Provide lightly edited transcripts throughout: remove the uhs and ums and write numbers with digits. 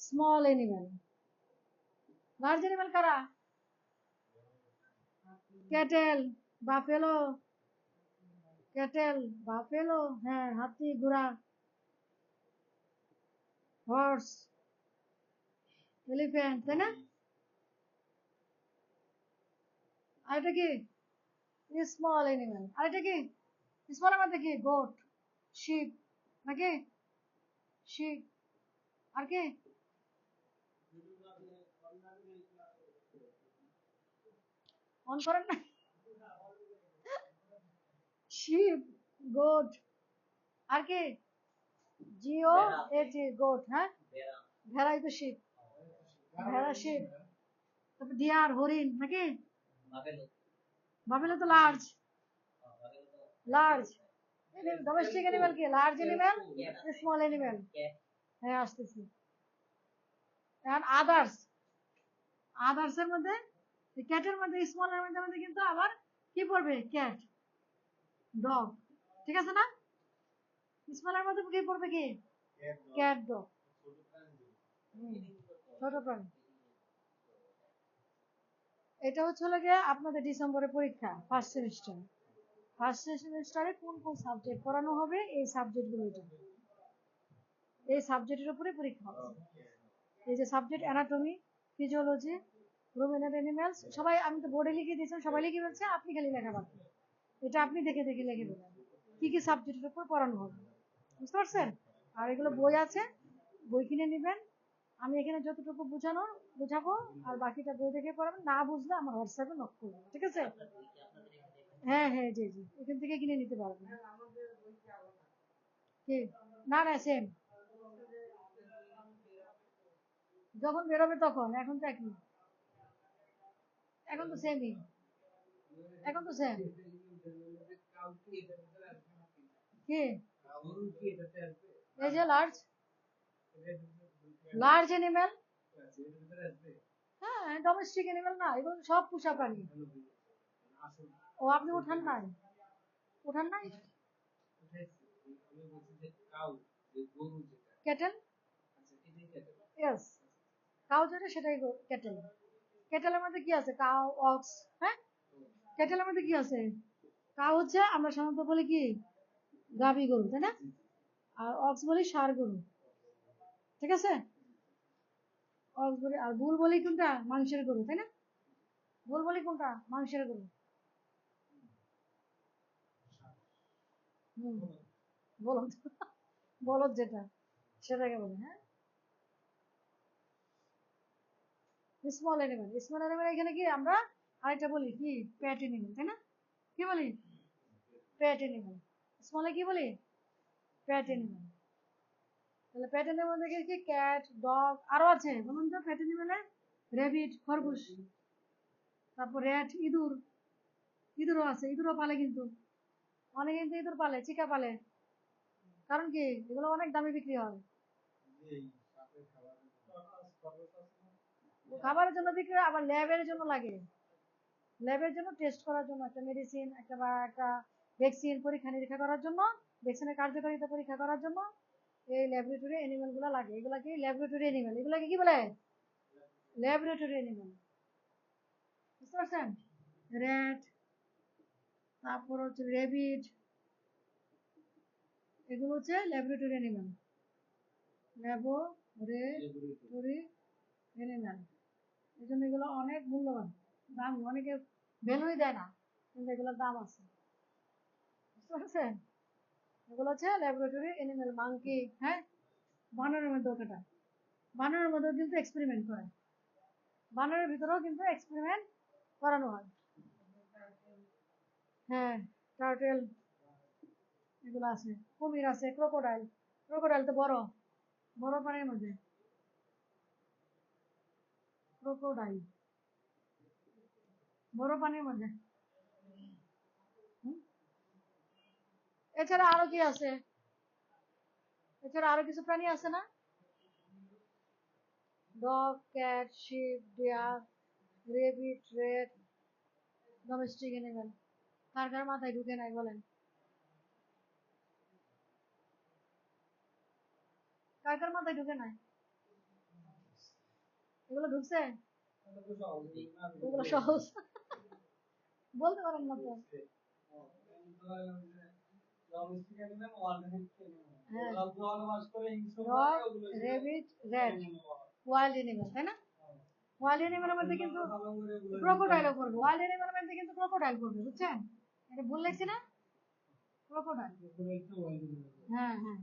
Small animal. Large animal কারা? Cattle, buffalo, cattle, buffalo, হ্যাঁ, হাতি, ঘোড়া, হর্স, এলিফ্যান্ট, তাই না? আর এটা কি? Small animal. আর এটা কি? স্মলের মধ্যে কি? গোট, শিপ, নাকি? শিপ। আর কি? অন করেন না। শিপ, গোট, আর কি? জিও এজি, গোট, হ্যাঁ। ভেড়াই তো শিপ, ভেড়া শিপ। তারপর ডিয়ার, হরিণ, নাকি? বাফেলো তো লার্জ, লার্জ। ডোমেস্টিক এনিম্যাল কি? Large animal, small animal. হ্যাঁ, আসতেছি। এখন আদার্স, আদার্স এর মধ্যে ক্যাটের মধ্যে, স্মল এনিম্যালের মধ্যে কিন্তু আবার কি পড়বে? ক্যাট, ডগ, ঠিক আছে না? স্মলের মধ্যে কি পড়বে? কি? ক্যাট, ডগ, ছোট প্রাণী। এটা হচ্ছে গিয়ে আপনাদের ডিসেম্বরে পরীক্ষা, ফার্স্ট সেমিস্টার। ফার্স্ট সেমিস্টারে কোন কোন সাবজেক্ট পড়ানো হবে, এই সাবজেক্টগুলো, এই সাবজেক্টের উপরে পরীক্ষা হবে। এই যে সাবজেক্ট অ্যানাটমি, ফিজিওলজি, রুমিনেন্ট অ্যানিমালস, সবাই আমি তো বোর্ডে লিখে দিয়েছেন, সবাই লিখে ফেলছে, আপনি খালি লেখা বাকি। এটা আপনি দেখে দেখে লিখে দেবেন কি কি সাবজেক্টের উপর পড়ানো হবে, বুঝতে পারছেন? আর এগুলো বই আছে, বই কিনে নেবেন। আমি এখানে যতটুকু বুঝাবো, আর বাকিটা বই দেখে পড়াবেন। না বুঝলে আমার হোয়াটসঅ্যাপে নক করবেন, ঠিক আছে? হ্যাঁ হ্যাঁ, জি জি, এখান থেকে কিনে নিতে পারবেন। কি? না না, সেম। যখন বেরোবে তখন, এখন তো একই, এখন তো সেমই, এখন তো সেম। কি? এই যে লার্জ, লার্জ এনিম্যাল, হ্যাঁ, ডোমেস্টিক এনিম্যাল না, এগুলো সব পোষা প্রাণী। ও, আপনি উঠান নাই, উঠান নাই। ক্যাটেল, ইয়েস, কাউ যেটা সেটাই ক্যাটেল। ক্যাটেলের মধ্যে কি আছে? কাউ, অক্স, হ্যাঁ। ক্যাটেলের মধ্যে কি আছে? কাউ হচ্ছে আমরা সাধারণত বলি কি? গাভী গরু, তাই না? আর অক্স বলি ষাঁড় গরু, ঠিক আছে? অক্স বলি, আর বুল বলি কোনটা? মাংসের গরু, তাই না? বুল বলি কোনটা? মাংসের গরু। হুম, বলদ, বলদ যেটা, সেটাকে বলে, হ্যাঁ। স্মল এনিম্যাল, স্মল এনিম্যাল এখানে কি আমরা আরেকটা বলি কি? প্যাট এনিম্যাল, তাই না? কি বলি? প্যাট এনিম্যাল। স্মলে কি বলি? প্যাট এনিম্যাল। তাহলে প্যাট এনিম্যাল মধ্যে কি? ক্যাট, ডগ, আরো আছে, বলুন তো প্যাট এনিম্যালে? রেবিট, খরগোশ, তারপর র্যাট, ইঁদুর, ইঁদুরও আছে, ইঁদুরও পালে কিন্তু, অনেকে কিন্তু ইঁদুর পালে, চিকা পালে। কারণ কি? এগুলো অনেক দামে বিক্রি হয়। খাবারের জন্য বিক্রি হয়, আবার ল্যাবের জন্য লাগে। ল্যাবের জন্য টেস্ট করার জন্য, একটা মেডিসিন, একটা বা একটা ভ্যাকসিন পরীক্ষা নিরীক্ষা করার জন্য, ভ্যাকসিনের কার্যকারিতা পরীক্ষা করার জন্য এই ল্যাবরেটরি অ্যানিমেল গুলো লাগে। এগুলা কি? Laboratory animal. এগুলাকে কি বলে? ল্যাবরেটরি অ্যানিমেল, বুঝতে পারছেন? র্যাট, তারপর হচ্ছে রেবিট, এগুলো হচ্ছে ল্যাবরেটরি অ্যানিমেল। ল্যাবরেটরি অ্যানিমেল, এই জন্য এগুলো অনেক মূল্যবান, দাম, অনেকে ভ্যালুই দেয় না, কিন্তু এগুলোর দাম আছে, বুঝতে পারছেন? এগুলো হচ্ছে ল্যাবরেটরি অ্যানিমেল। মাংকি, হ্যাঁ, বানরের মধ্যেও কেটা, বানরের মধ্যেও কিন্তু এক্সপেরিমেন্ট করে, বানরের ভিতরেও কিন্তু এক্সপেরিমেন্ট করানো হয়। হ্যাঁ, টার্টেল, এগুলো আছে, কুমির আছে, ক্রোকোডাইল, ক্রোকোডাইল তো বড়, বড় পানির মধ্যে, ক্রোকোডাইল, বড় পানির মধ্যে। হুম? এছাড়া আরো কি আছে? এছাড়া আরো কিছু প্রাণী আছে না? Dog, cat, sheep, deer, rabbit, rat, domestic animal. কার কার মাথায় ঢুকে নাই বলেন? কার কার মাথায় ঢুকে নাই? এগুলো ঢুকছে? এগুলো সহজ বলতে পারেন না তো। রেবিট, রেড, ওয়াইল্ড এনিমেল, তাই না? ওয়াইল্ড এনিমেলের মধ্যে কিন্তু ক্রোকোডাইলও পড়বে। ওয়াইল্ড এনিমেলের মধ্যে কিন্তু ক্রোকোডাইল পড়বে, বুঝছেন? এটা ভুল লেখছি না? ক্রোকোডাইল। হ্যাঁ হ্যাঁ,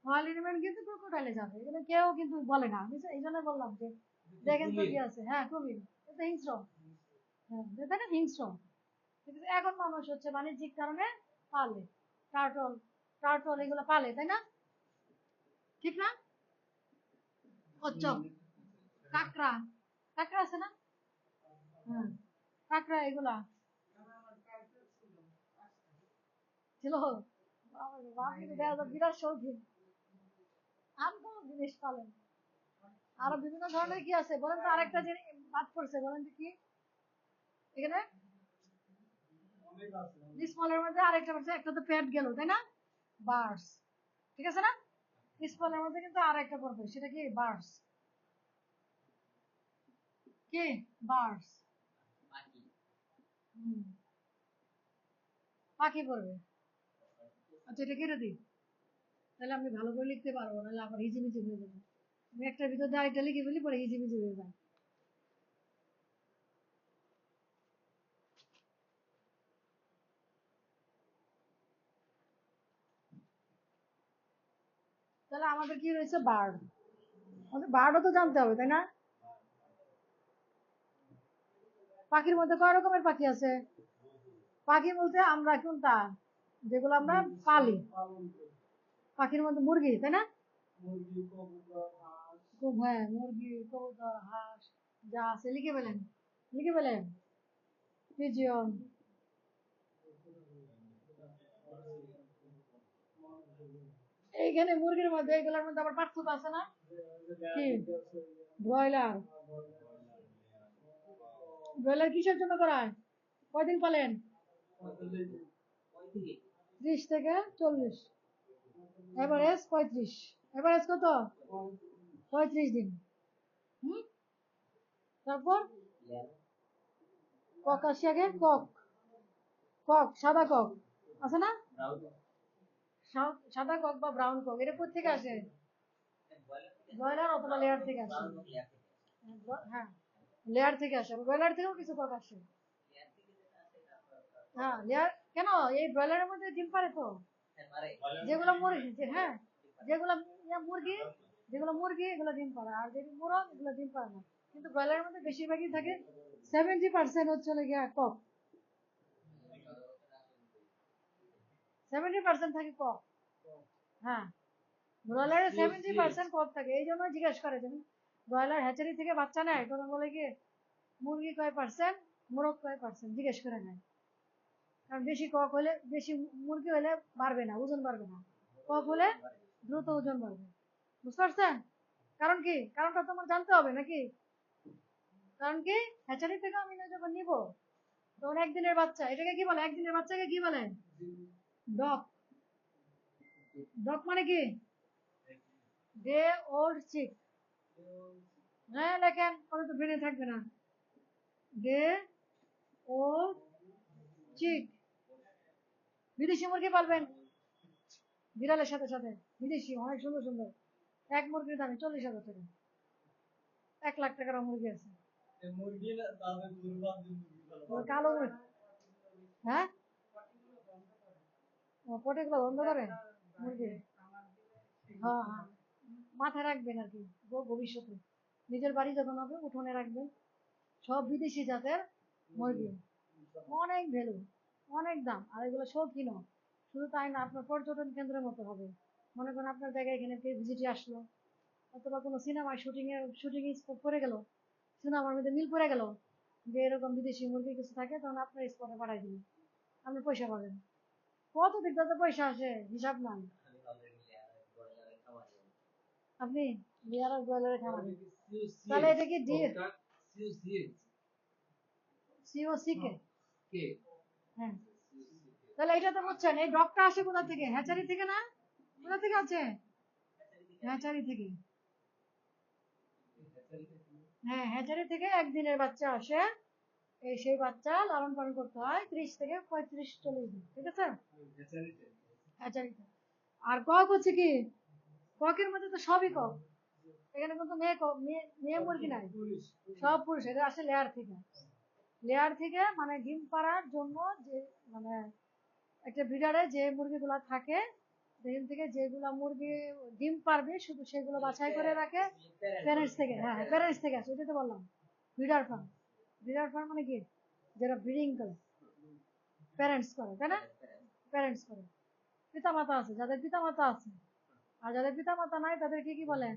ওয়াইল্ড এনিমেল কিন্তু ক্রোকোডাইলে যাবে, এগুলো কেউ কিন্তু বলে না। আমি এই জন্য বললাম যে দেখেন তো কি আছে। হ্যাঁ, খুবই, এটা হিংস্র। হ্যাঁ, তাই না, হিংস্র। কিন্তু এখন মানুষ হচ্ছে বাণিজ্যিক কারণে পালে, টার্টল, টার্টল এগুলো পালে, তাই না? ঠিক না? কচ্ছপ, কাঁকড়া, কাঁকড়া আছে না? হ্যাঁ, কাঁকড়া এগুলা ছিল। আপনি তো দেখা যায় বিরাট শৌখিন, আনকমন জিনিস পালেন। আরো বিভিন্ন ধরনের কি আছে বলেন তো? আরেকটা যে বাদ পড়ছে, বলেন তো কি এখানে? স্মলের মধ্যে আরেকটা পড়ছে, একটা তো পেট গেল, তাই না? বার্ডস, ঠিক আছে না? স্মলের মধ্যে কিন্তু আরেকটা পড়বে, সেটা কি? বার্ডস। কি? বার্ডস। পাখি পড়বে। আচ্ছা, এটা কেটে দিই, তাহলে আমি ভালো করে লিখতে পারবো, নাহলে আবার হিজিমিজি হয়ে যাবে। আমি একটার ভিতর দিয়ে আরেকটা লিখে ফেলি, পরে হিজিমিজি হয়ে যায়। তাহলে আমাদের কি রয়েছে? বার্ড। আমাদের বার্ডও তো জানতে হবে, তাই না? পাখির মধ্যে কয় রকমের পাখি আছে? পাখি বলতে আমরা কোনটা, যেগুলো আমরা পালি। পাখির মধ্যে মুরগি, তাই না? হ্যাঁ, মুরগি, কবুতর, হাঁস, যা আছে লিখে ফেলেন, লিখে ফেলেন। পিজিয়ন, এইখানে মুরগির মধ্যে এগুলোর মধ্যে আবার পার্থক্য আছে না? কি? ব্রয়লার, ব্রয়লার কিসের জন্য করায়? কয়দিন পালেন? 30 থেকে 40, এভারেজ 35। এভারেজ কত? 35 দিন। হুম, তারপর কক আসি আগে, কক, কক, সাদা কক আছে না? সাদা কক বা ব্রাউন কক, এটা কোথেকে আসে? ব্রয়লার অথবা লেয়ার থেকে আসে। হ্যাঁ, লেয়ার থেকে আসে, ব্রয়লার থেকেও কিছু কক আসে। হ্যাঁ, লেয়ার কেন? এই ব্রয়লারের মধ্যে ডিম পারে তো, যেগুলো মুরগি, হ্যাঁ, যেগুলো মুরগি, যেগুলো মুরগি এগুলো ডিম পারে, আর যেগুলো মোরগ এগুলো ডিম পারে না। কিন্তু ব্রয়লারের মধ্যে বেশিরভাগই থাকে, 70% হচ্ছে গিয়া কক, 70% থাকে কক। হ্যাঁ, ব্রয়লারের 70% কক থাকে। এই জন্য জিজ্ঞেস করে, যেন ব্রয়লার হ্যাচারি থেকে বাচ্চা নেয় তখন বলে কি মুরগি কয় পার্সেন্ট, মোরগ কয় পার্সেন্ট জিজ্ঞেস করে নেয়। কারণ বেশি কক হলে, বেশি মুরগি হলে বাড়বে না, ওজন বাড়বে না। কক হলে দ্রুত ওজন বাড়বে। বুঝতে পারছেন? কারণ কি? কারণটা তোমার জানতে হবে নাকি? কারণ কি? হ্যাচারি থেকে আমি যখন নিব তখন একদিনের বাচ্চা, এটাকে কি বলে? একদিনের বাচ্চাকে কি বলে? ডক। ডক মানে কি? ডে ওল্ড চিক। হ্যাঁ, লেখেন, পরে তো ব্রেনে থাকবে না। ডে ওল্ড চিক। বিদেশি মুরগি পালবেন বিড়ালের সাথে সাথে, বিদেশি অনেক সুন্দর সুন্দর। এক মুরগির দামে 40,000 টাকা, 1 লাখ টাকার মুরগি আছে। কালো মুরগি, হ্যাঁ, পটিগুলো বন্ধ করে মুরগি। হ্যাঁ হ্যাঁ, মাথায় রাখবেন আর কি, ভবিষ্যতে নিজের বাড়ি যখন হবে উঠোনে রাখবেন সব বিদেশি জাতের মুরগি। অনেক ভ্যালু, অনেক দাম, আর এগুলো শৌখিনও। শুধু তাই না, আপনার পর্যটন কেন্দ্রের মতো হবে। মনে করেন আপনার জায়গায় এখানে কেউ ভিজিটে আসলো, অথবা কোনো সিনেমায় শুটিং স্পট পড়ে গেল, সিনেমার মধ্যে মিল পড়ে গেল যে এরকম বিদেশি মুরগি কিছু থাকে, তখন আপনার স্পটে পাঠাই দিন, আপনি পয়সা পাবেন। কত দিক থেকে পয়সা আসে, হিসাব নাই। আপনি বিয়ার ব্রয়লারের খামারে, তাহলে এটা কি সিওসি কে? হ্যাঁ, তাহলে এটা তো বুঝছেন, এই ডগটা আসে কোথা থেকে? হ্যাচারি থেকে না? কোথা থেকে আছে? হ্যাচারি থেকে। হ্যাঁ, হ্যাচারি থেকে একদিনের বাচ্চা আসে, সেই বাচ্চা লালন পালন করতে হয় 30 থেকে 35-40 দিন, ঠিক আছে? হ্যাচারিতে। আর কক হচ্ছে কি, ককের মধ্যে তো সবই কক, এখানে কিন্তু মেয়ে মুরগি নাই, সব পুরুষ। এটা আসে লেয়ার থেকে, লেয়ার থেকে মানে ডিম পাড়ার জন্য যে মানে একটা ব্রিডারে যে মুরগিগুলা থাকে, সেখান থেকে যেগুলা মুরগি ডিম পারবে শুধু সেগুলো বাছাই করে রাখে প্যারেন্টস থেকে। হ্যাঁ, প্যারেন্টস থেকে আসে, ওইটাই তো বললাম ব্রিডার ফার্ম। ব্রিডার ফার্ম মানে কি, যারা ব্রিডিং করে, প্যারেন্টস করে, তাই না? প্যারেন্টস করে, পিতা মাতা আছে, যাদের পিতা মাতা আছে। আর যাদের পিতা মাতা নাই তাদের কি বলে?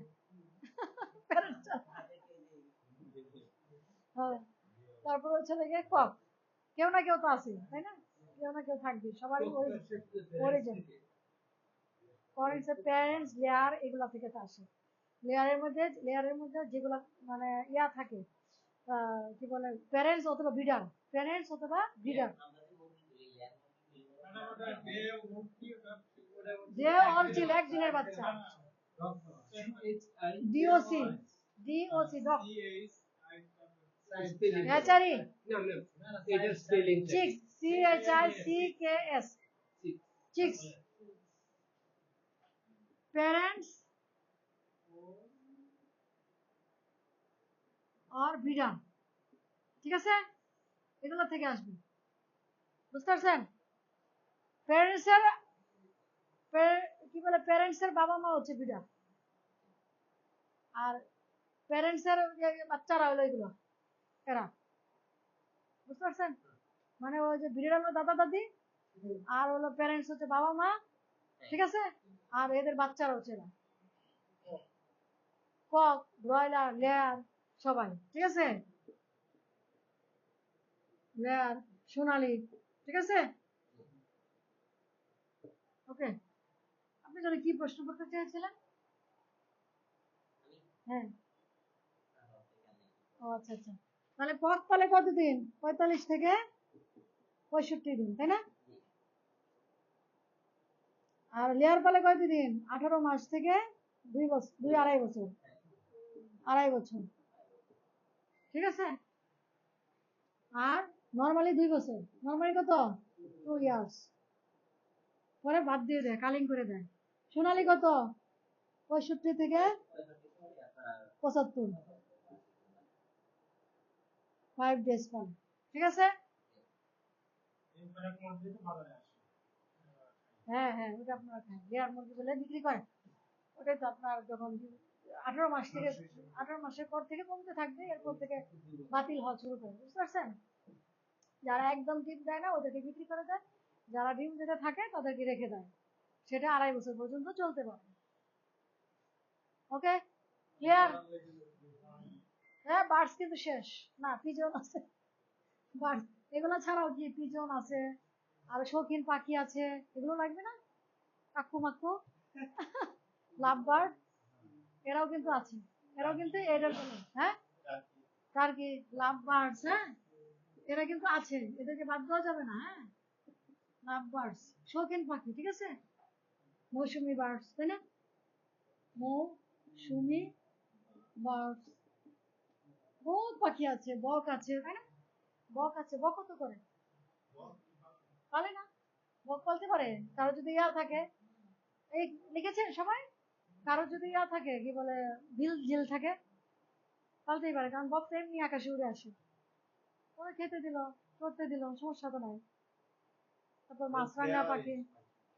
প্যারেন্টস। হ্যাঁ, তারপর হচ্ছে লেগে কক, কেউ না কেউ তো আছে, তাই না? কেউ না কেউ থাকবে, সবারই অরিজিন। প্যারেন্টস লেয়ার এগুলা থেকে তো আসে। লেয়ারের মধ্যে যেগুলা মানে ইয়া থাকে, কি বলে, প্যারেন্টস অথবা ব্রিডার, প্যারেন্টস অথবা ব্রিডার। যে অল চিল একদিনের বাচ্চা, DOC, DOC doc, hatchery, chicks, CHICKS, chicks, parents আর ব্রিডার, ঠিক আছে? এগুলো থেকে আসবে, বুঝতে পারছেন? প্যারেন্টসের কি বলে, প্যারেন্টসের বাবা মা হচ্ছে ব্রিডার, আর প্যারেন্টসের বাচ্চারা হলো এগুলো, এরা, বুঝতে পারছেন? মানে ওই যে ব্রিডার হলো দাদা দাদি, আর হলো প্যারেন্টস হচ্ছে বাবা মা, ঠিক আছে? আর এদের বাচ্চারা হচ্ছে এরা, কক, ব্রয়লার, লেয়ার, সবাই, ঠিক আছে? লেয়ার, সোনালি, ঠিক আছে? ওকে, আপনি যদি কি প্রশ্ন করতে চেয়েছিলেন? হ্যাঁ, ও আচ্ছা আচ্ছা, তাহলে কক পালে কতদিন? 45 থেকে 65 দিন, তাই না? আর লেয়ার পালে কতদিন? 18 মাস থেকে 2 বছর, 2-2.5 বছর, 2.5 বছর, ঠিক আছে? আর নর্মালি 2 বছর, নর্মালি কত? 2 ইয়ার্স। পরে বাদ দিয়ে দেয়, কালিং করে দেয়। সোনালি কত? 65 থেকে 75, 5 days পরে, ঠিক আছে? হ্যাঁ হ্যাঁ, ওটা আপনারা খান, লেয়ার মুরগি বলে বিক্রি করেন। ওটাই তো আপনার যখন 18 মাস থেকে, 18 মাসের পর থেকে কমতে থাকবে, এরপর থেকে বাতিল হওয়া শুরু করে, বুঝতে পারছেন? যারা একদম ডিম দেয় না ওদেরকে বিক্রি করে দেয়, যারা ডিম দিতে থাকে তাদেরকে রেখে দেয়, সেটা 2.5 বছর পর্যন্ত চলতে পারে। ওকে, ক্লিয়ার? হ্যাঁ, বার্ডস কিন্তু শেষ না, পিজন আছে, বার্ড এগুলো ছাড়াও কি পিজন আছে, আর শৌখিন পাখি আছে, এগুলো লাগবে না? কাকু মাকু, লাভ বার্ড, এরাও কিন্তু আছে, এরাও কিন্তু এদের জন্য। হ্যাঁ, টার্কি, লাভ বার্ডস, হ্যাঁ, এরা কিন্তু আছে, এদেরকে বাদ দেওয়া যাবে না। হ্যাঁ, লাভ বার্ডস, শৌখিন পাখি, ঠিক আছে? মৌসুমি বার্ডস, তাই না? মৌসুমি বার্ডস, বহুত পাখি আছে, বক আছে, তাই না? বক আছে, বক কত করে পালে না? বক পালতে পারে, কারো যদি ইয়া থাকে, এই লিখেছেন সবাই, কারো যদি ইয়া থাকে, কি বলে, বিল জিল থাকে, পালতেই পারে, কারণ বক তো এমনি আকাশে উড়ে আসে, ওরা খেতে দিল, করতে দিল, সমস্যা তো নাই। তারপর মাছরাঙা পাখি,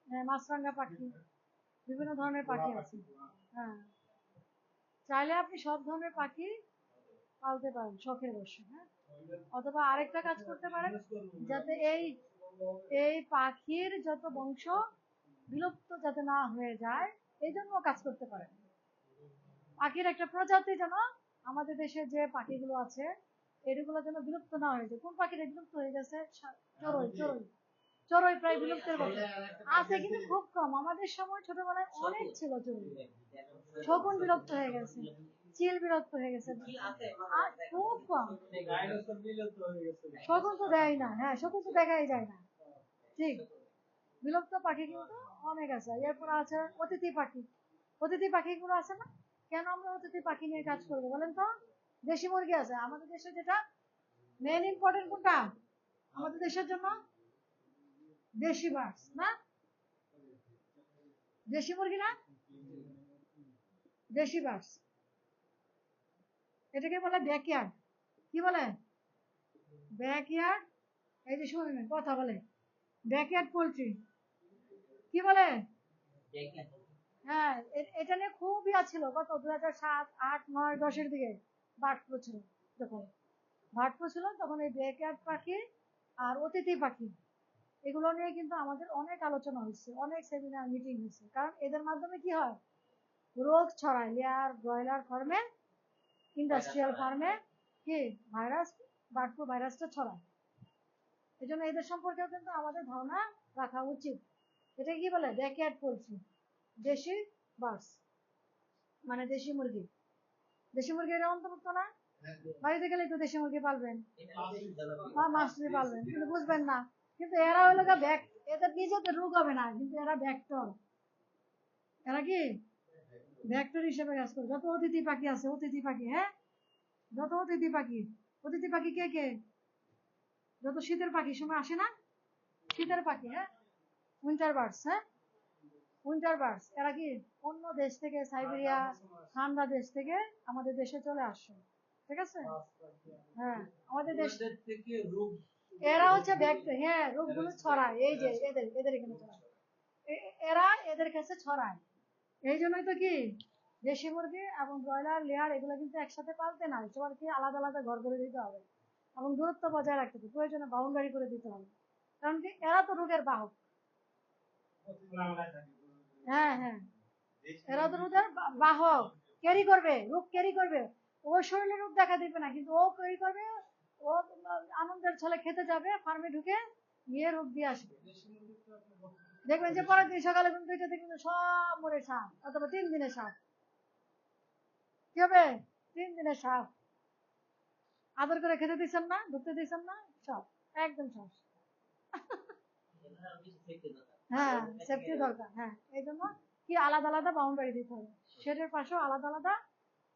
হ্যাঁ, মাছরাঙা পাখি, বিভিন্ন ধরনের পাখি আছে। হ্যাঁ, চাইলে আপনি সব ধরনের পাখি পালতে পারেন শখের বশে। হ্যাঁ, অথবা আরেকটা কাজ করতে পারেন, যাতে এই এই পাখির যত বংশ বিলুপ্ত যাতে না হয়ে যায়, এই জন্য কাজ করতে পারেন। পাখির একটা প্রজাতি যেন, আমাদের দেশে যে পাখিগুলো আছে এগুলো যেন বিলুপ্ত না হয়ে যায়। কোন পাখিটা বিলুপ্ত হয়ে গেছে? চড়ুই, চড়ুই, চড়ুই প্রায় বিলুপ্তের পথে আছে, কিন্তু খুব কম। আমাদের সময় ছোটবেলায় অনেক ছিল চড়ুই, শকুন বিলুপ্ত হয়ে গেছে, চিল বিলুপ্ত হয়ে গেছে, আর খুব কম। শকুন তো দেয় না, হ্যাঁ, শকুন তো দেখাই যায় না, ঠিক। বিলুপ্ত পাখি কিন্তু অনেক আছে। এরপর আছে অতিথি পাখি, অতিথি পাখিগুলো আছে না, কেন আমরা অতিথি পাখি নিয়ে কাজ করবো বলেন তো? দেশি মুরগি আছে আমাদের দেশে, যেটা মেন ইম্পর্টেন্ট কোনটা আমাদের দেশের জন্য? দেশি বার্ডস না, দেশি মুরগি না, দেশি বার্ডস। এটাকে বলে ব্যাকইয়ার্ড। কি বলে? ব্যাকইয়ার্ড। এই যে শুনুন কথা বলে, ব্যাকইয়ার্ড পোল্ট্রি। কি বলে? হ্যাঁ, এটা নিয়ে খুব ছিল কত 2007, 8, 9, 10-এর দিকে বার্ড ফ্লু ছিল। যখন বার্ড ফ্লু ছিল তখন এই ব্যাকইয়ার্ড পাখি আর অতিথি পাখি এগুলো নিয়ে কিন্তু আমাদের অনেক আলোচনা হয়েছে, অনেক সেমিনার মিটিং হয়েছে। কারণ এদের মাধ্যমে কি হয়, রোগ ছড়ায়। লেয়ার ব্রয়লার ফার্মে, ইন্ডাস্ট্রিয়াল ফার্মে কি ভাইরাস, বার্ড ফ্লু ভাইরাসটা ছড়ায়। এই জন্য এদের সম্পর্কেও কিন্তু আমাদের ধারণা রাখা উচিত। এটা কি বলে? ব্যাকইয়ার্ড পোল্ট্রি, দেশি বার্ডস মানে দেশি মুরগি। দেশি মুরগি এর অন্তর্ভুক্ত না? বাড়িতে গেলেই তো দেশি মুরগি পালবেন বা মাছলি পালবেন, কিন্তু বুঝবেন না। কিন্তু এরা হলো এদের নিজেদের রোগ হবে না, কিন্তু এরা ভেক্টর। এরা কি ভেক্টর হিসেবে কাজ করে। যত অতিথি পাখি আছে, অতিথি পাখি, হ্যাঁ, যত অতিথি পাখি, অতিথি পাখি কে কে? যত শীতের পাখি সময় আসে না, শীতের পাখি, হ্যাঁ, উইন্টার বার্ডস। হ্যাঁ, উইন্টার বার্ডস এরা কি অন্য দেশ থেকে, সাইবেরিয়া ঠান্ডা দেশ থেকে আমাদের দেশে চলে আসছে। ঠিক আছে? হ্যাঁ, আমাদের দেশ থেকে রোগ, এরা হচ্ছে ব্যাকটেরিয়া। হ্যাঁ, রোগগুলো ছড়ায়। এই যে এদের এখানে ছড়ায়, এরা এদের কাছে ছড়ায়। এই জন্যই তো কি দেশি মুরগি এবং ব্রয়লার লেয়ার এগুলো কিন্তু একসাথে পালতে নাই, সবারকে আলাদা আলাদা ঘর করে দিতে হবে এবং দূরত্ব বজায় রাখতে হবে, প্রয়োজনে বাউন্ডারি করে দিতে হবে। কারণ কি এরা তো রোগের বাহক। হ্যাঁ হ্যাঁ, এরা তো রোগের বাহক, ক্যারি করবে, রোগ ক্যারি করবে। ও শরীরে রোগ দেখা দিবে না, কিন্তু ও ক্যারি করবে। ও আনন্দের ছলে খেতে যাবে, ফার্মে ঢুকে গিয়ে রোগ দিয়ে আসবে। দেখবেন যে পরের দিন সকালে ঘুম থেকে দেখবেন সব মরে সাপ, অথবা 3 দিনে সাপ। কি হবে? 3 দিনে সাপ। আদর করে খেতে দিচ্ছেন না, ঢুকতে দিচ্ছেন না, সব একদম সব। হ্যাঁ, সেফটি দরকার। হ্যাঁ, এই জন্য কি আলাদা আলাদা বাউন্ডারি দিতে হবে, শেডের পাশেও আলাদা আলাদা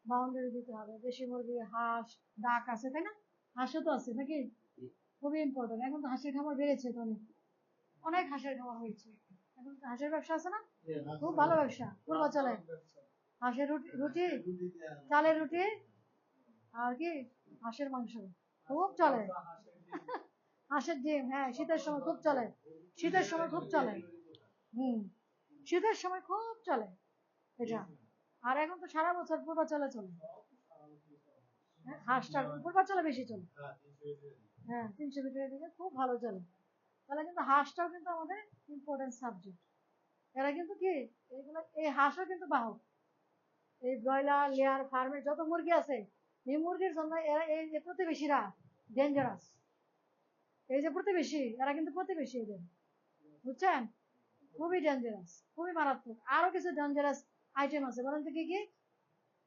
বাউন্ডারি দিতে হবে। দেশি মুরগি, হাঁস, ডাক আছে, তাই না? হাঁসও তো আছে নাকি? খুবই ইম্পর্টেন্ট। এখন তো হাঁসের খামার বেড়েছে তো অনেক, অনেক হাঁসের খামার হয়েছে। এখন হাঁসের ব্যবসা আছে না, খুব ভালো ব্যবসা পূর্বাচলে। হাঁসের রুটি, চালের রুটি, আর কি হাঁসের মাংস খুব চলে। হাঁসের ডিম, হ্যাঁ, শীতের সময় খুব চলে। শীতের সময় খুব চলে। শীতের সময় খুব চলে এটা। আর এখন তো সারা বছর পূর্বাচলে চলে। হাঁসটা পূর্বাচলে বেশি চলে। হ্যাঁ, 300 মিটারের দিকে খুব ভালো চলে। তাহলে কিন্তু হাঁসটাও কিন্তু আমাদের ইম্পর্টেন্ট সাবজেক্ট। এরা কিন্তু কি এইগুলো, এই হাঁসও কিন্তু বাহক। এই ব্রয়লার লেয়ার ফার্মে যত মুরগি আছে, এই মুরগির জন্য এরা, এই যে প্রতিবেশীরা ডেঞ্জারাস। এই যে প্রতিবেশী, এরা কিন্তু প্রতিবেশী এদের, বুঝছেন? খুবই ডেঞ্জারাস, খুবই মারাত্মক। আরো কিছু ডেঞ্জারাস আইটেম আছে, বলেন তো কি কি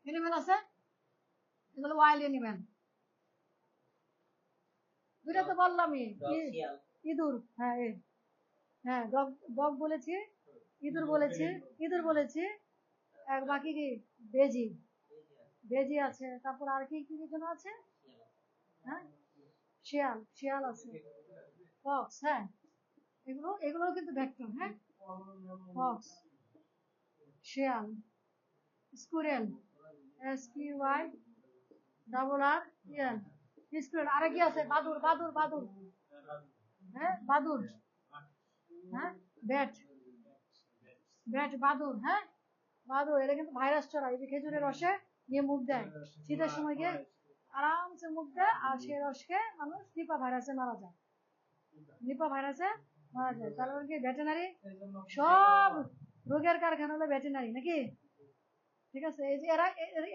এনিম্যাল আছে? এগুলো ওয়াইল্ড এনিম্যাল। দুইটা তো বললামই, ইঁদুর, হ্যাঁ হ্যাঁ, বক বলেছি, ইঁদুর বলেছি, ইঁদুর বলেছি। আর বাকি কি? বেজি, বেজি আছে। তারপর আর কি কি যেন আছে? হ্যাঁ, শিয়াল, শিয়াল আছে, ফক্স, হ্যাঁ, এগুলো এগুলো কিন্তু ভেক্টর। হ্যাঁ, ফক্স, শিয়াল, স্কুরেল, SQUIRREL, স্কুরেল। আর কি আছে? বাদুর, বাদুর, বাদুর, হ্যাঁ, বাদুর, হ্যাঁ, ব্যাট, ব্যাট, বাদুর, হ্যাঁ, বাদুর। এরা কিন্তু ভাইরাস ছড়ায়। এই যে খেজুরের রসে গিয়ে মুখ দেয়, শীতের সময় গিয়ে আরামসে মুখ দেয়, আর সেই রসকে মানুষ নিপা ভাইরাসে মারা যায়, নিপা ভাইরাসে মারা যায়। তারপর কি ভেটেনারি, সব রোগের কারখানা হলো ভেটেনারি নাকি? ঠিক আছে? এই যে এরা,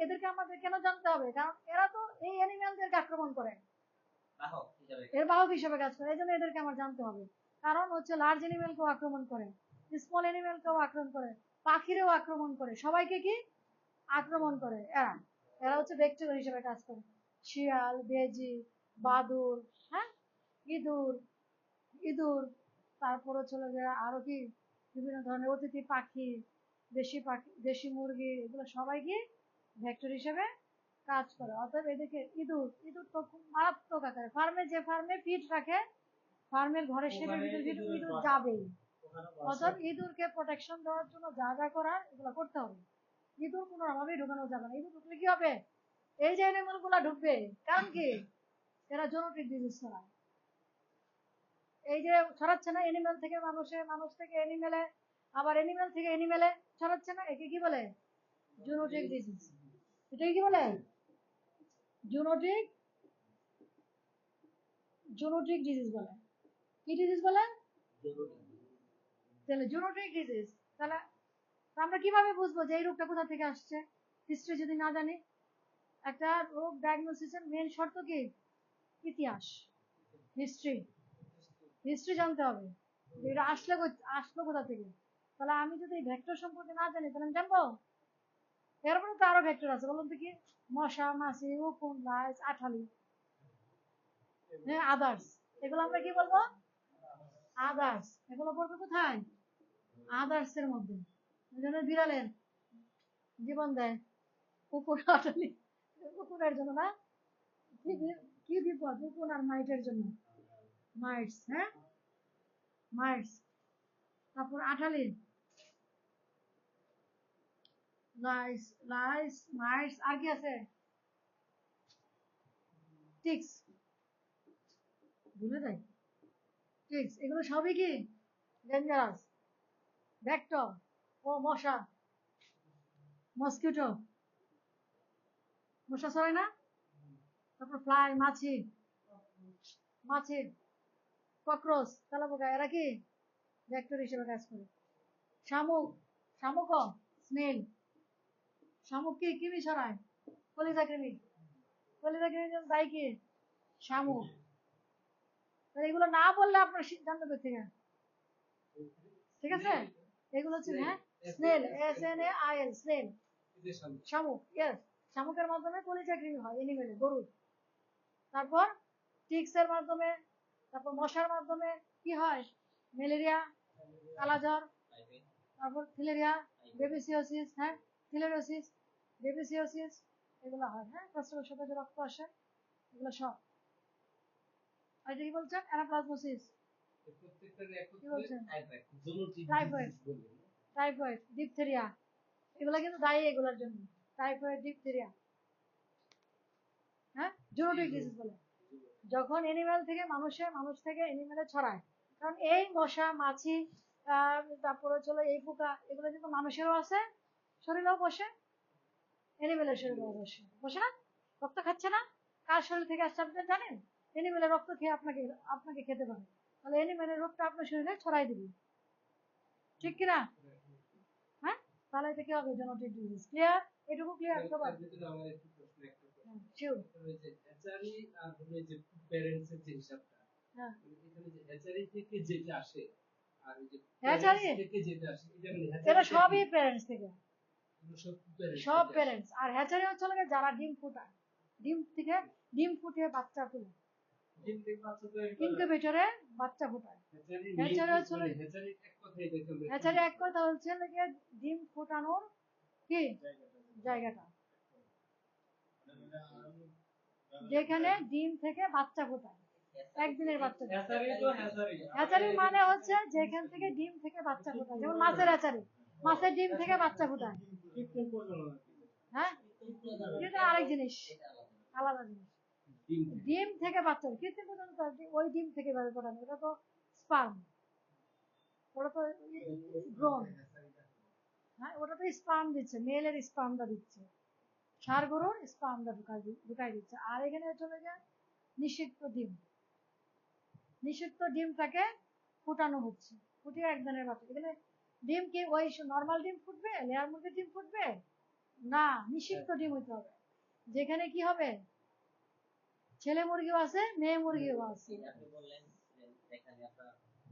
এদেরকে আমাদের কেন জানতে হবে? কারণ এরা তো এই অ্যানিমালদেরকে আক্রমণ করে, এর বাহক হিসেবে কাজ করে। এই জন্য এদেরকে আমার জানতে হবে। কারণ হচ্ছে লার্জ অ্যানিমালকেও আক্রমণ করে, স্মল অ্যানিমালকেও আক্রমণ করে, পাখিরেও আক্রমণ করে, সবাইকে কি আক্রমণ করে এরা। এরা হচ্ছে ব্যাকটেরিয়া হিসেবে কাজ করে। শিয়াল, বেজি, বাদুর, হ্যাঁ, ইঁদুর, ইঁদুর, তারপরে চলে যায় আরো কি বিভিন্ন ধরনের অতিথি পাখি, দেশি পাখি, দেশি মুরগি, এগুলো সবাই কি ভেক্টর হিসেবে কাজ করে। অতএব এদিকে ইঁদুর, ইঁদুর তো খুব মারাত্মক আকারে ফার্মে ফিট রাখে, ফার্মের ঘরের শেডের ভিতরে ইঁদুর যাবেই। অতএব ইঁদুরকে প্রোটেকশন দেওয়ার জন্য যা যা করার এগুলো করতে হবে। ইঁদুর কোনোভাবেই ঢুকানো যাবে না। ইঁদুর ঢুকলে কি হবে? এই যে অ্যানিমাল গুলা ঢুকবে, কারণ কি এরা জোনোটিক ডিজিজ ছড়ায়। এই যে ছড়াচ্ছে না অ্যানিমাল থেকে মানুষে, মানুষ থেকে অ্যানিমেলে, আবার অ্যানিমাল থেকে অ্যানিমেলে ছড়াচ্ছে না, একে কি বলে? Zoonotic disease. এটাকে কি বলে? জোনোটিক জোনোটিক ডিজিজ বলে। কি ডিজিজ বলে? তাহলে জোনোটিক ডিজিজ। তাহলে আমরা কিভাবে বুঝবো যে এই রোগটা কোথা থেকে আসছে? হিস্ট্রি যদি না জানি। একটা রোগ ডায়াগনোসিসের মেন শর্ত কি? ইতিহাস, হিস্ট্রি। হিস্ট্রি জানতে হবে যে এটা আসলো কোথা থেকে। তাহলে আমি যদি ভেক্টর সম্পর্কে না জানি তাহলে আমি জানবো? এরপরে তো আরো ভেক্টর আছে, বলুন তো কি? মশা, মাছি, উকুন, লাইস, আঠালি, হ্যাঁ, আদার্স। এগুলো আমরা কি বলবো? আদার্স। এগুলো পড়বে কোথায়? আদার্স এর মধ্যে। ওই জন্য বিড়ালের জীবন দেয়, কুকুর, আঠালি। কুকুরের জন্য না, কি বিপদ উকুন আর মাইটের জন্য। মাইটস, হ্যাঁ, মাইটস। তারপর আঠালি, লাইস, মাইটস, আর কি আছে? টিক্স, ভুলে যাই। টিক্স, এগুলো সবই কি ডেঞ্জারাস ভেক্টর। ও মশা, মসকিউটো, মশা ছড়ায় না? তারপর ফ্লাই, মাছি, ককরোচ, তেলাপোকা, এরা কি ভেক্টর হিসেবে কাজ করে। শামুক, স্নেল। শামুক কি কৃমি ছড়ায়? কলিজা কৃমি। কলিজা কৃমির জন্য দায়ী কি? শামুক। এগুলো না বললে আপনার সিদ্ধান্ত থেকে, ঠিক আছে? এগুলো হচ্ছে, হ্যাঁ, স্নেল, SNAIL, স্নেল, শামুক। ইয়েস, শামুকের মাধ্যমে কলিজা কৃমি হয় এনিমেলে, গরু। তারপর টিক্সের মাধ্যমে, তারপর মশার মাধ্যমে কি হয়? ম্যালেরিয়া, কালাজ্বর, তারপর ফিলেরিয়া, বেবিসিওসিস, হ্যাঁ, ফিলেরিওসিস, বেবিসিওসিস, এগুলো হয়। হ্যাঁ, প্রস্রাবের সাথে যে রক্ত আসে, এগুলো সব। আর এটা কি বলছেন? অ্যানাপ্লাজমোসিস। কি বলছেন? টাইফয়েড, ডিপথেরিয়া, এগুলা কিন্তু দায়ী এগুলোর জন্য। টাইফয়েড, ডিপথেরিয়া, হ্যাঁ, জুনোটিক ডিজিজ বলে। যখন এনিম্যাল থেকে মানুষে, মানুষ থেকে এনিম্যালে ছড়ায়। কারণ এই মশা, মাছি, তারপরে চলো এই পোকা, এগুলো কিন্তু মানুষেরও আছে, শরীরেও বসে, এনিম্যালের শরীরেও বসে না? রক্ত খাচ্ছে না? কার শরীর থেকে আসছে আপনি জানেন? এনিম্যালের রক্ত খেয়ে আপনাকে খেতে পারে। তাহলে এনিম্যালের রোগটা আপনার শরীরে ছড়াই দিবে, ঠিক কিনা? হ্যাঁ, তাহলে এটা কি হবে? Genetic disease. ক্লিয়ার? এটুকু ক্লিয়ার তো? তার ভিতরে আমার একটু প্রশ্ন, একটা শিওর। রয়েছে হ্যাচারি আর হলো যে প্যারেন্টস এর যে হিসাবটা, হ্যাঁ, এখানে যে হ্যাচারি থেকে যেটা আসে আর এই যে হ্যাচারি প্যারেন্টস থেকে যেটা আসে, এটা মানে এটা হ্যাচারি সবই প্যারেন্টস থেকে, সব সব প্যারেন্টস। আর হ্যাচারি হচ্ছে লাগে যারা ডিম ফোটায়, ডিম থেকে ডিম ফুটিয়ে বাচ্চা তুলে, ডিম থেকে বাচ্চা তৈরি করে, ইনকিউবেটরে বাচ্চা ফোটায়। হ্যাচারি হচ্ছে, হ্যাচারি এক কথাই দেখতে আমরা, হ্যাচারি এক কথা হচ্ছে লাগে ডিম ফোটানোর কি জায়গাটা, যেখানে ডিম থেকে বাচ্চা ফোটায়, একদিনের বাচ্চা। হ্যাচারি মানে হচ্ছে যেখান থেকে ডিম থেকে বাচ্চা ফোটায়, যেমন মাছের হ্যাচারি, মাছের ডিম থেকে বাচ্চা ফোটায়। হ্যাঁ, এটা আরেক জিনিস, আলাদা জিনিস। ডিম থেকে বাচ্চা, কৃত্রিম পর্যন্ত ওই ডিম থেকে ভাবে ফোটানো, ওটা তো স্পার্ম, ওটা তো ভ্রূণ। হ্যাঁ, ওটা তো স্পার্ম দিচ্ছে, মেলের স্পার্মটা দিচ্ছে, ষাঁড় গরুর স্পার্মটা ঢুকাই দিচ্ছে। আর এখানে চলে যায় নিষিক্ত ডিম, নিষিক্ত ডিমটাকে ফুটানো হচ্ছে, ফুটিয়ে এক ধরনের বাচ্চা। এখানে ডিম কি ওই নর্মাল ডিম ফুটবে, লেয়ার মুরগির ডিম ফুটবে না, নিষিক্ত ডিম হইতে হবে, যেখানে কি হবে? ছেলে মুরগিও আছে, মেয়ে মুরগিও আছে। আপনি বললেন এখানে আপনার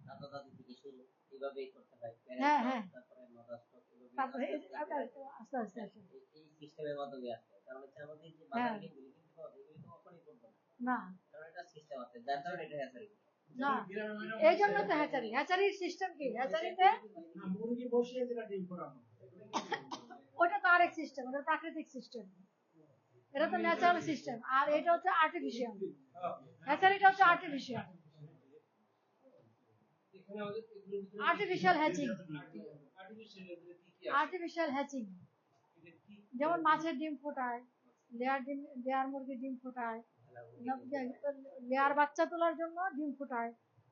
দাদা দাদি থেকে শুরু এইভাবেই করতে হয়। হ্যাঁ, হ্যাঁ, তারপরে মাদার স্টক, তারপরে আস্তে আস্তে এই সিস্টেমের মাধ্যমে আসছে। কারণ হচ্ছে আমাদের যে হ্যাঁ, বাজারে গুলি কিন্তু পাওয়া যায়, এগুলি তো কখনোই করবো না, না, কারণ এটা সিস্টেম আছে, যার কারণে এটা হ্যাচারি। না, এই জন্য তো হ্যাচারি। হ্যাচারির সিস্টেম কি? হ্যাচারিতে মুরগি বসিয়ে যেটা ডিম ফোটানো, ওটা তো আরেক সিস্টেম, ওটা প্রাকৃতিক সিস্টেম, এটা তো ন্যাচারাল সিস্টেম, আর এটা হচ্ছে আর্টিফিশিয়াল। হ্যাচারিটা হচ্ছে আর্টিফিশিয়াল, এখানে আমাদের এগুলোর ভিতরে আর্টিফিশিয়াল হ্যাচিং। আর্টিফিশিয়াল এর ভিতরে কি কি আছে? আর্টিফিশিয়াল হ্যাচিং এটা কি? যেমন মাছের ডিম ফোটায়, লেয়ার মুরগির ডিম ফোটায়, লেয়ার বাচ্চা তোলার জন্য ডিম ফোটায়,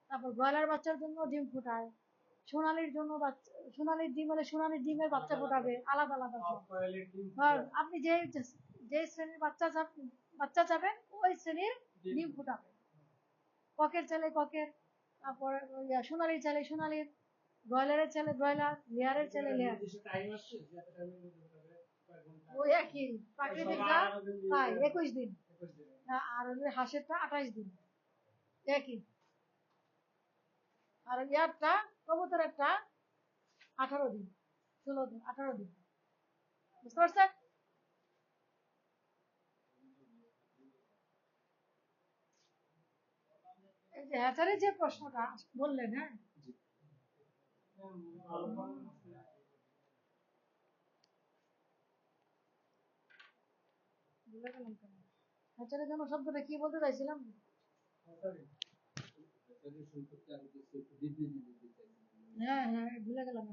তারপর ব্রয়লার বাচ্চার জন্য ডিম ফোটায়, সোনালির জন্য সোনালির ডিম হলে সোনালির ডিমের বাচ্চা ফোটাবে, আলাদা আলাদা সব। আর আপনি যে শ্রেণীর বাচ্চা চাবেন ওই শ্রেণীর ডিম ফোটাবে। ককের চাইলে ককের, তারপর সোনালির চাইলে সোনালির, ব্রয়লারের চাইলে ব্রয়লার, লেয়ারের চাইলে লেয়ার। টাইম আছে যে এত টাইমের মধ্যে হবে কয়েক ঘন্টা? ওই একই প্রাকৃতিক যা তাই 21 দিন, 21 দিনে। আর হলো হাঁসেরটা 28 দিন একই, আর ইয়ারটা কবুতরেরটা 18 দিন, 16 দিন, 18 দিন। বুঝতে পারছেন? এই যে হ্যাচারি যে প্রশ্নটা বললেন, হ্যাঁ, ভুলে গেলাম কেন? হ্যাচারি জন্য শব্দটা কি বলতে চাইছিলাম? তাদের সম্পর্কে আরো কিছু একটু বিবৃতি দিতে চাইছি। হ্যাঁ হ্যাঁ, ভুলে গেলাম।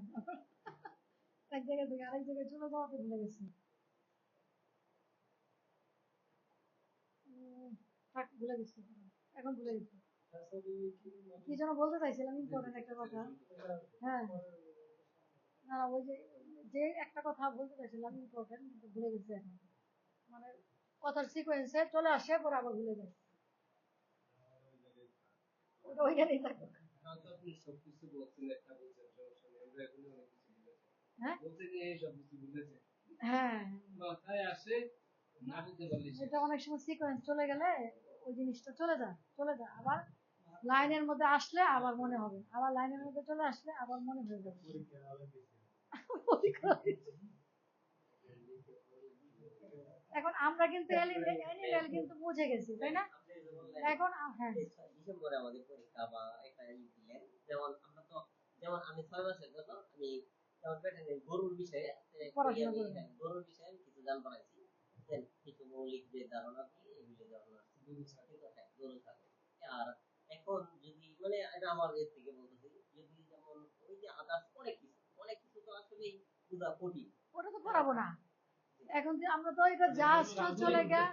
এক জায়গা থেকে আরেক জায়গায় চলে যাওয়াতে ভুলে গেছি। থাক, ভুলে গেছি, এখন ভুলে গেছি। কি যেন বলতে চাইছিলাম, ইম্পর্টেন্ট একটা কথা। হ্যাঁ, না ওই যে একটা কথা বলতে চাইছিলাম ইম্পর্টেন্ট, কিন্তু ভুলে গেছি এখন। মানে কথার সিকোয়েন্সে চলে আসে, পরে আবার ভুলে যায়, ওটা ওইখানেই থাকে। তাহলে তো আপনি সবকিছু বলছেন, একটা বলছেন সমস্যা নেই, আমরা এখনই অনেক কিছু বুঝেছি। হ্যাঁ বলতে গিয়ে এই সব কিছু বুঝেছে, হ্যাঁ, মাথায় আসে না বুঝতে পারলে শেষ। এটা অনেক সময় সিকোয়েন্স চলে গেলে ওই জিনিসটা চলে যায়, আবার লাইনের মধ্যে আসলে আবার মনে হবে, আবার লাইনের মধ্যে চলে আসলে আবার মনে হয়ে যাবে। এখন আমরা কিন্তু অ্যানিমেল কিন্তু বুঝে গেছি, তাই না? আপনি যে বললেন এখন হ্যাঁ, ডিসেম্বরে আমাদের পরীক্ষা বা একটা ই দিলেন, যেমন আমরা তো, যেমন আমি 6 মাসের জন্য আমি যেমন প্যাটার্নে গরুর বিষয়ে পড়াশোনা করবেন। গরুর বিষয়ে আমি কিছু জান পাইছি, কিছু মৌলিক যে ধারণা কি এগুলো ধারণা আছে। গরু ছাগল, হ্যাঁ গরু ছাগল। আর এখন যদি মানে এটা আমার এর থেকে বলতেছি, যদি যেমন ওই যে আদার্স অনেক কিছু তো আসলে বুঝা কঠিন, ওটা তো পড়াবো না এখন, যে আমরা তো এটা জাস্ট চলে গিয়া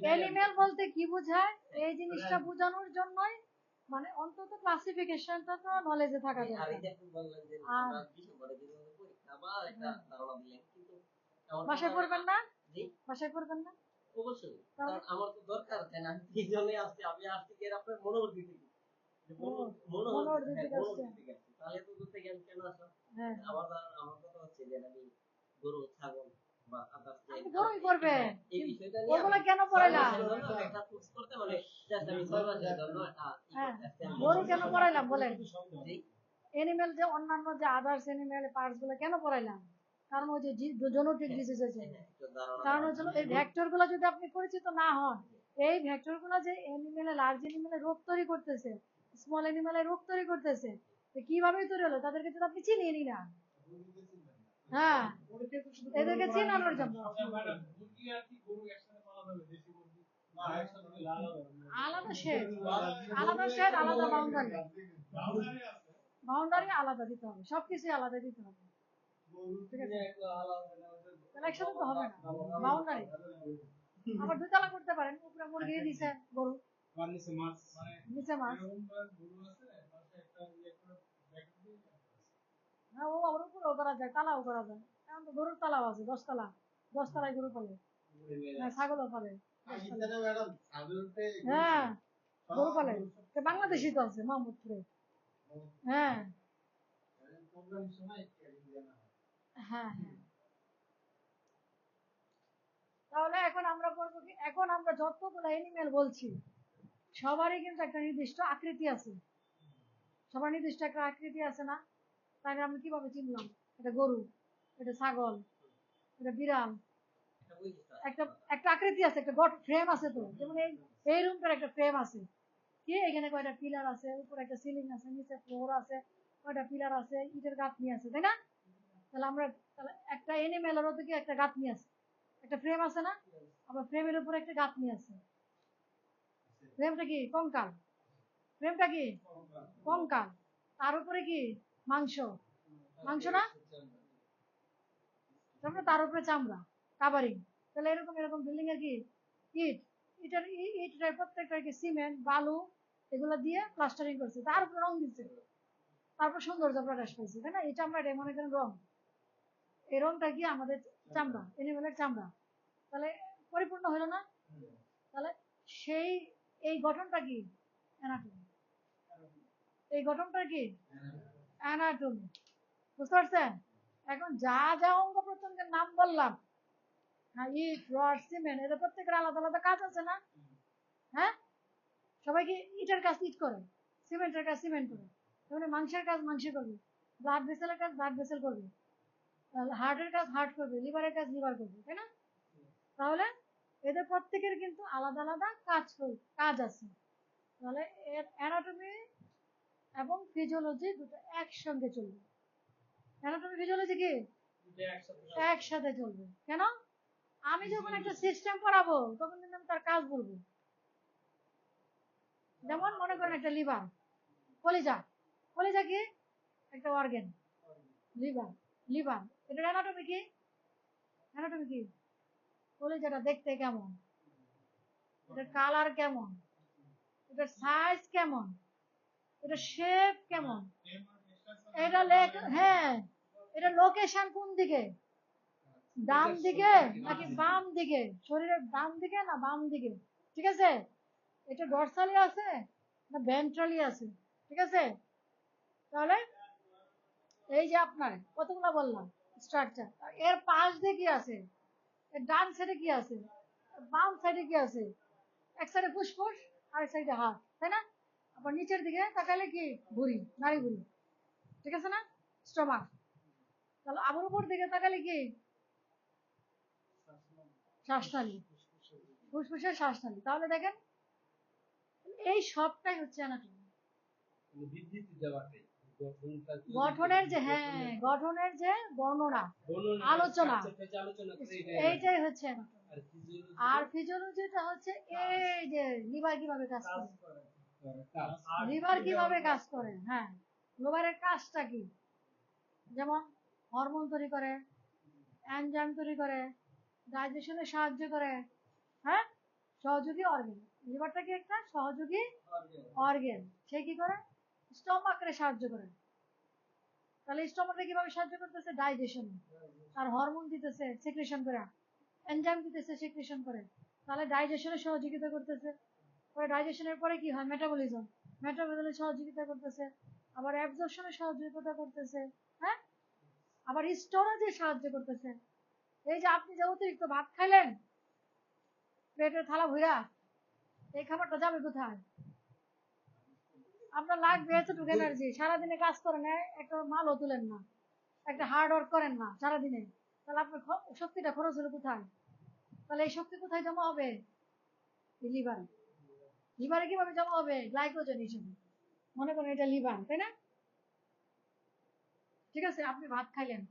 অ্যানিমেল বলতে কি বোঝায় এই জিনিসটা বোঝানোর জন্যই, মানে অন্তত ক্লাসিফিকেশনটা তো নলেজে থাকা আর দরকার। এটা আপনি বললেন যে আর আমরা ডিসেম্বরে যেভাবে পরীক্ষা বা একটা ধারণা দিলেন, কিন্তু আমার বাসায় পড়বেন না, জি বাসায় পড়বেন না, অবশ্যই, কারণ আমার তো দরকার, তাই না? আমি এই জন্যই আসছি, আমি আসছি কি আপনার মনোবৃত্তি থেকে, মনোবৃত্তি থেকে আসছে। মনোবৃত্তি থেকে আসছি, তাহলে তো দূর থেকে আমি কেন আসলাম? হ্যাঁ, আমার কথা হচ্ছে যে আমি গরু ছাগল বা আদার্স যে আপনি বড়ই করবেন, এই বিষয়টা নিয়ে ওগুলো কেন পড়াইলাম? একটা কোর্স করতে, মানে জাস্ট আমি 6 মাসের জন্য একটা হ্যাঁ, গরু কেন পড়াইলাম বলেন? জি এনিমেল যে অন্যান্য যে আদার্স এনিমেল পার্টস গুলো কেন পড়াইলাম? কারণ ওই যে জেনেটিক ডিজিজ আছে, একটু ধারণা কারণ হচ্ছে এই ভেক্টর গুলো যদি আপনি পরিচিত না হন, এই ভেক্টর গুলো যে এনিমেলে, লার্জ এনিমেলে রোগ তৈরি করতেছে, স্মল এনিমেলে রোগ তৈরি করতেছে, তো কিভাবে তৈরি হলো তাদেরকে যদি আপনি চিনিয়ে নি না। হ্যাঁ, এদেরকে চিনানোর জন্য আলাদা শেড, আলাদা শেড, আলাদা বাউন্ডারি, বাউন্ডারি আলাদা দিতে হবে, সবকিছু আলাদা দিতে হবে, ঠিক আছে? তাহলে একসাথে তো হবে না, বাউন্ডারি। আবার দুতলা করতে পারেন, উপরে মুরগি, নিচে গরু, নিচে মাছ। হ্যাঁ, ও আবার উপরেও করা যায়, তালাও করা যায়, এখন তো গরুর তালাও আছে, 10 তলা, 10 তলায় গরু পালে, হ্যাঁ ছাগলও পালে, 10 তলায়। হ্যাঁ, গরু পালে, তো বাংলাদেশি তো আছে মোহাম্মদপুরে। হ্যাঁ হ্যাঁ হ্যাঁ, তাহলে এখন আমরা করবো কি, এখন আমরা যতগুলো এনিমেল বলছি সবারই কিন্তু একটা নির্দিষ্ট আকৃতি আছে, সবার নির্দিষ্ট একটা আকৃতি আছে না? তাহলে আমি কিভাবে চিনলাম এটা গরু, এটা ছাগল, এটা বিড়াল? একটা একটা আকৃতি আছে, একটা ফ্রেম আছে, তো যেমন এই রুমটার একটা ফ্রেম আছে, কি এখানে কয়টা পিলার আছে, উপরে একটা সিলিং আছে, নিচে ফ্লোর আছে, কয়টা পিলার আছে, ইটের গাঁথনি আছে, তাই না? তাহলে আমরা তাহলে একটা এনিমেলেরও তো কি একটা গাঁথনি আছে, একটা ফ্রেম আছে না, আবার ফ্রেমের উপরে একটা গাঁথনি আছে। ফ্রেমটা কি কঙ্কাল, ফ্রেমটা কি কঙ্কাল, তার উপরে কি মাংস, মাংস না, তারপরে তার উপরে চামড়া কাভারিং। তাহলে এরকম এরকম বিল্ডিং এর কি ইট, ইটের প্রত্যেকটা কি সিমেন্ট বালু এগুলো দিয়ে প্লাস্টারিং করছে, তার উপরে রং দিচ্ছে, তারপর সৌন্দর্য প্রকাশ পাইছে, তাই না? এই চামড়াটা মনে করেন রং, এই রংটা কি আমাদের চামড়া, এনিমেলের চামড়া, তাহলে পরিপূর্ণ হলো না? তাহলে সেই এই গঠনটা কি অ্যানাটমি, এই গঠনটা কি অ্যানাটমি, বুঝতে পারছেন? এখন যা যা অঙ্গ প্রত্যঙ্গের নাম বললাম, হ্যাঁ, ইট রড সিমেন্ট, এদের প্রত্যেকের আলাদা আলাদা কাজ আছে না? হ্যাঁ, সবাই কি ইটের কাজ ইট করে, সিমেন্টের কাজ সিমেন্ট করে, তাহলে মাংসের কাজ মাংস করবে, ব্লাড ভেসেলের কাজ ব্লাড ভেসেল করবে, হার্টের কাজ হার্ট করবে, লিভারের কাজ লিভার করবে, তাই না? তাহলে এদের প্রত্যেকের কিন্তু আলাদা আলাদা কাজ আছে। তাহলে এর অ্যানাটমি এবং ফিজিওলজি দুটো একসঙ্গে চলবে। অ্যানাটমি ফিজিওলজি কি একসাথে চলবে। কেন? আমি যখন একটা সিস্টেম পড়াবো তখন কিন্তু আমি তার কাজ বলবো। যেমন মনে করেন একটা লিভার, কলিজা, কলিজা কি একটা অর্গান, লিভার, লিভার এটার অ্যানাটমি কি, অ্যানাটমি কি কলিজাটা দেখতে কেমন, এটার কালার কেমন, এটার সাইজ কেমন, এটার শেপ কেমন, এটা হ্যাঁ, এটা লোকেশন কোন দিকে, ডান দিকে নাকি বাম দিকে, শরীরের ডান দিকে না বাম দিকে, ঠিক আছে? এটা ডরসালি আছে না ভেন্ট্রালি আছে, ঠিক আছে? তাহলে এই যে আপনার কতগুলো বললাম স্ট্রাকচার, এর পাশ দিয়ে কি আছে, এর ডান সাইডে কি আছে, বাম সাইডে কি আছে, এক সাইডে ফুসফুস আর এক সাইডে হাত, তাই না? আবার নিচের দিকে তাকালে কি ভুঁড়ি, নাড়ি ভুঁড়ি, ঠিক আছে না, স্টমাক। তাহলে আবার উপর দিকে তাকালে কি শ্বাসনালী, ফুসফুসের শ্বাসনালী। তাহলে দেখেন এই সবটাই হচ্ছে অ্যানাটমি। গঠনের যে হ্যাঁ, গঠনের যে বর্ণনা আলোচনা, এইটাই হচ্ছে অ্যানাটমি। আর ফিজিওলজিটা হচ্ছে এই যে লিভার কিভাবে কাজ করে, লিভার কিভাবে কাজ করে, হ্যাঁ, লিভারের কাজটা কি, যেমন হরমোন তৈরি করে, এনজাইম তৈরি করে, ডাইজেশনে সাহায্য করে, হ্যাঁ, সহযোগী অর্গান। লিভারটা কি একটা সহযোগী অর্গান, সে কি করে স্টমাকরে সাহায্য করে। তাহলে স্টমাকরে কিভাবে সাহায্য করতেছে, ডাইজেশন, আর হরমোন দিতেছে সিক্রেশন করে, এনজাইম দিতেছে সিক্রেশন করে, তাহলে ডাইজেশনে সহযোগিতা করতেছে। পরে ডাইজেশনের পরে কি হয়, মেটাবলিজম, মেটাবলিজমে সহযোগিতা করতেছে, আবার অ্যাবজর্পশনে সহযোগিতা করতেছে, হ্যাঁ, আবার স্টোরেজে সাহায্য করতেছে। এই যে আপনি যে অতিরিক্ত ভাত খাইলেন, পেটের থালা ভুইরা, এই খাবারটা যাবে কোথায়? আপনার লাগবে এতটুকু এনার্জি, সারাদিনে কাজ করেন, একটা মালও তুলেন না, একটা হার্ড ওয়ার্ক করেন না সারাদিনে, তাহলে আপনার শক্তিটা খরচ হলো কোথায়? তাহলে এই শক্তি কোথায় জমা হবে? লিভারে। লিভারে কিভাবে জমা হবে? গ্লাইকোজেন হিসেবে। মনে করেন এটা লিভার, তাই না? ঠিক আছে, আপনি ভাত খাইলেন,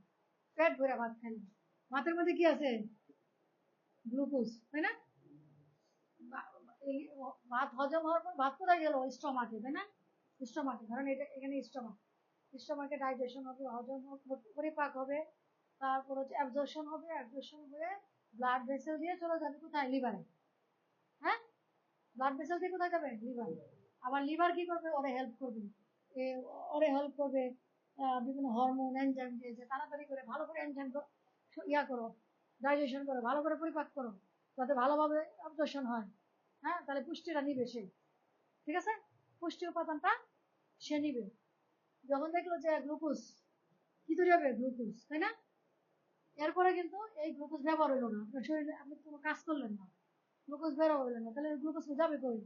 পেট ভরে ভাত খাইলেন, ভাতের মধ্যে কি আছে? গ্লুকোজ, তাই না? এই ভাত হজম হওয়ার পর ভাত কোথায় গেল? স্টমাকে, তাই না? স্টমাকে, ধরেন এটা এখানে স্টমাক, স্টমাকে ডাইজেশন হবে, হজম পরিপাক হবে, তারপর হচ্ছে অ্যাবজর্পশন হবে, অ্যাবজর্পশন হয়ে ব্লাড ভেসেল দিয়ে চলে যাবে কোথায়? লিভারে, হ্যাঁ, ব্লাড ভেসেল দিয়ে কোথায় যাবে? লিভার। আবার লিভার কি করবে? ওরে হেল্প করবে, ওরে হেল্প করবে বিভিন্ন হরমোন এনজাইম দিয়েছে, তাড়াতাড়ি করে ভালো করে এনজাইম ইয়া করো, ডাইজেশন করো, ভালো করে পরিপাক করো, যাতে ভালোভাবে অবজর্পশন হয়, হ্যাঁ, তাহলে পুষ্টিটা নিবে সে, ঠিক আছে, পুষ্টি উপাদানটা সে নিবে। যখন দেখলো যে গ্লুকোজ কি তৈরি হবে, গ্লুকোজ, তাই না? এরপরে কিন্তু এই গ্লুকোজ ব্যবহার হলো না, আপনার শরীরে আপনি কোনো কাজ করলেন না, গ্লুকোজ বের হলো না, তাহলে গ্লুকোজ যাবে কই?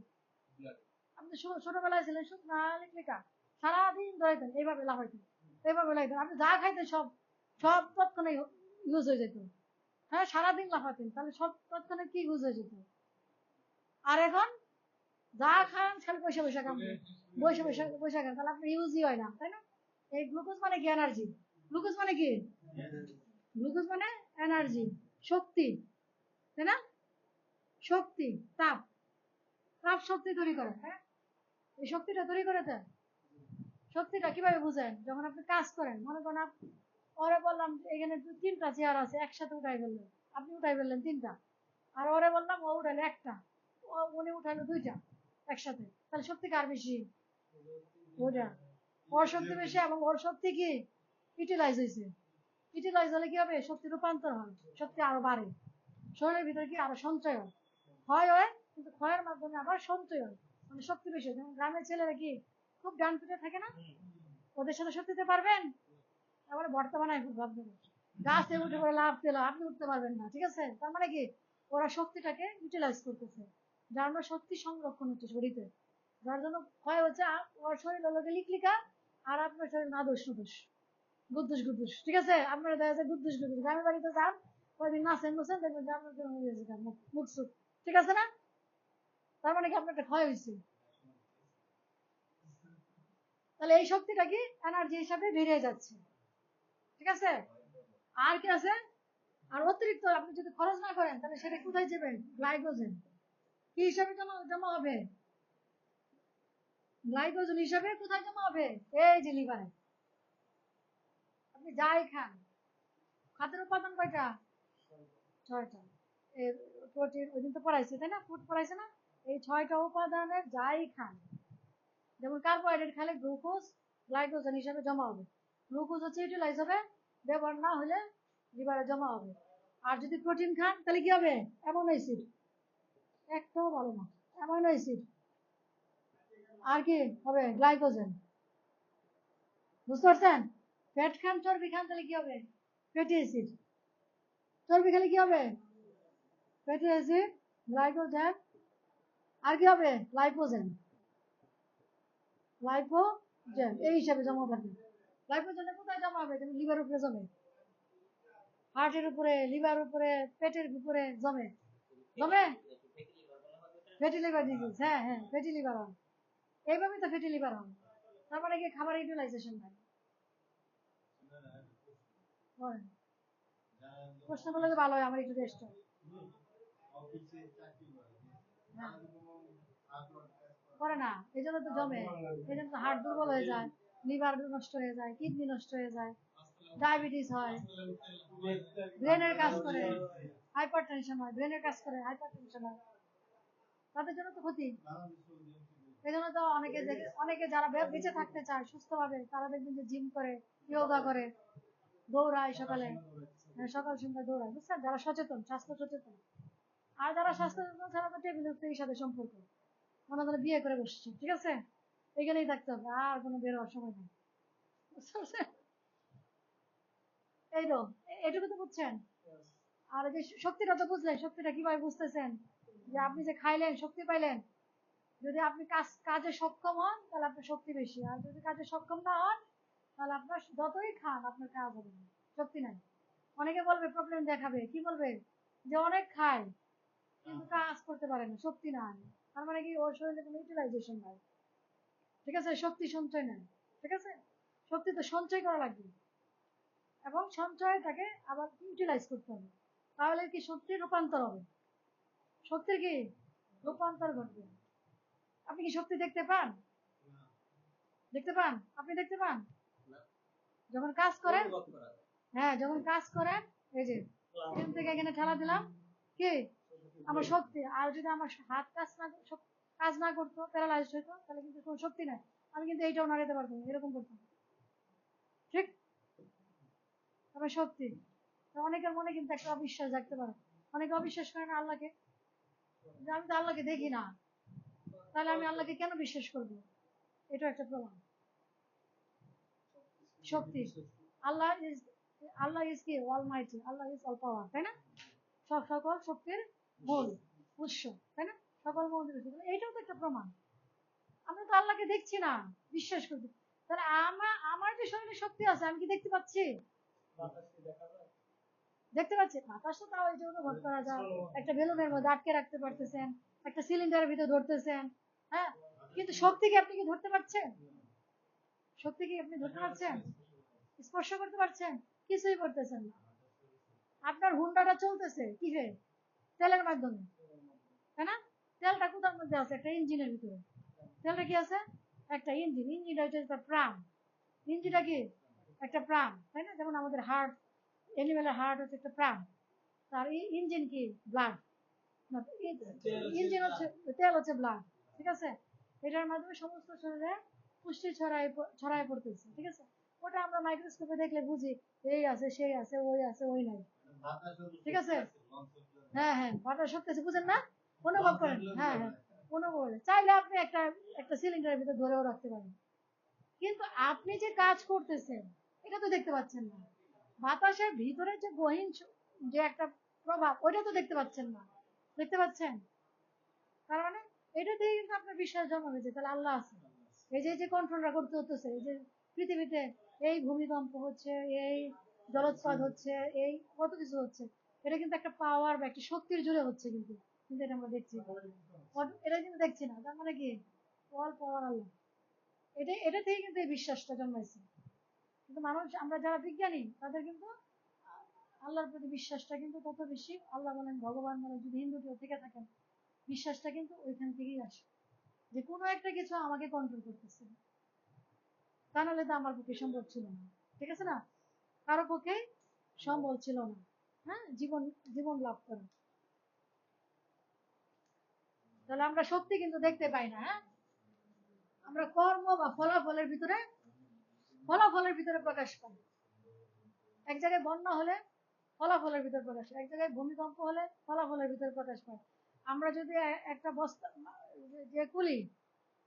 আপনি ছোটবেলায় ছিলেন শুকনা লিকা, সারাদিন ধরাইতেন এইভাবে লাফাইতেন, এইভাবে লাগাইতেন, আপনি যা খাইতেন সব সব তৎক্ষণে ইউজ হয়ে যেত, হ্যাঁ, সারাদিন লাফাতেন, তাহলে সব তৎক্ষণে কি ইউজ হয়ে যেত। আর এখন যা খান খালি পয়সা পয়সা খান, পয়সা পয়সা পয়সা খান, তাহলে আপনার ইউজই হয় না, তাই না? এই গ্লুকোজ মানে কি? এনার্জি, গ্লুকোজ মানে কি? গ্লুকোজ মানে এনার্জি, শক্তি, তাই না? শক্তি, তাপ, তাপ শক্তি তৈরি করে। হ্যাঁ, এই শক্তিটা তৈরি করে দেয়। শক্তিটা কিভাবে বুঝেন? যখন আপনি কাজ করেন, মনে করেন ওরে বললাম এখানে 3টা চেয়ার আছে, একসাথে উঠাই ফেললেন, আপনি উঠাই ফেললেন 3টা, আর ওরে বললাম ও উঠাইলো একটা, উনি উঠাইলো 2টা একসাথে, তাহলে শক্তি কার বেশি? ওটা। ওর শক্তি বেশি, এবং ওর শক্তি কি ইউটিলাইজ হয়েছে। ইউটিলাইজ হলে কি হবে? শক্তি রূপান্তর হয়, শক্তি আরো বাড়ে, শরীরের ভিতরে কি আরো সঞ্চয় হয়, ক্ষয় হয়, কিন্তু ক্ষয়ের মাধ্যমে আবার সঞ্চয় হয়, মানে শক্তি বেশি হয়। যেমন গ্রামের ছেলেরা কি খুব ডান পিটে থাকে না, ওদের সাথে শক্তি দিতে পারবেন? তারপরে বর্তমানে ভাববেন গাছে উঠে পড়ে লাভ পেলো, আপনি উঠতে পারবেন না, ঠিক আছে? তার মানে কি ওরা শক্তিটাকে ইউটিলাইজ করতেছে, যার জন্য শক্তি সংরক্ষণ হচ্ছে শরীরে, যার জন্য ক্ষয় হচ্ছে। ওর শরীর হলো লিকলিকা, আর আপনার শরীর নাদোষ নুদোষ, গুদ্দুস গুদ্দুস, ঠিক আছে? আপনারা দেখা যায় গুদ্দুস গুদ্দুস, গ্রামের বাড়িতে যান, কয়েকদিন নাচেন বসেন, দেখবেন যে আপনার জন্য হয়ে গেছে মুখ সুখ, ঠিক আছে না? তার মানে কি আপনার একটা ক্ষয় হয়েছে। তাহলে এই শক্তিটা কি এনার্জি হিসাবে বেরিয়ে যাচ্ছে, ঠিক আছে? আর কি আছে? আর অতিরিক্ত আপনি যদি খরচ না করেন, তাহলে সেটা কোথায় যাবেন? গ্লাইকোজেন কি হিসাবে জমা হবে? গ্লাইকোজেন হিসাবে কোথায় জমা হবে? এই যে লিভারে। আপনি যাই খান, খাদ্যের উপাদান কয়টা? 6টা। প্রোটিন ওই দিন তো পড়াইছে, তাই না? ফুড পড়াইছে না? এই 6টা উপাদানের যাই খান, যেমন কার্বোহাইড্রেট খেলে গ্লুকোজ গ্লাইকোজেন হিসাবে জমা হবে, গ্লুকোজ হচ্ছে ইউটিলাইজ হবে, ব্যবহার না হলে লিভারে জমা হবে। আর যদি প্রোটিন খান, তাহলে কি হবে? অ্যামিনো অ্যাসিড, একটাও ভালো না, অ্যামিনো অ্যাসিড। আর কি হবে? গ্লাইকোজেন। বুঝতে পারছেন? ফ্যাট খান, চর্বি খান, তাহলে কি হবে? Fatty acid. চর্বি খেলে কি হবে? ফ্যাটি অ্যাসিড, গ্লাইকোজেন, আর কি হবে? লাইপোজেন। লাইপোজেন এই হিসাবে জমা থাকবে। লাইপোজেন কোথায় জমা হবে? যেমন লিভার উপরে জমে, হার্টের উপরে, লিভার উপরে, পেটের উপরে জমে। জমে ফ্যাটি লিভার ডিজিজ। হ্যাঁ হ্যাঁ, ফ্যাটি লিভার হয়, এইভাবেই তো ফ্যাটি লিভার হয়। তার মানে কি খাবার ইউটিলাইজেশন হয়। প্রশ্ন করলে তো ভালো হয়, আমার একটু রেস্ট করে না, এই জন্য তো জমে, এই জন্য তো হার্ট দুর্বল হয়ে যায়, লিভার নষ্ট হয়ে যায়, কিডনি নষ্ট হয়ে যায়, ডায়াবেটিস হয়, ব্রেনের কাজ করে, হাইপার টেনশন হয়, ব্রেনের কাজ করে, হাইপার টেনশন হয়, তাদের জন্য তো ক্ষতি। এই জন্য তো অনেকে যারা বেঁচে থাকতে চায় সুস্থভাবে, তারা দেখবেন যে জিম করে, যোগা করে, দৌড়ায় সকালে, সকাল সন্ধ্যা দৌড়ায়, বুঝছেন? যারা সচেতন, স্বাস্থ্য সচেতন। আর যারা স্বাস্থ্য সচেতন, তারা তো টেবিল উঠতে সাথে সম্পর্ক, মনে করে বিয়ে করে বসছে, ঠিক আছে? এখানেই থাকতে হবে, আর কোনো বের হওয়ার সময় নেই। এই তো, এটুকু তো বুঝছেন। আর যে শক্তিটা তো বুঝলেন, শক্তিটা কিভাবে বুঝতেছেন? যে আপনি যে খাইলেন, শক্তি পাইলেন, যদি আপনি কাজে সক্ষম হন, তাহলে আপনার শক্তি বেশি, আর যদি কাজে সক্ষম না হন, তাহলে আপনার যতই খান আপনার কাজ হবে না, শক্তি নাই। অনেকে বলবে, প্রবলেম দেখাবে, কি বলবে? যে অনেক খায় কিন্তু কাজ করতে পারে না, শক্তি নাই। তার মানে কি ওর শরীরে কোনো ইউটিলাইজেশন নাই, ঠিক আছে? শক্তি সঞ্চয় নেই, ঠিক আছে? শক্তি তো সঞ্চয় করা লাগবে, এবং সঞ্চয়টাকে আবার ইউটিলাইজ করতে হবে, তাহলে কি শক্তির রূপান্তর হবে, শক্তির কি রূপান্তর ঘটবে। আপনি কি শক্তি দেখতে পান? দেখতে পান? আপনি দেখতে পান যখন কাজ করেন? হ্যাঁ, যখন কাজ করেন, এই যে এখান থেকে এখানে ঠেলা দিলাম, কি আমার শক্তি। আর যদি আমার হাত কাজ না করতো, প্যারালাইজ হইতো, তাহলে কিন্তু কোনো শক্তি নাই, আমি কিন্তু এইটাও নাড়াতে পারতাম, এরকম করতাম, ঠিক? আমার শক্তি। অনেকের মনে কিন্তু একটা অবিশ্বাস থাকতে পারে, অনেকে অবিশ্বাস করে না আল্লাহকে, যে আমি তো আল্লাহকে দেখি না, তাহলে আমি আল্লাহকে কেন বিশ্বাস করবো? এটা একটা প্রমাণ। শক্তি, আল্লাহ ইজ কি অলমাইটি, আল্লাহ ইজ অল পাওয়ার, তাই না? সকল শক্তির মূল উৎস, তাই না? সকল মন্দির, এইটাও তো একটা প্রমাণ। আমি তো আল্লাহকে দেখছি না, বিশ্বাস করছি, তাহলে আমার যে শরীরে শক্তি আছে, আমি কি দেখতে পাচ্ছি? দেখতে পাচ্ছি। বাতাস তো তাও এটা অনুভব করা যায়, একটা বেলুনের মধ্যে আটকে রাখতে পারতেছেন, একটা সিলিন্ডারের ভিতরে ধরতেছেন, হ্যাঁ, কিন্তু শক্তিকে আপনি কি ধরতে পারছেন? শক্তি কি আপনি ধরতে পারছেন? স্পর্শ করতে পারছেন? কিছুই করতেছেন না। আপনার হুন্ডাটা চলতেছে কিসে? তেলের মাধ্যমে, তাই না? তেলটা কোথার মধ্যে আছে? একটা ইঞ্জিনের ভিতরে। তেলটা কি আছে? একটা ইঞ্জিন। ইঞ্জিনটা হচ্ছে একটা প্রাণ। ইঞ্জিনটা কি? একটা প্রাণ, তাই না? যেমন আমাদের হার্ট, এনিমেলের হার্ট হচ্ছে একটা প্রাণ। তার ইঞ্জিন কি? ব্লাড। ইঞ্জিন হচ্ছে, তেল হচ্ছে ব্লাড। ঠিক আছে? এটার মাধ্যমে সমস্ত শরীরে পুষ্টি ছড়ায় পড়তেছে। ঠিক আছে? ওটা আমরা মাইক্রোস্কোপে দেখলে বুঝি এই আছে, সেই আছে, ওই নাই। ঠিক আছে? হ্যাঁ হ্যাঁ, বাতাস শক্তি আছে, বুঝেন না? অনুভব করেন। হ্যাঁ হ্যাঁ, অনুভব করেন। চাইলে আপনি একটা একটা সিলিন্ডারের ভিতরে ধরেও রাখতে পারেন, কিন্তু আপনি যে কাজ করতেছেন এটা তো দেখতে পাচ্ছেন না। বাতাসের ভিতরে যে গহীন যে একটা প্রভাব, ওইটা তো দেখতে পাচ্ছেন না। দেখতে পাচ্ছেন? তার মানে এটা থেকে কিন্তু আপনার বিশ্বাস জন্মাবে যে তাহলে আল্লাহ আছে। এই যে কন্ট্রোলটা করতে হতেছে, এই যে পৃথিবীতে এই ভূমিকম্প হচ্ছে, এই জলোচ্ছ্বাস হচ্ছে, এই কত কিছু হচ্ছে, এটা কিন্তু একটা পাওয়ার বা একটা শক্তির জোরে হচ্ছে। কিন্তু কিন্তু এটা আমরা দেখছি, এটা কিন্তু দেখছি না। তার মানে কি? অল পাওয়ার আল্লাহ। এটা থেকে কিন্তু এই বিশ্বাসটা জন্মাইছে। কিন্তু মানুষ, আমরা যারা বিজ্ঞানী, তাদের কিন্তু আল্লাহর প্রতি বিশ্বাসটা কিন্তু তত বেশি। আল্লাহ বলেন, ভগবান বলেন, যদি হিন্দু কেউ থেকে থাকেন, বিশ্বাসটা কিন্তু ওইখান থেকেই আসে, যে কোনো একটা কিছু আমাকে কন্ট্রোল করতেছে। তা নাহলে তো আমার পক্ষে সম্ভব ছিল না। ঠিক আছে না? কারো পক্ষে সম্ভব ছিল না, হ্যাঁ, জীবন জীবন লাভ করা। তাহলে আমরা শক্তি কিন্তু দেখতে পাই না। হ্যাঁ, আমরা কর্ম বা ফলাফলের ভিতরে প্রকাশ পাই। এক জায়গায় বন্যা হলে ফলাফলের ভিতর প্রকাশ পায়, এক জায়গায় ভূমিকম্প হলে ফলাফলের ভিতর প্রকাশ পায়। আমরা যদি একটা বস্তা, যে কুলি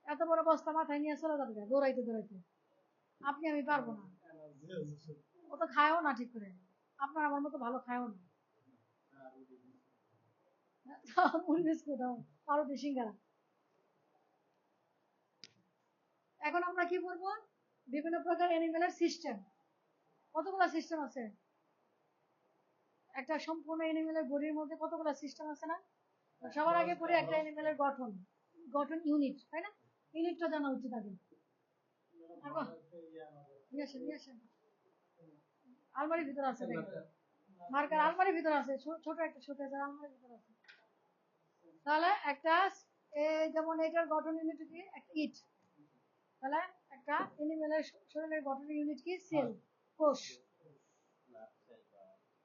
এত বড় বস্তা মাথায় নিয়ে চলে যাবে দৌড়াইতে দৌড়াইতে, আপনি আমি পারবো না। ও তো খায়ও না ঠিক করে, আপনার আমার মতো ভালো খায়ও না। মুড়ি বিস্কুট, পাউরুটি, সিঙ্গারা। এখন আমরা কি বলবো? বিভিন্ন প্রকার অ্যানিমেলের সিস্টেম। কতগুলো সিস্টেম আছে? একটা সম্পূর্ণ অ্যানিমেলের বডির মধ্যে কতগুলো সিস্টেম আছে না? সবার আগে পড়ি একটা অ্যানিমেলের গঠন ইউনিট, তাই না? ইউনিটটা জানা উচিত আগে। নিয়ে আসেন। আলমারির ভিতরে আছে, মার্কার আলমারির ভিতরে আছে, ছোট একটা ছোট আলমারির ভিতরে আছে। তাহলে একটা, যেমন এটার গঠন ইউনিট কি? একটা ইট। তাহলে একটা অ্যানিমেলের শরীরের গঠন ইউনিট কি? সেল, কোষ।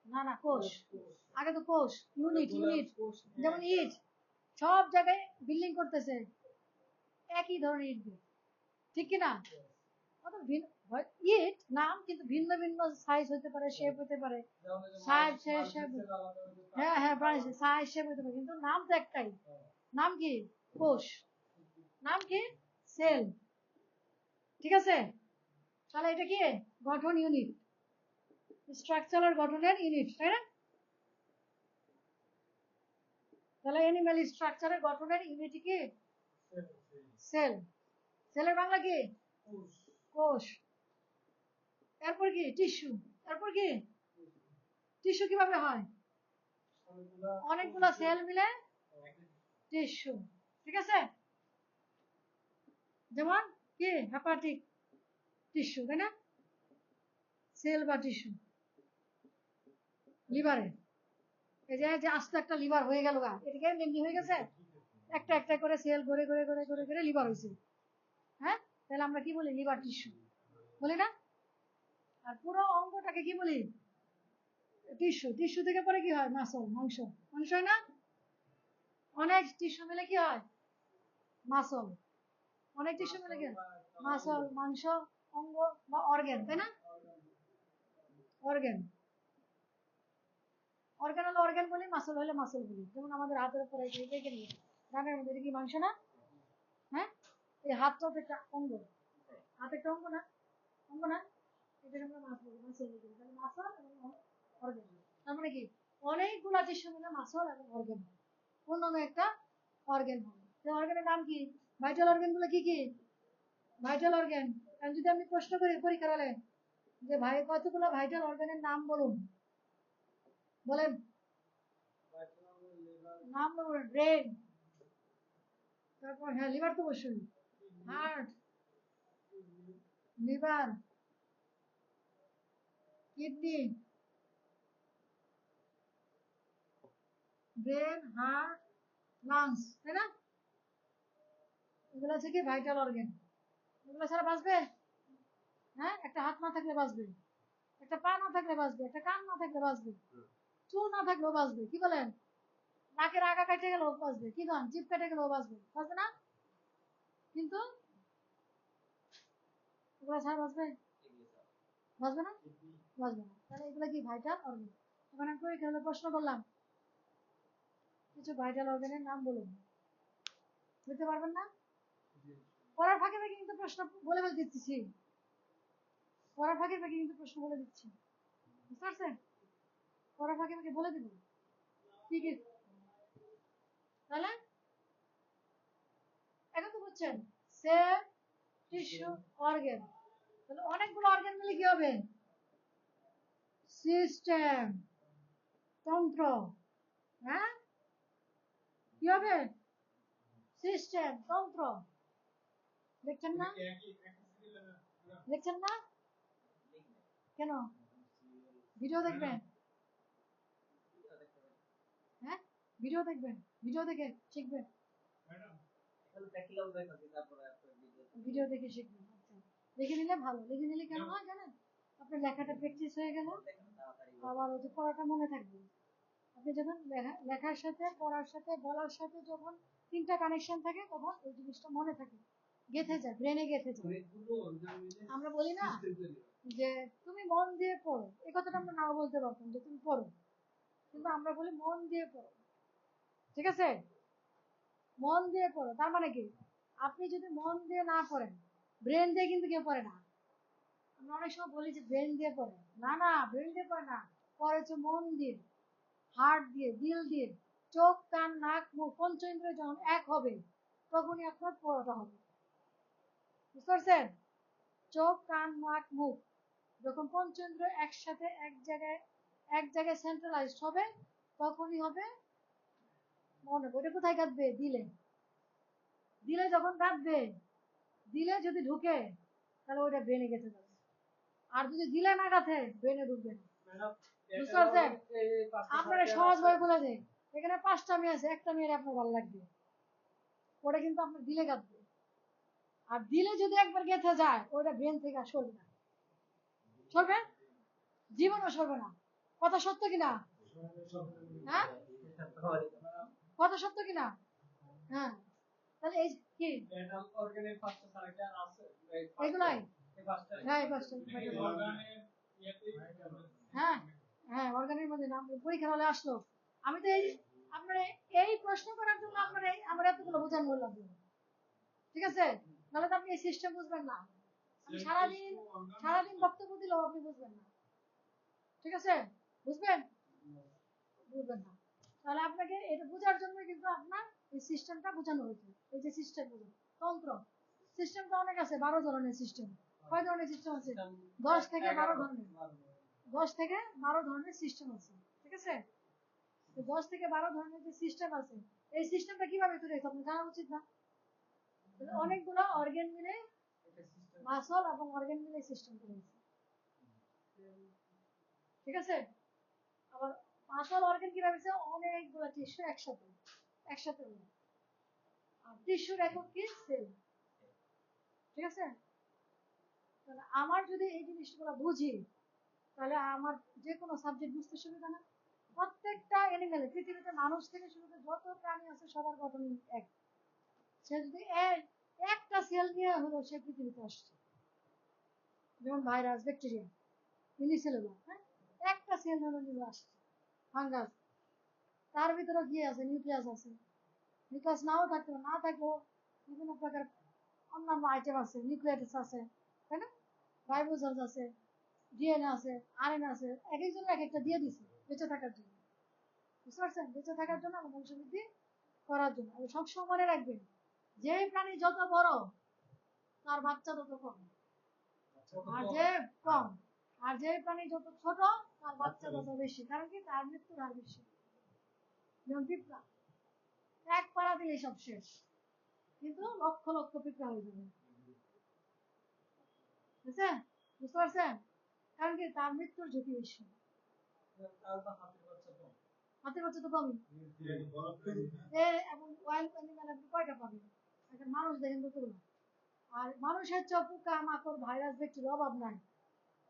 না, কোষ। আগে তো কোষ, ইউনিট। যেমন ইট সব জায়গায় বিল্ডিং করতেছে একই ধরনের ইট দিয়ে, ঠিক কিনা? ইট নাম কিন্তু ভিন্ন ভিন্ন সাইজ হতে পারে, শেপ হতে পারে, সাইজ শেপ, হ্যাঁ হ্যাঁ, সাইজ শেপ হতে পারে, কিন্তু নাম তো একটাই। নাম কি? কোষ। নাম কি? সেল। ঠিক আছে? তাহলে এটা কি? গঠন ইউনিট, স্ট্রাকচারাল গঠনের ইউনিট, তাই না? তাহলে অ্যানিমেল স্ট্রাকচারের গঠনের ইউনিট কি? সেল। সেলের বাংলা কি? কোষ। এরপর কি? টিস্যু। এরপর কি? টিস্যু কিভাবে হয়? অনেকগুলো সেল মিলে টিস্যু। ঠিক আছে? যেমন কি? হেপাটিক টিস্যু, তাই না? সেল বা টিস্যু। লিভারে, এই যে আস্তে একটা লিভার হয়ে গেল গা, এটা এমনি হয়ে গেছে, একটা একটা করে সেল ঘুরে ঘুরে ঘুরে ঘুরে ঘুরে লিভার হয়েছে। হ্যাঁ, তাহলে আমরা কি বলি? লিভার টিস্যু বলি না? আর পুরো অঙ্গটাকে কি বলি? টিস্যু। টিস্যু থেকে পরে কি হয়? মাংস হয় না? অনেক টিস্যু মিলে কি হয়? মাসল। অনেক টিস্যু মিলে কি? মাসল, মাংস, অঙ্গ বা অর্গান, তাই না? অর্গান হলে অর্গান বলি, মাসল হলে মাসল বলি। যেমন আমাদের হাতের উপরে রানের মধ্যে কি মাংস না? হ্যাঁ, এই হাতটা তো একটা অঙ্গ, হাত একটা অঙ্গ না? এটা আমরা মাসল বলি। তাহলে মাসল এবং অর্গান, তার মানে কি? অনেকগুলা টিস্যু মিলে মাসল এবং অর্গান, অন্যান্য একটা অর্গান হবে। অর্গানের নাম কি? ভাইটাল অর্গান গুলো কি কি? Vital organ. যদি আমি প্রশ্ন করি পরীক্ষার হলে যে ভাই কতগুলো ভাইটাল অর্গানের নাম বলুন, বলেন নাম বলুন। ব্রেন, তারপর হ্যাঁ লিভার তো অবশ্যই, heart, liver, kidney, brain, heart, lungs, তাই না? এগুলো হচ্ছে কি ভাইটাল অর্গান। এগুলো ছাড়া বাঁচবে? হ্যাঁ, একটা হাত না থাকলে বাঁচবে, একটা পা না থাকলে বাঁচবে, একটা কান না থাকলে বাঁচবে, চুল না থাকলেও বাঁচবে। কি বলেন? নাকের আগা কেটে গেলেও বাঁচবে, কি গান জিভ কেটে গেলেও বাঁচবে, বাঁচবে না? কিন্তু এগুলো ছাড়া বাঁচবে? বাঁচবে না, বাঁচবে না। তাহলে এগুলো কি ভাইটাল অর্গান? ওখানে আমি পরীক্ষা হলে প্রশ্ন করলাম, কিছু ভাইটাল অর্গানের নাম বলুন, বলতে পারবেন না? পড়ার ফাঁকে ফাঁকে কিন্তু প্রশ্ন বলে বলে দিচ্ছি, পড়ার ফাঁকে ফাঁকে কিন্তু প্রশ্ন বলে দিচ্ছি, বুঝতে পারছেন? পড়ার ফাঁকে ফাঁকে বলে দিব কি কি। তাহলে এখন তো বুঝছেন সেল, টিস্যু, অর্গান। তাহলে অনেকগুলো অর্গান মিলে কি হবে? সিস্টেম, তন্ত্র। হ্যাঁ, কি হবে? সিস্টেম, তন্ত্র। দেখছেন না? দেখছেন না? কেন? ভিডিও দেখবেন? হ্যাঁ, ভিডিও দেখবেন, ভিডিও দেখে শিখবেন, ভিডিও দেখে শিখবেন। আচ্ছা, লিখে নিলে ভালো। লিখে নিলে কেন হয় জানেন? আপনার লেখাটা প্র্যাকটিস হয়ে গেল, আবার ওই যে পড়াটা মনে থাকবে। আপনি যখন লেখার সাথে পড়ার সাথে বলার সাথে যখন তিনটা কানেকশন থাকে, তখন ওই জিনিসটা মনে থাকে, গেঁথে যায়, ব্রেনে গেঁথে যায়। আমরা বলি না যে তুমি মন দিয়ে পড়ো, এই কথাটা আমরা নাও বলতে পারতাম যে তুমি পড়ো, কিন্তু আমরা বলি মন দিয়ে পড়ো। ঠিক আছে, মন দিয়ে পড়ো। তার মানে কি, আপনি যদি মন দিয়ে না পড়েন, ব্রেন দিয়ে কিন্তু কেউ পড়ে না। আমরা অনেক সময় বলি যে ব্রেন দিয়ে পড়ে, না না, ব্রেন দিয়ে পড়ে না, পড়ে হচ্ছে মন দিয়ে, হার্ট দিয়ে, দিল দিয়ে। চোখ, কান, নাক, মুখ, পঞ্চেন্দ্রিয় যখন এক হবে, তখনই আপনার পড়াটা হবে। বুঝতে পারছেন? চোখ, কান, নাক, মুখ যখন পঞ্চেন্দ্রিয় একসাথে এক জায়গায় সেন্ট্রালাইজড হবে, তখনই হবে মনে। ওটা কোথায় কাঁদবে? দিলে। দিলে যখন কাঁদবে, দিলে যদি ঢুকে, তাহলে ওইটা ব্রেনে গেছে যাবে। আর যদি দিলে না কাঁথে, ব্রেনে ঢুকবে না। বুঝতে পারছেন? আপনারা সহজ ভাবে বলে দেয়, এখানে 5টা মেয়ে আছে, একটা মেয়ের আপনার ভালো লাগবে, ওটা কিন্তু আপনার দিলে কাঁদবে। আর দিলে যদি একবার গেঁথে যায়, ওটা ব্রেন থেকে আর সরবে না, সরবে? জীবনও সরবে না। কথা সত্য কিনা? হ্যাঁ, কথা সত্য কিনা? হ্যাঁ। তাহলে এই কি এগুলাই? হ্যাঁ, এই 5টা। হ্যাঁ হ্যাঁ, অর্গানের মধ্যে নাম পরীক্ষা হলে আসলো। আমি তো এই আপনার এই প্রশ্ন করার জন্য আমার এতগুলো বোঝানো বললাম, ঠিক আছে? নাহলে তো আপনি এই সিস্টেম বুঝবেন না। আমি সারাদিন বক্তব্য দিলেও আপনি বুঝবেন না, ঠিক আছে? বুঝবেন? বুঝবেন না। তাহলে আপনাকে এটা বোঝার জন্য কিন্তু আপনার এই সিস্টেমটা বোঝানো হয়েছে। এই যে সিস্টেম বোঝানো তন্ত্র, সিস্টেমটা অনেক আছে, 12 ধরনের সিস্টেম। কয় ধরনের সিস্টেম আছে? 10 থেকে 12 ধরনের, 10 থেকে 12 ধরনের সিস্টেম আছে, ঠিক আছে? তো 10 থেকে 12 ধরনের যে সিস্টেম আছে, এই সিস্টেমটা কিভাবে তৈরি হয়েছে আপনার জানা উচিত না? অনেকগুলো অর্গান মিলে, মাসল এবং অর্গান মিলে সিস্টেম তৈরি হয়েছে, ঠিক আছে? আবার মাসল অর্গান কিভাবে হয়েছে? অনেকগুলো টিস্যু একসাথে একসাথে হলো। আর টিস্যুর একক কি? সেল, ঠিক আছে? তাহলে আমার যদি এই জিনিসগুলো বুঝি, তাহলে আমার যে কোনো সাবজেক্ট বুঝতে সুবিধা না। প্রত্যেকটা অ্যানিমেলে, পৃথিবীতে মানুষ থেকে শুরু করে যত প্রাণী আছে, সবার গঠন এক। সে যদি একটা সেল নিয়ে হলো সে পৃথিবীতে আসছে, যেমন ভাইরাস, ব্যাকটেরিয়া, ইউনিসেলুলার, হ্যাঁ, একটা সেল নিয়ে আসছে। ফাঙ্গাস, তার ভিতরে কি আছে? নিউক্লিয়াস আছে। নিউক্লিয়াস নাও থাকতে পারে, না থাকলেও বিভিন্ন প্রকার অন্যান্য আইটেম আছে, নিউক্লিয়াস আছে, তাই না? রাইবোজোম আছে, ডিএনএ আছে, আরএনএ আছে, এক একজন এক একটা দিয়ে দিছে বেঁচে থাকার জন্য। বুঝতে পারছেন? বেঁচে থাকার জন্য এবং বংশবৃদ্ধি করার জন্য। আর সবসময় মনে রাখবেন, যে প্রাণী যত বড়, তার বাচ্চা তত কম। আর যে কম, আর যে প্রাণী যত ছোট, তার বাচ্চা তত বেশি। কারণ কি? তার মৃত্যুর হার বেশি। যেমন পিঁপড়া, এক পাড়া দিলেই সব শেষ, কিন্তু লক্ষ লক্ষ পিঁপড়া হয়ে যাবে। বুঝছেন? বুঝতে পারছেন? কারণ কি তার মৃত্যুর ঝুঁকি বেশি। হাতের বাচ্চা তো কমই এবং ওয়াইল্ড অ্যানিমাল আপনি কয়টা পাবেন? এখন মানুষ দেখেন কতগুলো। আর মানুষের চেয়ে পোকা মাকড় ভাইরাস ব্যাকটেরিয়ার অভাব নাই।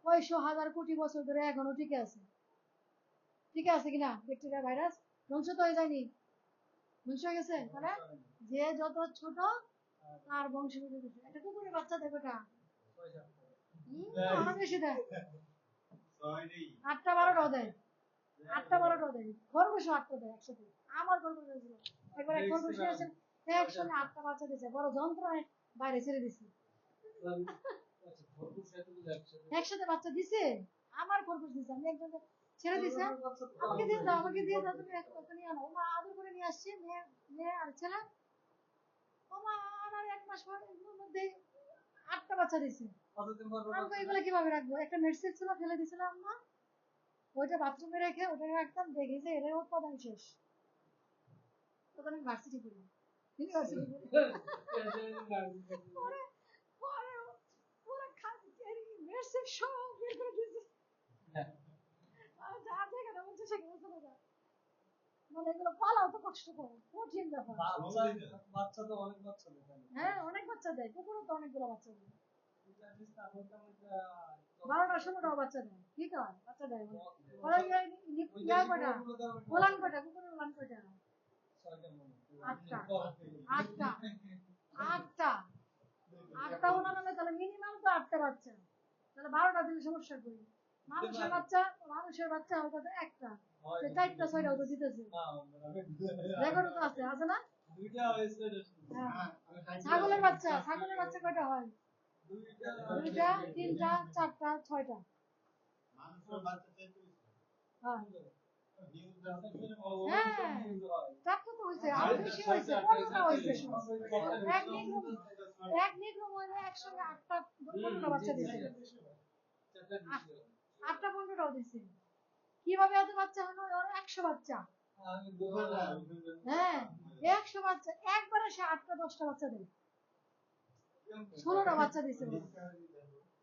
কয়শো হাজার কোটি বছর ধরে এখনো টিকে আছে। টিকে আছে কিনা ব্যাকটেরিয়া ভাইরাস? ধ্বংস তো হয়ে যায়নি, ধ্বংস হয়ে গেছে। তাহলে যে যত ছোট তার বংশ বৃদ্ধি। একটা কুকুরের বাচ্চা দেবে টা আরো বেশি দেয়, 8টা 12টাও দেয়, 8টা 12টাও দেয়। খরগোশও 8টা দেয় একসাথে। আমার খরগোশ হয়েছিল একবার, এক খরগোশ আছে একসঙ্গে 8টা বাচ্চা দিয়েছে, বড় যন্ত্রণায় বাইরে ছেড়ে দিছে। একসাথে বাচ্চা দিছে, আমার খরগোশ দিছে, আমি একজনকে ছেড়ে দিছে, আমাকে দিয়ে দাও, আমাকে দিয়ে দাও, তুমি একটা নিয়ে আনো। মা আদর করে নিয়ে আসছি, মেয়ে আর ছেলে। ও মা আমার 1 মাস মধ্যে 8টা বাচ্চা দিছে। আমি এগুলো কিভাবে রাখবো? একটা মেডিসিন ছিল ফেলে দিছিলাম না, ওইটা বাথরুমে রেখে ওটা রাখতাম, দেখি যে এর উৎপাদন শেষ। তখন আমি ভার্সিটি করি, ইউনিভার্সিটি করি। পরে পরে পুরো মেডিসিন সব বের করে দিয়েছে। যা যেখানে বলছে সেখানে চলে যা। মানে এগুলো পালাও তো কষ্টকর, কঠিন ব্যাপার। বাচ্চা তো অনেক বাচ্চা দেয়। হ্যাঁ অনেক বাচ্চা দেয়, কুকুরও তো অনেকগুলো বাচ্চা দেয়, 12টা 16টাও বাচ্চা দেয়। কি কয় বাচ্চা দেয়? ওলান কয়টা কুকুরের? ওলান কয়টা? 8টা 8টা 8টা 8টা ওলান হলে তাহলে মিনিমাম তো 8টা বাচ্চা, তাহলে 12টা দিলে সমস্যা করি। মানুষের বাচ্চা হয়তো একটা, 4টা 6টাও তো দিতেছে, রেকর্ড তো আছে আছে না? ছাগলের বাচ্চা কয়টা হয়? 2টা 3টা 4টা 6টা। হ্যাঁ 4টা তো হয়েছে, আরো বেশি হয়েছে, 15টা হয়েছে। এক নিগ্রো মহিলা একসঙ্গে 8টা 15টা বাচ্চা দিচ্ছে, 8টা 15টাও দিচ্ছে। কিভাবে এত বাচ্চা হলো? 100 বাচ্চা। হ্যাঁ 100 বাচ্চা একবারে সে 8টা 10টা বাচ্চা দেয়, 16টা বাচ্চা দিচ্ছে।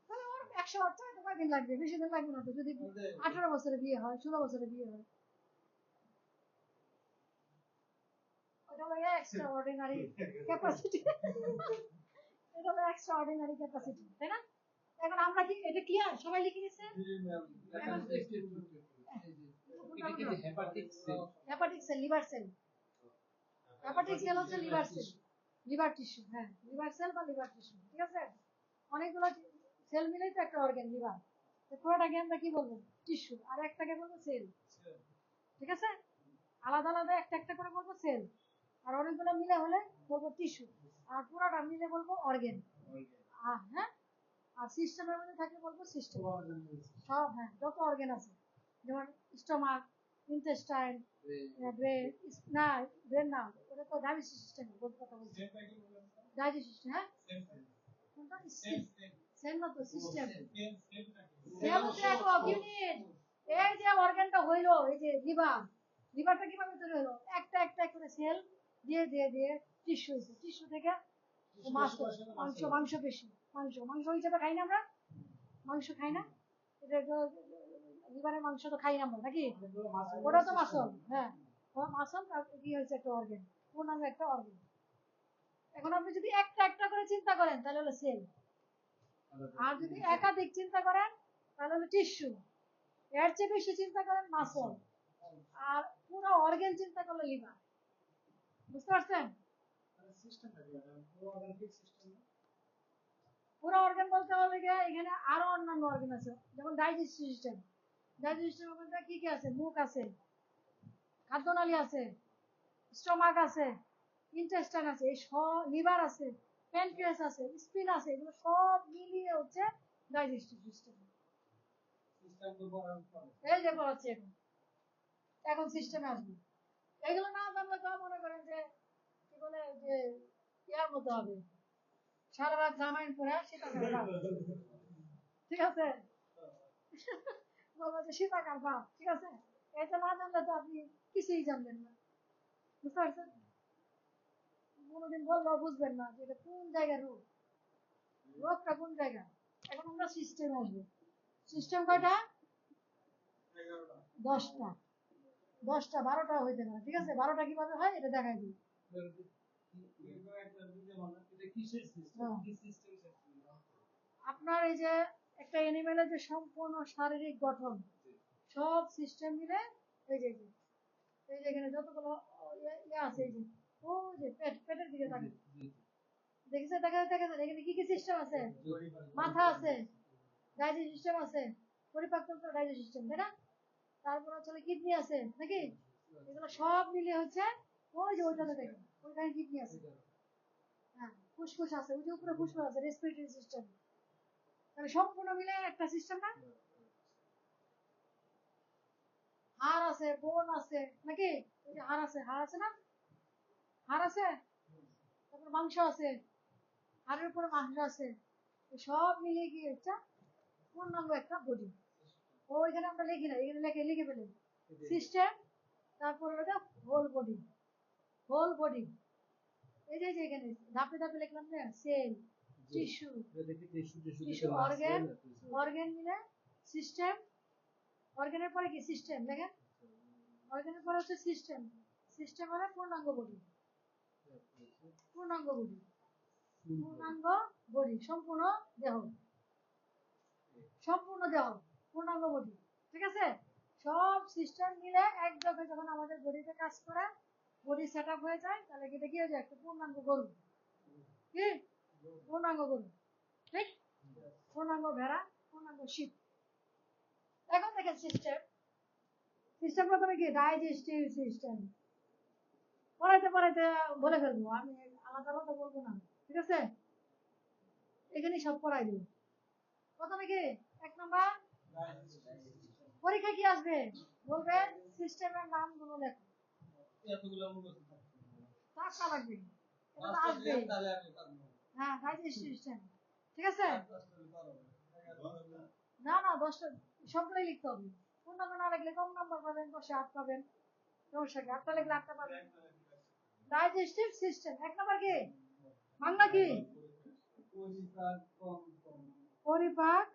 তাহলে ওর 100 বাচ্চা তো কয়দিন লাগবে? বেশি দিন লাগবে না তো, যদি 18 বছরে বিয়ে হয়, 16 বছরে বিয়ে হয়। ওটা হলো এক্সট্রাঅর্ডিনারি ক্যাপাসিটি, এটা হলো এক্সট্রাঅর্ডিনারি ক্যাপাসিটি, তাই না? এখন আমরা কি এটা ক্লিয়ার? সবাই লিখে নিছে? Hepatic cell, liver cell. Hepatic cell হচ্ছে লিভার সেল, লিভার টিস্যু। হ্যাঁ লিভার সেল বা লিভার টিস্যু, ঠিক আছে? অনেকগুলো সেল মিলেই তো একটা অর্গান লিভার। তো পুরোটাকে আমরা কি বলবো? টিস্যু। আর একটাকে বলবো সেল, ঠিক আছে? আলাদা আলাদা একটা একটা করে বলবো সেল, আর অনেকগুলো মিলে হলে বলবো টিস্যু, আর পুরোটা মিলে বলবো অর্গান। হ্যাঁ আর সিস্টেমের মধ্যে থাকলে বলবো সিস্টেম। সব হ্যাঁ যত অর্গান আছে, যেমন স্টোমাক, ইন্টেস্টাইন, ব্রেন, না ব্রেন না, ওটা তো ডাইজেস্টিভ সিস্টেম বলতে কথা বলছি। ডাইজেস্টিভ সিস্টেম, হ্যাঁ কোনটা? সেল না তো সিস্টেম। সেল হচ্ছে একক ইউনিট। এই যে অর্গানটা হইলো, এই যে লিভার, লিভারটা কিভাবে তৈরি হলো? একটা একটা করে সেল দিয়ে দিয়ে দিয়ে টিস্যু হয়েছে, টিস্যু থেকে মাংসপেশি, মাংস হিসেবে খাই না আমরা, মাংস খাই না, এটা লিভারের মাংস তো খাই না আমরা নাকি? ওটা তো মাসল। হ্যাঁ মাসল কি হয়েছে? একটা অর্গান, পূর্ণাঙ্গ একটা অর্গান। এখন আপনি যদি একটা একটা করে চিন্তা করেন তাহলে হলো সেল, আর যদি একাধিক চিন্তা করেন তাহলে হলো টিস্যু, এর চেয়ে বেশি চিন্তা করেন মাসল, আর পুরো অর্গান চিন্তা করলে লিভার। বুঝতে পারছেন? পুরো অর্গান বলতে হবে এখানে আরো অন্যান্য অর্গান আছে, যেমন ডাইজেস্টিভ সিস্টেম। ডাইজেস্টিভ অর্গানটা কি কি আছে? মুখ আছে, খাদ্যনালী আছে, স্টোমাক আছে, ইন্টেস্টাইন আছে, এই সব, লিভার আছে, প্যানক্রিয়াস আছে, স্প্লিন আছে, এগুলো সব মিলিয়ে হচ্ছে ডাইজেস্টিভ সিস্টেম। এই যে বলাচ্ছি এখন সিস্টেমে আসবে। এগুলো না জানলে তো মনে করেন যে কি বলে যে ইয়ার মতো হবে, সারা রাত জামাইন পরে সীতাকার ভাব, ঠিক আছে? বলবো যে সীতাকার ভাব, ঠিক আছে? এটা না জানলে তো আপনি কিছুই জানবেন না। বুঝতে পারছেন? কোনোদিন বললেও বুঝবেন না যে এটা কোন জায়গার রোগ, রোগটা কোন জায়গা। এখন আমরা সিস্টেমে আসবো। সিস্টেম কয়টা? 10টা। 10টা 12টা হইতে পারে, ঠিক আছে? 12টা কিভাবে হয় এটা দেখাই দিই। আপনার এই যে একটা অ্যানিমেলের যে সম্পূর্ণ শারীরিক গঠন সব সিস্টেম মিলে এই যে এখানে যতগুলো ইয়ে আছে, এই যে ও যে পেটের দিকে থাকে, দেখেছে দেখা দেখা এখানে কি কি সিস্টেম আছে? মাথা আছে, ডাইজেস্ট সিস্টেম আছে, পরিপাকতন্ত্র ডাইজেস্ট সিস্টেম, তাই না? তারপর হচ্ছে কিডনি আছে নাকি? এগুলো সব মিলিয়ে হচ্ছে ওই যে ওইটাতে দেখেন ওইখানে কিডনি আছে, হ্যাঁ ফুসফুস আছে, ওই যে উপরে ফুসফুস আছে, রেসপিরেটরি সিস্টেম। তাহলে সম্পূর্ণ মিলে একটা সিস্টেম না? হাড় আছে, বোন আছে নাকি? ওই যে হাড় আছে না? হাড় আছে, তারপর মাংস আছে, হাড়ের উপরে মাংস আছে, সব মিলিয়ে কি একটা পূর্ণাঙ্গ একটা বডি। ওইখানে আমরা লিখি না, এখানে লিখে ফেলি সিস্টেম, তারপরে ওটা হোল বডি। হোল বডি এই যে এখানে ধাপে ধাপে লিখলাম না, সেল, টিস্যু, অর্গান, অর্গান মিলে সিস্টেম, অর্গানের পরে কি সিস্টেম দেখেন, অর্গানের পরে হচ্ছে সিস্টেম, সিস্টেম মানে পূর্ণাঙ্গ বডি, পূর্ণাঙ্গ বডি, পূর্ণাঙ্গ বডি, সম্পূর্ণ দেহ, সম্পূর্ণ দেহ, পূর্ণাঙ্গ বডি, ঠিক আছে? সব সিস্টেম মিলে এক জায়গায় যখন আমাদের বডিতে কাজ করে, বডি সেট আপ হয়ে যায়, তাহলে এটা কি হয়ে যায়? একটা পূর্ণাঙ্গ গরু। কি পূর্ণাঙ্গ গরু, ঠিক? পূর্ণাঙ্গ ভেড়া, পূর্ণাঙ্গ শিপ। এখন দেখেন সিস্টেম, সিস্টেম প্রথমে কি ডাইজেস্টিভ সিস্টেম, পড়াইতে পড়াইতে বলে ফেলবো আমি, আলাদা আলাদা বলবো না, ঠিক আছে? এখানে সব পড়াই দেবো। প্রথমে কি 1 নাম্বার পরীক্ষা কি আসবে? বলবে সিস্টেমের নামগুলো লেখো, টাকা লাগবে, এটা তো আসবে। হ্যাঁ ডাইজেস্টিভ সিস্টেম, ঠিক আছে? না না 10টা সবগুলোই লিখতে হবে, পূর্ণাঙ্গ না লিখলে কম নাম্বার পাবেন, 10 8 পাবেন, সমস্যা কি? 8টা লিখলে 8টা পাবেন। ডাইজেস্টিভ সিস্টেম 1 নাম্বার কি? বাংলা কি? পরিপাক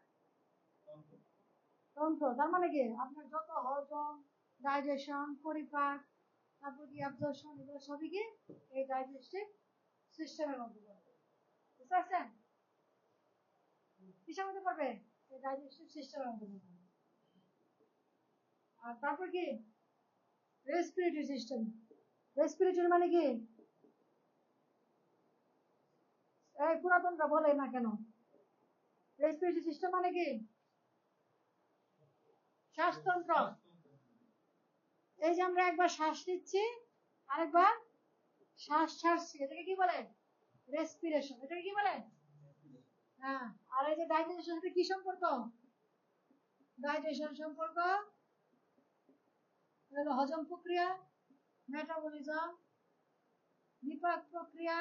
তন্ত্র, তার মানে কি আপনার যত হজম, ডাইজেশন, পরিপাক, তারপর কি অ্যাবজর্পশন, এগুলো সবই কি এই ডাইজেস্টিভ সিস্টেমের মধ্যে পড়বে, বুঝতে পারছেন? কিসের মধ্যে পড়বে? এই ডাইজেস্টিভ সিস্টেমের মধ্যে পড়বে। আর তারপর কি রেসপিরেটরি সিস্টেম, রেসপিরেটরি মানে কি? এই পুরাতনটা বলে না কেন? রেসপিরেটরি সিস্টেম মানে কি? শ্বাসতন্ত্র। এই যে আমরা একবার শ্বাস নিচ্ছি আরেকবার শ্বাস ছাড়ছি, এটাকে কি বলে? রেসপিরেশন। এটাকে কি বলে? হ্যাঁ। আর এই যে ডাইজেশনের সাথে কি সম্পর্ক? ডাইজেশন সম্পর্ক হলো হজম প্রক্রিয়া, মেটাবলিজম, বিপাক প্রক্রিয়া,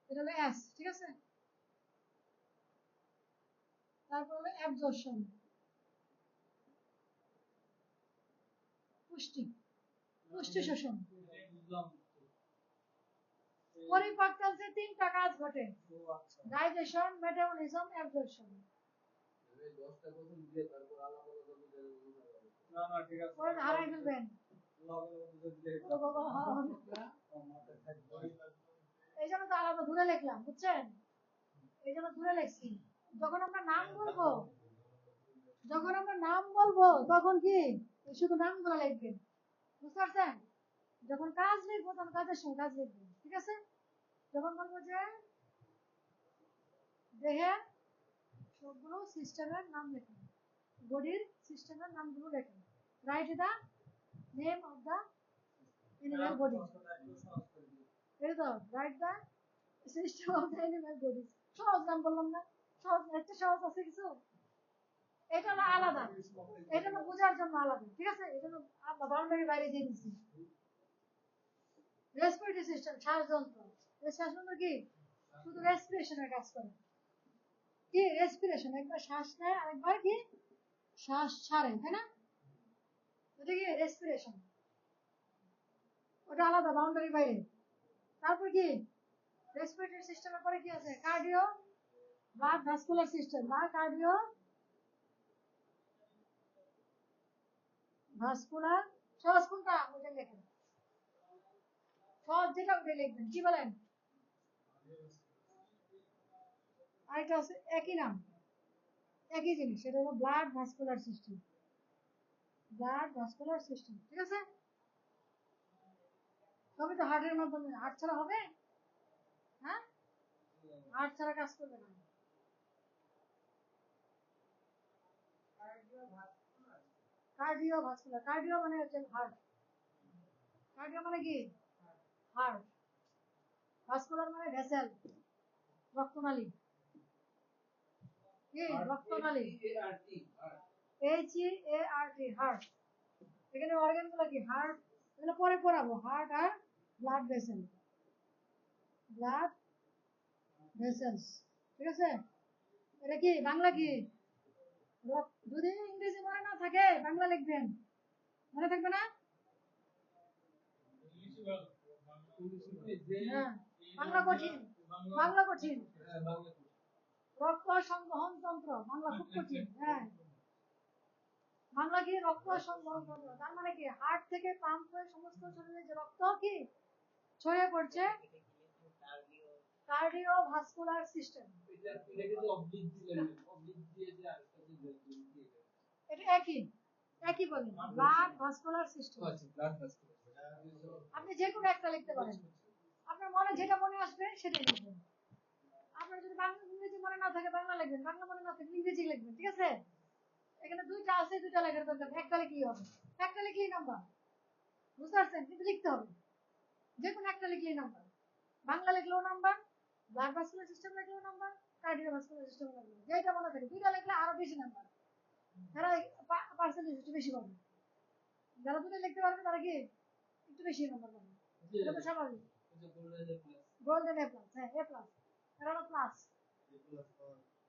এটা হলো এস, ঠিক আছে? তারপর হলো অ্যাবজর্পশন, পুষ্টি, পুষ্টি শোষণ। পরিপাক তন্ত্রে 3টা কাজ ঘটে, ডাইজেশন, মেটাবলিজম, অ্যাবজর্পশন। হারাই ফেলবেন, এই জন্য তো আলাদা দূরে লিখলাম, বুঝছেন? এই জন্য দূরে লিখছি। যখন আমরা নাম বলবো, যখন আমরা নাম বলবো তখন কি শুধু নামগুলো লিখবেন, বুঝতে পারছেন? যখন কাজ লিখবো তখন কাজের সঙ্গে কাজ লিখবেন, ঠিক আছে? যখন বলবো যে দেহের সবগুলো সিস্টেমের নাম লেখেন, বডির সিস্টেমের নামগুলো লেখেন, write the name of the animal body, এই তো write the system of the animal body. সহজ নাম বললাম না? সহজ, একটা সহজ আছে কিছু? এটা হলো আলাদা, এটা হলো বোঝার জন্য আলাদা, ঠিক আছে? এই জন্য বাউন্ডারি বাইরে দিয়ে দিচ্ছি। রেসপিরেটরি সিস্টেম শ্বাসযন্ত্র, এই শ্বাসযন্ত্র কি শুধু রেসপিরেশনের কাজ করে, কি রেসপিরেশন, একবার শ্বাস নেয় আরেকবার কি শ্বাস ছাড়ে, তাই না? এটা কি রেসপিরেশন, ওটা আলাদা বাউন্ডারি বাইরে। তারপর কি রেসপিরেটরি সিস্টেমের পরে কি আছে? কার্ডিও ব্লাড ভাস্কুলার সিস্টেম বা কার্ডিও ভাস্কুলার। সহজ কোনটা ওটা লেখেন, সহজ যেটা ওটা লিখবেন। কি বলেন? আরেকটা আছে একই নাম, একই জিনিস, সেটা হলো blood vascular system. Blood vascular system, ঠিক আছে। তবে তো হার্টের মাধ্যমে, হার্ট ছাড়া হবে? হ্যাঁ, হার্ট ছাড়া কাজ করবে না। কার্ডিও ভাস্কুলার, কার্ডিও মানে হচ্ছে হার্ট, কার্ডিও মানে কি? হার্ট। ভাস্কুলার মানে ভেসেল, রক্তনালী। কি রক্তনালী? HEART, heart. এখানে অর্গান গুলো কি? হার্ট, এগুলো পরে পড়াবো। হার্ট আর ব্লাড ভেসেল, ব্লাড ভেসেলস, ঠিক আছে। এটা কি বাংলা কি? যদি ইংরেজি মনে না থাকে বাংলা লিখবেন, মনে থাকবে না? হ্যাঁ, বাংলা কঠিন, বাংলা কঠিন। রক্ত সংবহন তন্ত্র, বাংলা খুব কঠিন। হ্যাঁ, বাংলা কি? রক্ত সংবহন তন্ত্র, তার মানে কি? হার্ট থেকে পাম্প হয়ে সমস্ত শরীরে যে রক্ত কি ছড়িয়ে পড়ছে, কার্ডিও ভাস্কুলার সিস্টেম। এটা একই, একই বলেন, ব্লাড ভাস্কুলার সিস্টেম। আপনি যে কোনো একটা লিখতে পারেন, আপনার মনে যেটা মনে আসবে সেটাই লিখবেন। আপনার যদি বাংলা ইংরেজি মনে না থাকে বাংলা লিখবেন, বাংলা মনে না থাকে ইংরেজি লিখবেন, ঠিক আছে। এখানে দুইটা আছে, দুইটা লেখার দরকার, একটা লিখলেই হবে, একটা লিখলেই নাম্বার। বুঝতে পারছেন? কিন্তু লিখতে হবে, যে কোনো একটা লিখলেই নাম্বার। বাংলা লিখলেও নাম্বার, ব্লাড ভাস্কুলার সিস্টেম লিখলেও নাম্বার, কার্ডিও ভাস্কুলার সিস্টেম লিখলেও, যেটা মনে থাকে। দুইটা লিখলে আরো বেশি নাম্বার, তারা পার্সেন্টেজ একটু বেশি পাবে। যারা দুটো লিখতে পারবে তারা কি একটু বেশি নাম্বার পাবে, এটা তো স্বাভাবিক। গোল্ডেন এ প্লাস, হ্যাঁ এ প্লাস, এটা হলো প্লাস,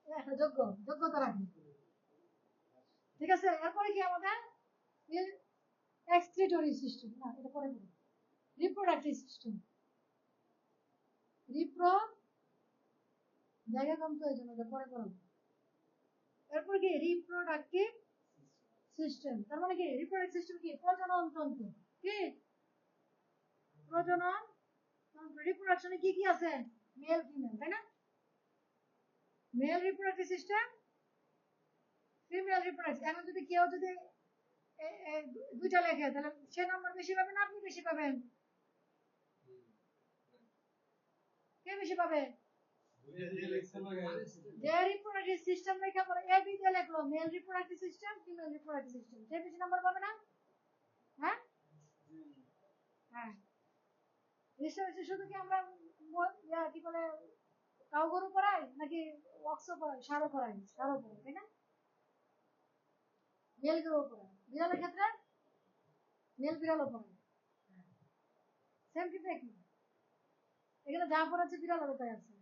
একটা যোগ্য, যোগ্যতা রাখবে, ঠিক আছে। এরপরে কি আমাদের এক্সক্রিটরি সিস্টেম, না এটা পরে বলি। রিপ্রোডাক্টিভ সিস্টেম, রিপ্রো জায়গা কম তো এই জন্য এটা পরে পড়াবো। এরপর কি রিপ্রোডাক্টিভ সিস্টেম, তার মানে কি? রিপ্রোডাক্টিভ সিস্টেম কি? প্রজনন তন্ত্র। কি প্রজনন তন্ত্র? রিপ্রোডাকশনে কি কি আছে? মেল ফিমেল, তাই না? Mail reproductive system, female reproductive. এখন যদি কেউ যদি দুইটা লেখে তাহলে সে নাম্বার বেশি পাবে না আপনি বেশি পাবেন? কে বেশি পাবে? যে রিপ্রোডাক্টিভ সিস্টেম লেখা পরে এ বি দিয়ে লেখলো, male reproductive system, female reproductive system, সে বেশি নাম্বার পাবে না? হ্যাঁ, হ্যাঁ। রিসার্চে শুধু কি আমরা কি বলে কাউ গরু পড়াই নাকি ওয়াক্সও পড়াই, সারও পড়াই, সারও পড়াই, তাই না? মেল গরু পড়াই, বিড়ালের ক্ষেত্রে মেল বিড়ালও পড়াই, সেম কিন্তু একই। এখানে যা পড়াচ্ছে বিড়ালেরও তাই আছে,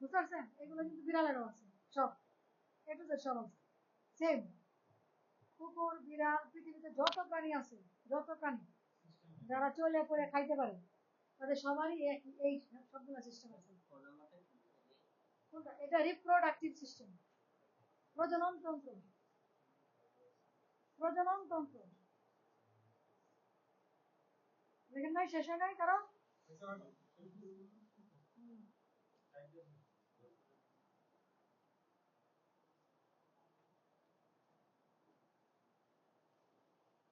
বুঝতে পারছেন? এগুলো কিন্তু বিড়ালেরও আছে, সব এ টু জেড সব আছে সেম। কুকুর, বিড়াল, পৃথিবীতে যত প্রাণী আছে, যত প্রাণী যারা চলে পড়ে খাইতে পারে তাদের সবারই এই সবগুলো সিস্টেম আছে। কোনটা? এটা রিপ্রোডাক্টিভ সিস্টেম, প্রজনন তন্ত্র, প্রজনন তন্ত্র। দেখেন নাই, শেষ হয় নাই কারণ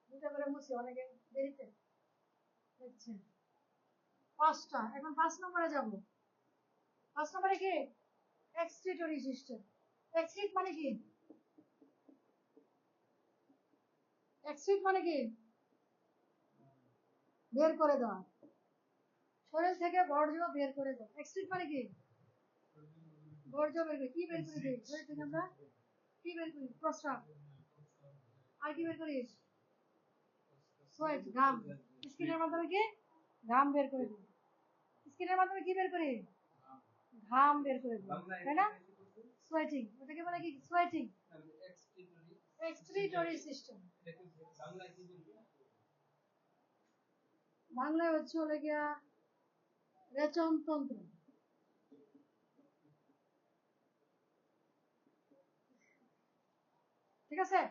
দুটা করে মুছি, অনেকে দেরিতে দেখছে। পাঁচটা, এখন 5 নম্বরে যাব। 5 নম্বরে কি? Excretory system. এক্সক্রিট মানে কি? এক্সক্রিট মানে কি? বের করে দেওয়া, শরীর থেকে বর্জ্য বের করে দেওয়া। এক্সক্রিট মানে কি? বর্জ্য বের করে। কি বের করে দিই শরীর থেকে আমরা? কি বের করি? প্রস্রাব। আর কি বের করি? সোয়েট, ঘাম। স্কিনের মাধ্যমে কি? ঘাম বের করে দিই। স্কিনের মাধ্যমে কি বের করি? ঘাম বের করে দিই, তাই না? সোয়েটিং, ওটাকে বলে কি? সোয়েটিং। এক্সক্রিটরি সিস্টেম বাংলায় হচ্ছে হলে গিয়া রেচন তন্ত্র। ঠিক আছে?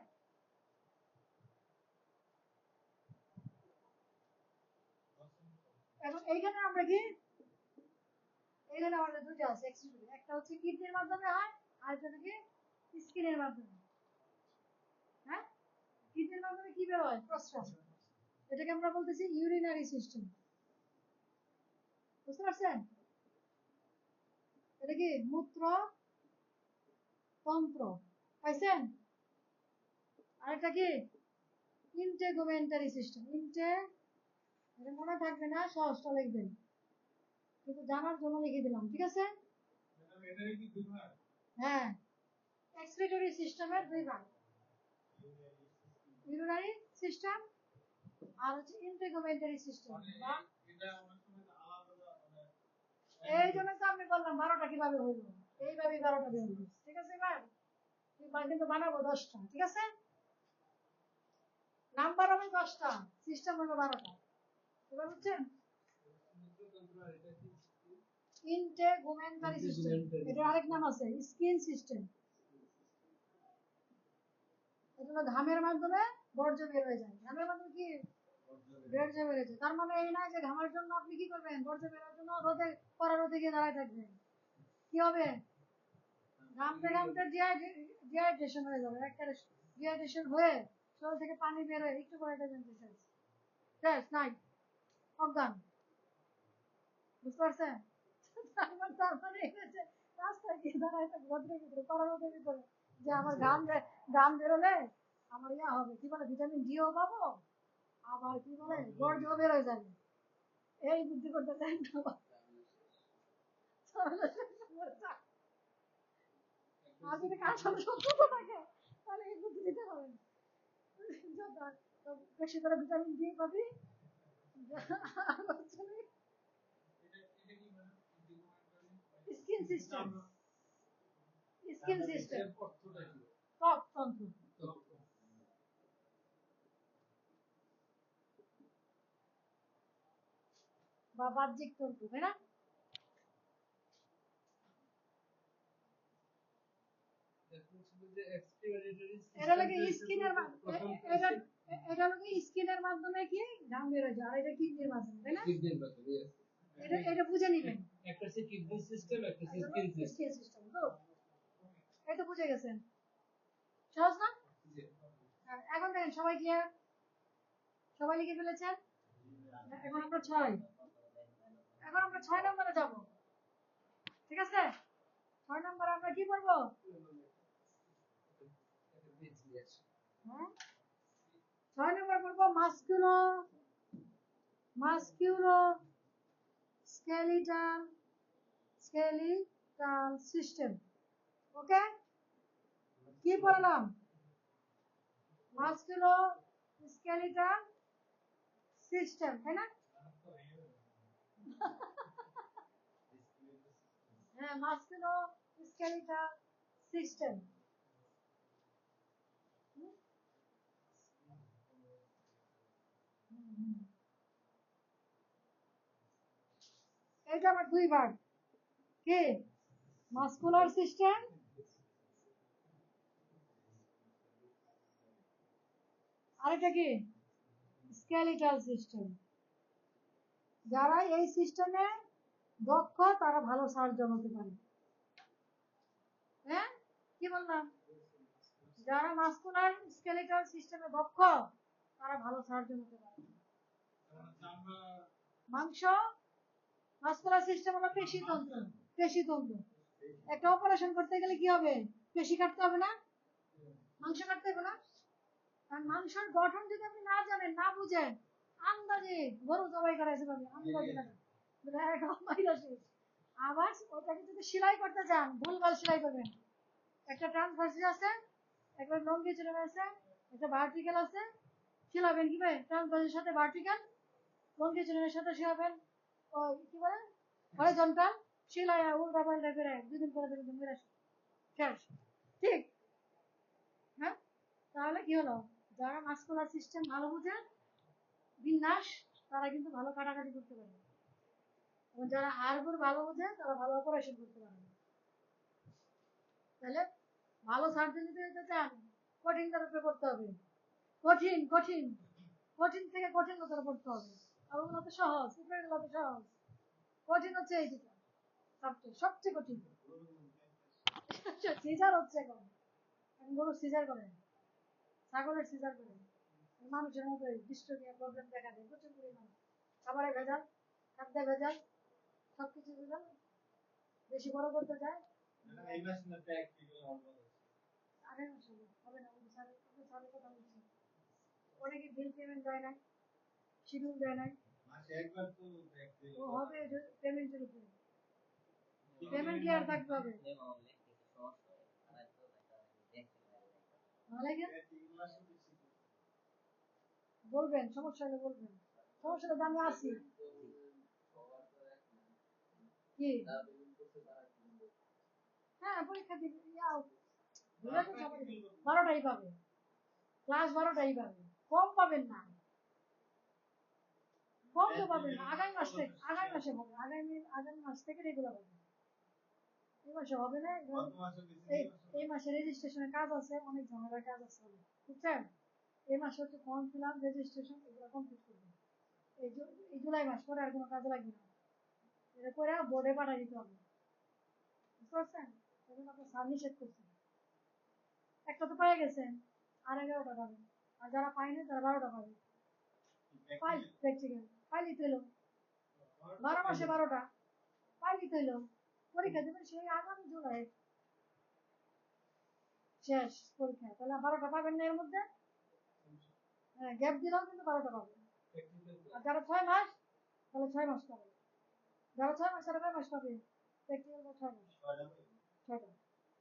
এখন এইখানে আমরা কি, এখানে আমাদের দুটো আছে এক্সট্রিবিউটর, একটা হচ্ছে কিডনির মাধ্যমে হয় আর একটা কি স্কিনের মাধ্যমে। হ্যাঁ, কিডনির মাধ্যমে কি বের হয়? প্রস্রাব। এটাকে আমরা বলতেছি ইউরিনারি সিস্টেম। বুঝতে পারছেন? এটা কি মূত্র তন্ত্র, পাইছেন? আর এটা কি ইন্টেগুমেন্টারি সিস্টেম। এটা মনে থাকবে না, সহজটা লিখবেন, কিন্তু জানার জন্য লিখে দিলাম, ঠিক আছে? হ্যাঁ, এক্সক্রিটরি সিস্টেমের দুই ভাগ, ইউরিনারি সিস্টেম আর হচ্ছে ইন্টেগুমেন্টারি সিস্টেম। এই জন্য তো আমি বললাম 12টা কিভাবে হইল, এইভাবে 12টা বের হইল, ঠিক আছে? এবার কিন্তু বানাবো 10টা, ঠিক আছে? নাম্বার হবে 10টা, সিস্টেম হলো 12টা। এবার বুঝছেন? ইন্টেগুমেন্টারি সিস্টেম, এটা আরেক নাম আছে স্কিন সিস্টেম। এটা হলো ঘামের মাধ্যমে বর্জ্য বের হয়ে যায়। ঘামের মাধ্যমে কি বর্জ্য বের হয়ে যায়, তার মানে এই না যে ঘামের জন্য আপনি কি করবেন, বর্জ্য বের হওয়ার জন্য রোদে কড়া রোদে গিয়ে দাঁড়ায় থাকবেন। কি হবে? ঘামতে ঘামতে ডিহাইড্রেশন হয়ে যাবে, একটা ডিহাইড্রেশন হয়ে শরীর থেকে পানি বের হয়ে একটু পরে এটা জানতে চাইছি শেষ নাই, অজ্ঞান। বুঝতে পারছেন? তার মানে এই যে রাস্তায় গিয়ে দাঁড়ায় থাকবে রোদের ভিতরে, কড়া রোদের ভিতরে, যে আমার ঘাম বেরোলে আমার ইয়া হবে, কি বলে ভিটামিন ডিও পাবো, আবার কি বলে বর্জ্য বের হয়ে যাবে, এই বুদ্ধি করতে চাই না। আর যদি কার সাথে সম্পর্ক থাকে তাহলে এই বুদ্ধি দিতে হবে, বেশি করে ভিটামিন ডি পাবি। স্কিন সিস্টেম, স্কিন সিস্টেম ত্বক তন্ত্র। বা বাহ্যিক তন্ত্র, তাই না? এটা লাগে স্কিনের এটা লাগে স্কিনের মাধ্যমে কি ঘাম বের হয়ে যায়, আর এটা কিডনির মাধ্যমে, তাই না? এটা বুঝে নিবেন, একটা হচ্ছে কিডনি সিস্টেম, একটা হচ্ছে স্কিন সিস্টেম। তো এই তো বুঝে গেছেন, সহজ না? এখন দেখেন সবাই ক্লিয়ার, সবাই লিখে ফেলেছেন। এখন আমরা 6 নম্বরে যাব, ঠিক আছে? 6 নম্বরে আমরা কি করবো? হ্যাঁ, 6 নম্বর করবো মাস্কুলো স্কেলিটাল সিস্টেম। ওকে, কি বললাম? মাস্কুলো স্কেলিটাল সিস্টেম, তাই না? হ্যাঁ, মাস্কুলো স্কেলিটাল সিস্টেম। এটা আমার দুই ভাগ, কি মাস্কুলার সিস্টেম আর এটা কি স্কেলিটাল সিস্টেম। যারা এই সিস্টেমে দক্ষ তারা ভালো সার্জন হতে পারে। হ্যাঁ, কি বললাম? যারা মাস্কুলার স্কেলিটাল সিস্টেমে দক্ষ তারা ভালো সার্জন হতে পারে। মাংস, মাস্কুলার সিস্টেম হলো পেশিতন্ত্র। একটা অপারেশন করতে গেলে কি হবে? পেশি কাটতে হবে না, মাংস কাটতে হবে না? কারণ মাংসের গঠন যদি আপনি না জানেন, না বুঝেন, আন্দাজে গরু জবাই করাইছে পাবে, আন্দাজে আবার ওটাকে যদি সেলাই করতে চান ভুলভাল সেলাই করবেন। একটা ট্রান্সভার্সিস আছে, একটা লঙ্গিচুডাল আছে, একটা ভার্টিক্যাল আছে। সেলাবেন কিভাবে? ট্রান্সভার্সের সাথে ভার্টিক্যাল, লঙ্গিচুডালের সাথে সেলাবেন ওই কি বলে হরিজন্টাল, সেলাই উল্টা পাল্টা করে 2 দিন পরে দেখবেন মেরে শেষ। ঠিক? হ্যাঁ, তাহলে কি হলো? যারা মাস্কুলার সিস্টেম ভালো বুঝেন বিন্যাস, তারা কিন্তু ভালো কাটাকাটি করতে পারে, এবং যারা হাড়গুড় ভালো বোঝে তারা ভালো অপারেশন করতে পারে। তাহলে ভালো সার্জন যদি হতে চান কঠিনটার উপরে পড়তে হবে, কঠিন কঠিন কঠিন থেকে কঠিনতর পড়তে হবে। আর ওগুলো তো সহজ, উপরের গুলো তো সহজ, কঠিন হচ্ছে এই দুটো সাবজেক্ট, সবচেয়ে কঠিন। সিজার হচ্ছে এখন, এখন গরু সিজার করে, ছাগলের সিজার করে, মানুষের মতো ডিস্টোনিয়া প্রবলেম দেখা দেয় প্রচুর পরিমাণে। খাবারে ভেজাল, খাদ্যে ভেজাল, সবকিছু ভেজাল, বেশি বড় করতে যায়। আড়াই মাস হলো, হবে না, স্যারের কথা বলছি। অনেকে বিল পেমেন্ট দেয় নাই, শিডিউল দেয় নাই, ও হবে পেমেন্টের উপরে, পেমেন্ট কি আর থাকতে হবে। বলবেন, সমস্যা হলে বলবেন, সমস্যা হলে আমি আছি। কি হ্যাঁ, পরীক্ষা দিবে, 12টাই পাবে, ক্লাস 12টাই পাবে, কম পাবেন না, কম তো পাবেন না। আগামী মাস থেকে, আগামী মাসে হবে, আগামী মাস থেকে রেগুলার হবে। এই মাসে হবে না, এই মাসে রেজিস্ট্রেশনের কাজ আছে, অনেক ঝামেলার কাজ আছে, বুঝছেন। এই মাসে হচ্ছে ফর্ম ফিল আপ, রেজিস্ট্রেশন, এগুলো কমপ্লিট করবেন। এই জুলাই মাস পরে আর কোনো কাজে লাগবে না, এটা করে বোর্ডে পাঠিয়ে দিতে হবে, বুঝতে পারছেন। সেজন্য আপনার স্যার নিষেধ করছেন। একটা তো পেয়ে গেছেন, আর 11টা পাবেন, আর যারা পায়নি তারা 12টা পাবে। প্র্যাকটিক্যাল পাইলি তো এলো, 12 মাসে 12টা পাইলি তো এলো, পরীক্ষা দেবেন সেই আগামী জুলাই শেষ পরীক্ষা, তাহলে 12টা পাবেন না এর মধ্যে। হ্যাঁ, গ্যাপ দিলেও কিন্তু 12টা পাবেন। আর যারা 6 মাস, তাহলে 6 মাস পাবে, যারা 6 মাস তারা 6 মাস পাবে, প্র্যাকটিক্যাল 6 মাস, 6টা।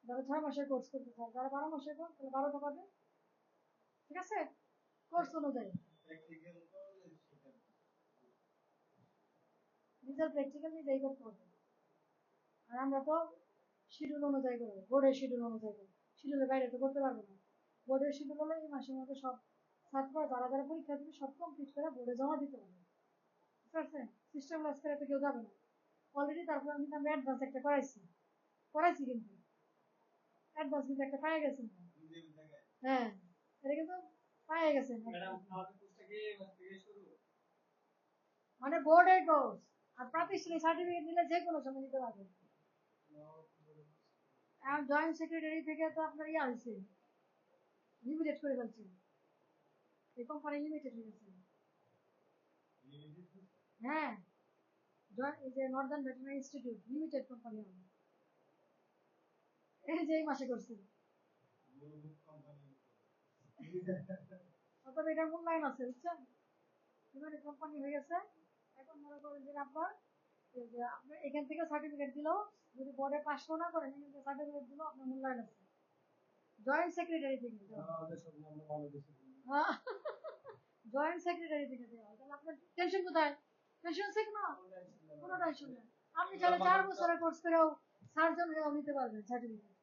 যারা 6 মাসের কোর্স করতে চায়, যারা 12 মাসের কোর্স, তাহলে 12টা পাবে, ঠিক আছে, কোর্স অনুযায়ী। নিজের প্র্যাকটিক্যাল নিজেই করতে হবে। আর আমরা তো শিডিউল অনুযায়ী করবো, বোর্ডের শিডিউল অনুযায়ী করবো, শিডিউলের বাইরে তো করতে পারবো না। বোর্ডের শিডিউল হলে এই মাসের মধ্যে সব ছাত্র যারা যারা পরীক্ষা দিবে সব কমপ্লিট করে বোর্ডে জমা দিতে হবে, বুঝতে পারছেন। সিস্টেম লস করে তো কেউ যাবে না। অলরেডি তারপর কিন্তু আমি অ্যাডভান্স একটা করাইছি কিন্তু অ্যাডভান্স কিন্তু একটা পায়ে গেছেন। হ্যাঁ, এটা কিন্তু পায়ে গেছেন, মানে বোর্ডের কোর্স। আর প্রাতিষ্ঠানিক সার্টিফিকেট নিলে যে কোনো সময় নিতে পারবেন। জয়েন্ট সেক্রেটারি থেকে তো আপনার ইয়ে হয়েছে, লিমিটেড করে ফেলছে, এই কোম্পানি লিমিটেড হয়ে গেছে। হ্যাঁ, এই যে Northern veterinary institute limited company হবে, এই যে এই মাসে করছে। অতএব এটার মূল্যায়ন আছে, বুঝছেন, লিমিটেড কোম্পানি হয়ে গেছে। এখন মনে করেন যে আপনার এখান থেকে সার্টিফিকেট দিলেও যদি বোর্ডে পাস না করেন, এখান থেকে সার্টিফিকেট দিলেও আপনার মূল্যায়ন আছে জয়েন্ট সেক্রেটারি থেকে। জয়েন্ট সেক্রেটারি থেকে দেওয়া হয়, তাহলে আপনার টেনশন কোথায়, টেনশন ঠিক না, কোনো টেনশন নেই। আপনি চাইলে 4 বছরের কোর্স করেও সার্জন হয়েও নিতে পারবেন সার্টিফিকেট।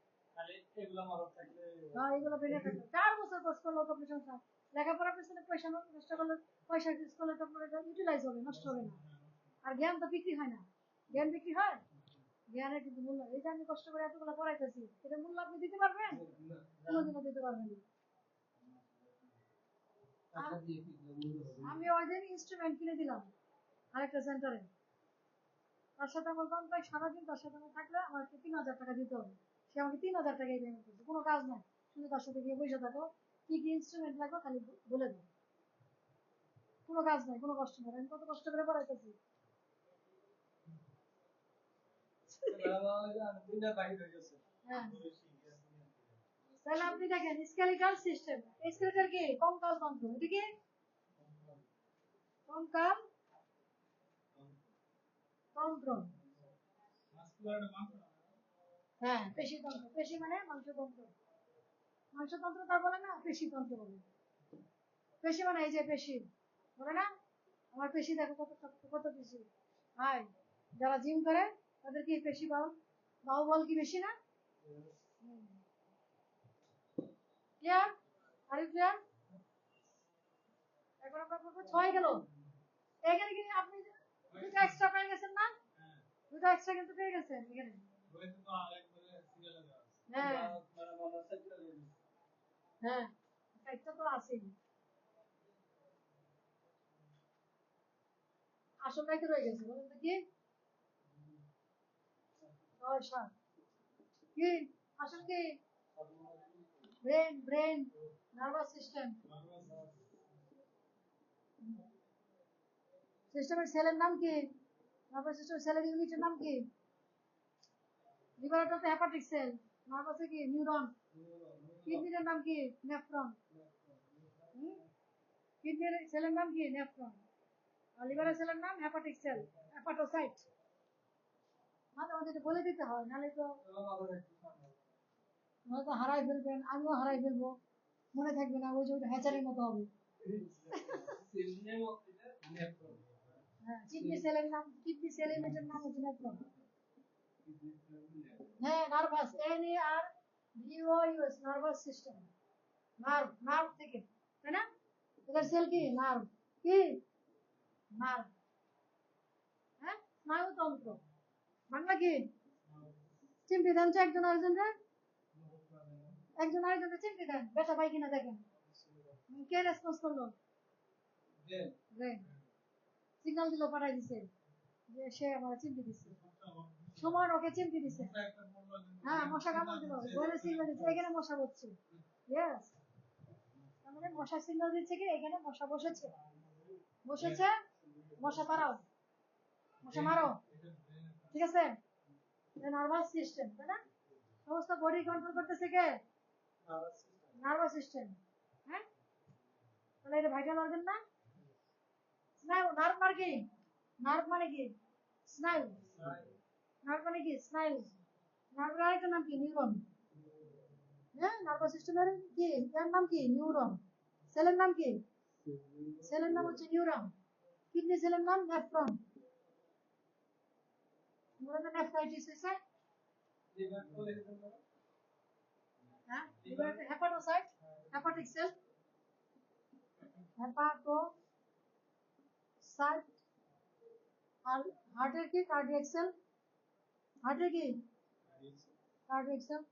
হ্যাঁ, এগুলো বেরিয়ে থাকবে, 4 বছর কোর্স করলেও তো আপনি সংসার, লেখাপড়ার পিছনে পয়সা নষ্ট করলে, পয়সা খরচ করলে তো আপনার এটা ইউটিলাইজ হবে, নষ্ট হবে না। আর জ্ঞান তো বিক্রি হয় না, জ্ঞান বিক্রি হয়, জ্ঞানের কিন্তু মূল্য। এই যে আমি কষ্ট করে এতগুলো পড়াইতেছি, এটা মূল্য আপনি দিতে পারবেন, কোনোদিনও দিতে পারবেন না। আমি ওই দিন ইনস্ট্রুমেন্ট কিনে দিলাম আরেকটা সেন্টারে, তার সাথে আমার কন্ট্রাক্ট, সারাদিন তার সাথে আমার থাকলে আমাকে 3,000 টাকা দিতে হবে। সে আমাকে 3,000 টাকাই পেমেন্ট করছে, কোনো কাজ নাই, শুধু তার সাথে গিয়ে বসে থাকো, কি কি ইনস্ট্রুমেন্ট লাগবে খালি বলে দাও, কোনো কাজ নাই, কোনো কষ্ট নাই। আমি কত কষ্ট করে পড়াইতেছি। হ্যাঁ, তাহলে আপনি দেখেন স্কেলিটাল সিস্টেম, স্কেলিটাল কি কঙ্কাল তন্ত্র, এটা কি কঙ্কাল তন্ত্র। হ্যাঁ, পেশি তন্ত্র, পেশি মানে মাংসতন্ত্র, মাংসতন্ত্র তার বলে না, পেশি তন্ত্র বলে। পেশি মানে এই যে পেশি বলে না, আমার পেশি দেখো কত কত পেশি। হাই, যারা জিম করে তাদের কি পেশি বাহুবল কি বেশি না? ক্লিয়ার? Are you clear? এখন আমরা করবো 6 গেল। এখানে কি আপনি দুটো এক্সট্রা পেয়ে গেছেন না, দুটো এক্সট্রা কিন্তু পেয়ে গেছেন এখানে। হ্যাঁ, হ্যাঁ, একটা তো আছেই। আসলটাই তো রয়ে গেছে, বলুন তো কি? ছয় সাত। কি আসল কি? Brain, nervous system. সিস্টেমের সেলের নাম কি? নার্ভাস সিস্টেম সেলের ইউনিটের নাম কি? লিভারটা তো হেপাটিক সেল, নার্ভাসে কি নিউরন, কিডনির নাম কি? নেফ্রন। কিডনির সেলের নাম কি? নেফ্রন। আর লিভারের সেলের নাম হেপাটিক সেল, হেপাটোসাইট। মাঝে মাঝে এটা বলে দিতে হয়, নাহলে তো হয়তো হারাই ফেলবেন, আমিও হারাই ফেলবো, মনে থাকবে না, ওই যে ওটা হ্যাচারির মতো হবে। হ্যাঁ, কিডনি সেলের নাম, কিডনি সেল ইউনিটের নাম হচ্ছে নেফ্রন। হ্যাঁ, nervous, NERVOUS, nervous system. Nerve থেকে, তাই না? এটার সেল কি? নার্ভ। কি? নার্ভ। হ্যাঁ, স্নায়ুতন্ত্র। বাংলা কি? চিমটি দেন তো একজন আরেকজনকে, একজন আরেকজনকে চিমটি দেন, ব্যথা পাই কিনা দেখেন। কে রেসপন্স করলো? ব্রেন। সিগন্যাল দিল, পাঠাই দিছে যে সে আমার চিমটি দিচ্ছে, সময় ওকে চিমটি দিছে। হ্যাঁ, মশা কামড় দিল, বলে সিগন্যাল দিচ্ছে এখানে মশা বসছে। ইয়েস, তার মানে মশা সিগন্যাল দিচ্ছে কি এখানে মশা বসেছে, বসেছে, মশা তাড়াও, মশা মারো। ঠিক আছে? নার্ভাস সিস্টেম, তাই না? সমস্ত বডি কন্ট্রোল করতেছে কে? Nervous system. হ্যাঁ, তাহলে এটা ভাইটাল অর্গান না? স্নায়ু, নার্ভ মানে কি? নার্ভ মানে কি? স্নায়ু। নার্ভ মানে কি? স্নায়ু। নার্ভের আরেকটা নাম কি? নিউরন। হ্যাঁ, নার্ভাস সিস্টেমের কি এর নাম কি? নিউরন। সেলের নাম কি? সেলের নাম হচ্ছে নিউরন। কিডনি সেলের নাম নেফ্রন। নেফ্রাইটিস হয়েছে। হ্যাঁ, liver hepatocyte, hepatic cell, hepatocyte. আর হার্টের কি? Cardiac cell. হার্টের কি? Cardiac cell.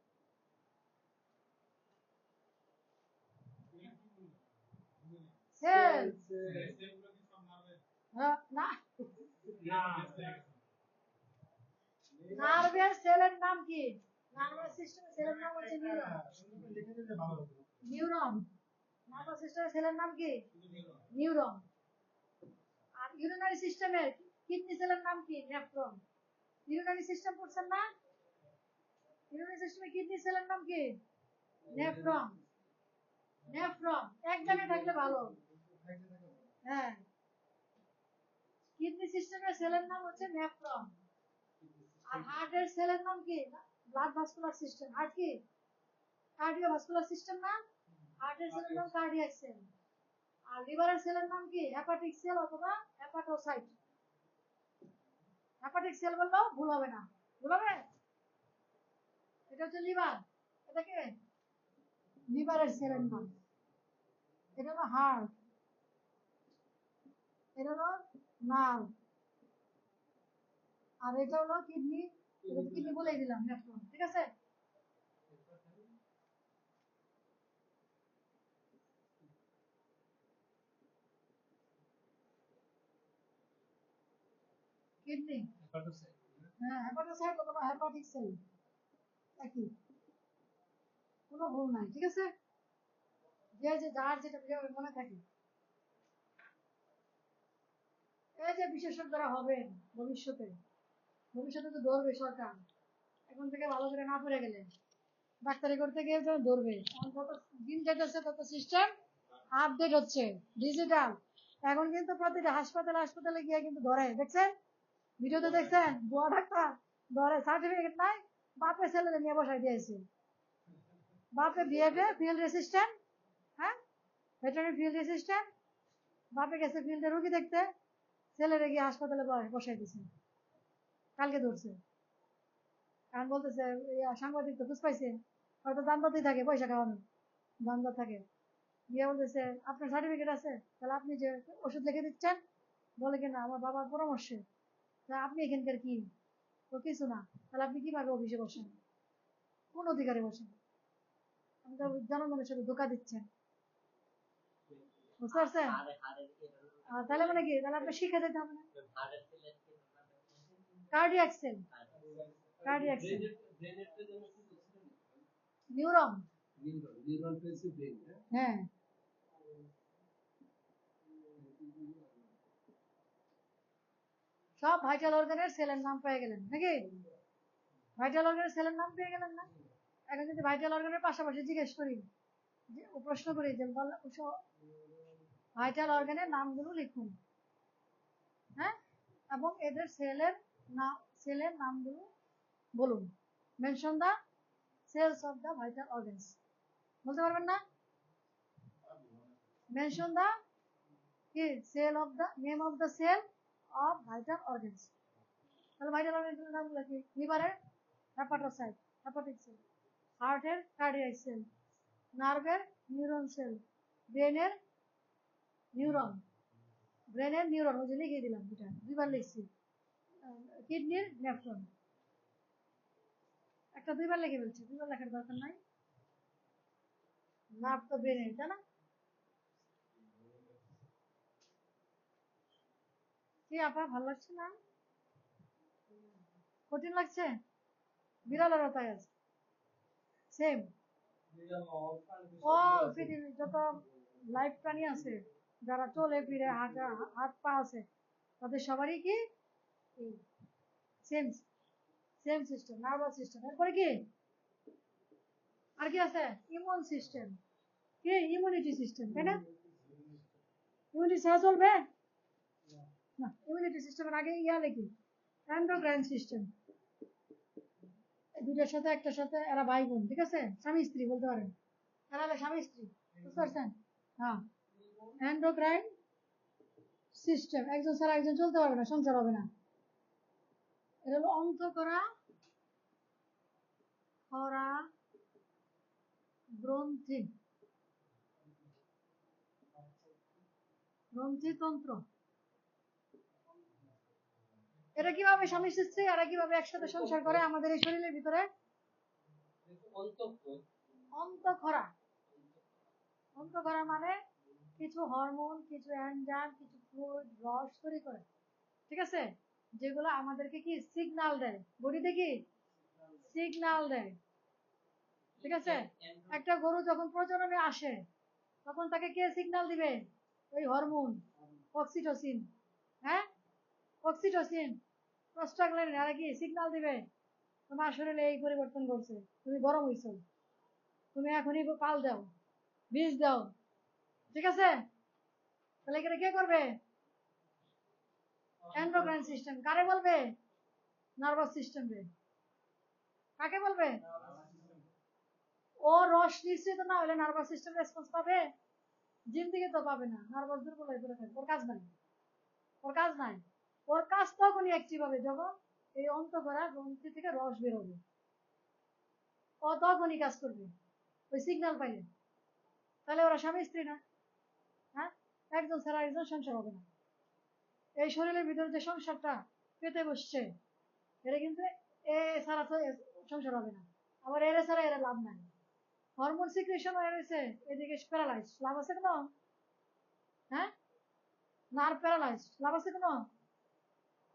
সেল। হ্যাঁ, না, নার্ভের সেলের নাম কি? নার্ভাস সিস্টেমের সেলের নাম হচ্ছে নিউরন। নিউরন। নার্ভাস সিস্টেমের সেলের নাম কি? নিউরন। আর ইউরিনারি সিস্টেমের কিডনি সেলের নাম কি? নেফ্রন। ইউরিনারি সিস্টেম পড়ছেন না? ইউরিনারি সিস্টেমে কিডনি সেলের নাম কি? নেফ্রন। নেফ্রন এক জায়গায় থাকলে ভালো। হ্যাঁ, কিডনি সিস্টেমের সেলের নাম হচ্ছে নেফ্রন। আর হার্টের সেলের নাম কি? Blood vascular system. হার্ট কি? কার্ডিওভাস্কুলার সিস্টেম না? হার্টের সেলের নাম কার্ডিয়াক সেল। আর লিভারের সেলের নাম কি? হেপাটিক সেল অথবা হেপাটোসাইট। হেপাটিক সেল বললেও ভুল হবে না, ভুল হবে? এটা হচ্ছে লিভার, এটাকে লিভারের সেলের নাম। এটা হলো হার্ট, এটা হলো নার্ভ, আর এটা হলো কিডনি। এটা তো কিডনি বলেই দিলাম, নেফ্রন। ঠিক আছে? কিডনি, হ্যাঁ, হেপাটোসাইট অথবা হেপাটিক সেল, একই, কোনো ভুল নাই। ঠিক আছে? যে যে যার যেটা যেভাবে মনে থাকে। এই যে বিশেষজ্ঞরা হবেন ভবিষ্যতে, ভবিষ্যতে তো ধরবে সরকার, এখন থেকে ভালো করে না পড়ে গেলে ডাক্তারি করতে গিয়ে যে ধরবে। এখন যত দিন যেতেছে তত সিস্টেম আপডেট হচ্ছে, ডিজিটাল। এখন কিন্তু প্রতিটা হাসপাতালে হাসপাতালে গিয়ে কিন্তু ধরে, দেখছেন? ভিডিওতে দেখছেন? বুয়া ডাক্তার ধরে, সার্টিফিকেট নাই, বাপে ছেলেদের নিয়ে বসাই দিয়েছে। বাপে বিএডে ফিল্ড অ্যাসিস্ট্যান্ট, হ্যাঁ, ভেটেরিনারি ফিল্ড অ্যাসিস্ট্যান্ট, বাপে গেছে ফিল্ডে রুগী দেখতে, ছেলেরে গিয়ে হাসপাতালে বসাই দিছে। কালকে ধরছে। কারণ বলতেছে সাংবাদিক তো খোঁজ পাইছে, হয়তো দান্দাতেই থাকে, পয়সা খাওয়ানো দান্দা থাকে। গিয়ে বলতেছে আপনার সার্টিফিকেট আছে? তাহলে আপনি যে ওষুধ লিখে দিচ্ছেন, বলে কিনা আমার বাবার পরামর্শে, তা আপনি এখানকার কি? তো কিছু না। তাহলে আপনি কিভাবে অফিসে বসেন? কোন অধিকারে বসেন? আমাদের জনগণের সাথে ধোকা দিচ্ছেন, বুঝতে পারছেন? তাহলে মানে কি, তাহলে আপনি শিখে যেতে হবে না। Cardiac cell, cardiac cell, neuron, হ্যাঁ। সব ভাইটাল অর্গানের সেলের নাম পেয়ে গেলেন নাকি? ভাইটাল অর্গানের সেলের নাম পেয়ে গেলেন না? এখন যদি ভাইটাল অর্গানের পাশাপাশি জিজ্ঞেস করি, যে প্রশ্ন করি যে ভাইটাল অর্গানের নামগুলো লিখুন, হ্যাঁ, এবং এদের সেলের নামগুলো বলুন, mention the cells of the vital organs, বলতে পারবেন না? মেনশন দা কি cell of the name of the cell of vital organs. তাহলে ভাইটাল অর্গানসের নামগুলো কি? লিভারের হেপাটোসাইট, হেপাটিক সেল, হার্টের কার্ডিয়াক সেল, নার্ভের নিউরন সেল, ব্রেনের নিউরন, ব্রেনের নিউরন, ওই যে লিখে দিলাম, এটা দুইবার লিখছি। কিডনির নেফ্রন, একটা দুইবার লিখে ফেলছি, দুইবার লেখার দরকার নাই, নার্ভ তো ব্রেনের, তাই না? কি আপা, ভালো লাগছে না? কঠিন লাগছে? বিড়ালেরও তাই আছে, সেম। অল পৃথিবীর যত লাইফ প্রাণী আছে, যারা চলে ফিরে, হাত পা আছে, তাদের সবারই কি same same system, nervous system. এরপরে কি আর কি আছে? ইমিউন সিস্টেম, কি ইমিউনিটি সিস্টেম, তাই না? ইমিউনিটি ছাড়া চলবে না। ইমিউনিটি সিস্টেমের আগে ইয়া লিখি, এন্ডোক্রাইন সিস্টেম। দুইটার সাথে একটার সাথে এরা ভাই বোন, ঠিক আছে, স্বামী স্ত্রী বলতে পারেন, এরা হলো স্বামী স্ত্রী, বুঝতে পারছেন? হ্যাঁ, এন্ডোক্রাইন সিস্টেম, একজন ছাড়া একজন চলতে পারবে না, সংসার হবে না। এটা হলো অন্তঃকরা খরা গ্রন্থি, গ্রন্থিতন্ত্র। এটা কিভাবে স্বামী স্ত্রী, এরা কিভাবে একসাথে সংসার করে আমাদের এই শরীরের ভিতরে? অন্তঃখরা, অন্তঃখরা মানে কিছু হরমোন, কিছু এনজাইম, কিছু ফ্লুইড, রস তৈরি করে, ঠিক আছে, যেগুলো আমাদেরকে কি সিগন্যাল দেয়, বডিতে কি সিগন্যাল দেয়, ঠিক আছে। একটা গরু যখন প্রজননে আসে, তখন তাকে কে সিগন্যাল দিবে? ওই হরমোন অক্সিটোসিন, হ্যাঁ, অক্সিটোসিন, প্রস্টাগ্ল্যান্ডিন, আর কি সিগন্যাল দিবে তোমার শরীরে এই পরিবর্তন করছে, তুমি গরম হইছো, তুমি এখনই পাল দাও, বীজ দাও, ঠিক আছে। তাহলে এখানে কে করবে? Endocrine system. কারে বলবে? নার্ভাস সিস্টেম রে। কাকে বলবে? ও রস নিশ্চিত না হলে নার্ভাস সিস্টেম রেসপন্স পাবে? জিন্দিগি তো পাবে না, নার্ভাস দুর্বল হয়ে পড়ে থাকবে, ওর কাজ নাই, ওর কাজ নাই। ওর কাজ তখনই অ্যাক্টিভ হবে যখন এই অন্তঃকরা গ্রন্থি থেকে রস বেরোবে, ও তখনই কাজ করবে ওই সিগন্যাল পাইলে। তাহলে ওরা স্বামী স্ত্রী না? হ্যাঁ, একজন ছাড়া একজন সংসার হবে না। এই শরীরের ভিতরে যে সংসারটা পেতে বসছে, এটা কিন্তু এ ছাড়া তো সংসার হবে না, আবার এরা ছাড়া এরা লাভ নাই। হরমোন সিক্রেশন হয়ে গেছে, এদিকে প্যারালাইজ, লাভ আছে কোনো? হ্যাঁ, নার্ভ প্যারালাইজ, লাভ আছে কোনো?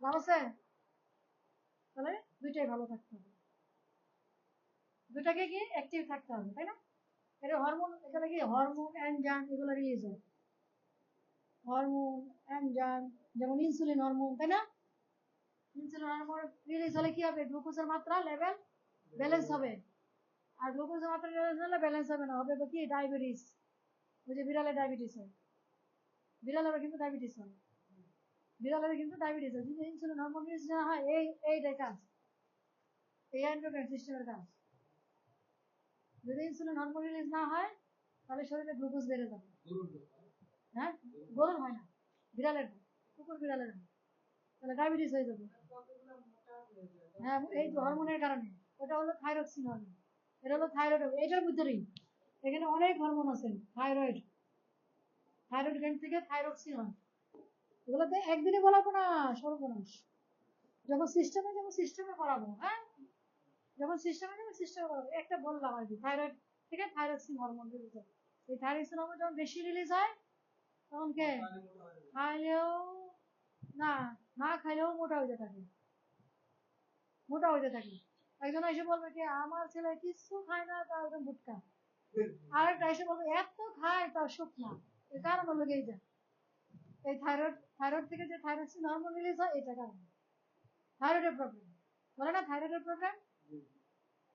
লাভ আছে? তাহলে দুইটাই ভালো থাকতে হবে, দুটাকে কি অ্যাক্টিভ থাকতে হবে, তাই না? এটা হরমোন, এখানে কি হরমোন এনজাইম এগুলো রিলিজ হয়, হরমোন এনজাইম, যেমন ইনসুলিন হরমোন, তাই না? ইনসুলিন হরমোন রিলিজ হলে কি হবে? গ্লুকোজের মাত্রা লেভেল ব্যালেন্স হবে, আর গ্লুকোজের মাত্রা লেভেল হলে ব্যালেন্স হবে না, হবে কি ডায়াবেটিস। ওই যে বিড়ালের ডায়াবেটিস হয়, বিড়ালেরও কিন্তু ডায়াবেটিস হয়, বিড়ালের কিন্তু ডায়াবেটিস হয়, যদি ইনসুলিন হরমোন রিলিজ না হয়, এইটাই কাজ, এই এন্ডোক্রাইন সিস্টেমের কাজ। যদি ইনসুলিন হরমোন রিলিজ না হয়, তাহলে শরীরে গ্লুকোজ বেড়ে যাবে। হ্যাঁ, গরুর হয় না, বিড়ালের হয়, কুকুর বিড়ালের হয়, তাহলে ডায়াবেটিস হয়ে যাবে। হ্যাঁ, এই হরমোনের কারণে। ওটা হলো থাইরক্সিন হরমোন, এটা হলো থাইরয়েড, এটার ভিতরেই এখানে অনেক হরমোন আছে, থাইরয়েড, থাইরয়েড গ্ল্যান্ড থেকে থাইরক্সিন হয়, এগুলোতে একদিনে বলাবো না, সর্বনাশ। যখন সিস্টেমে যাবো সিস্টেমে করাবো, হ্যাঁ, যখন সিস্টেমে যাবো সিস্টেমে করাবো। একটা বললাম আর কি, থাইরয়েড ঠিক আছে, থাইরক্সিন হরমোন রিলিজ হয়। এই থাইরক্সিন হরমোন যখন বেশি রিলিজ হয় তখন কে খাইলেও না, না খাইলেও মোটা হইতে থাকে, মোটা হইতে থাকে। একজন এসে বলবে কি আমার ছেলে কিছু খায় না, তার একদম ভুটকা। আরেকটা এসে বলবে এত খায় তার শুকনা। এর কারণ হলো এইটা, এই থাইরয়েড থেকে যে থাইরক্সিন হরমোন রিলিজ হয় এটা কারণ থাইরয়েডের প্রবলেম, বলে না থাইরয়েডের প্রবলেম।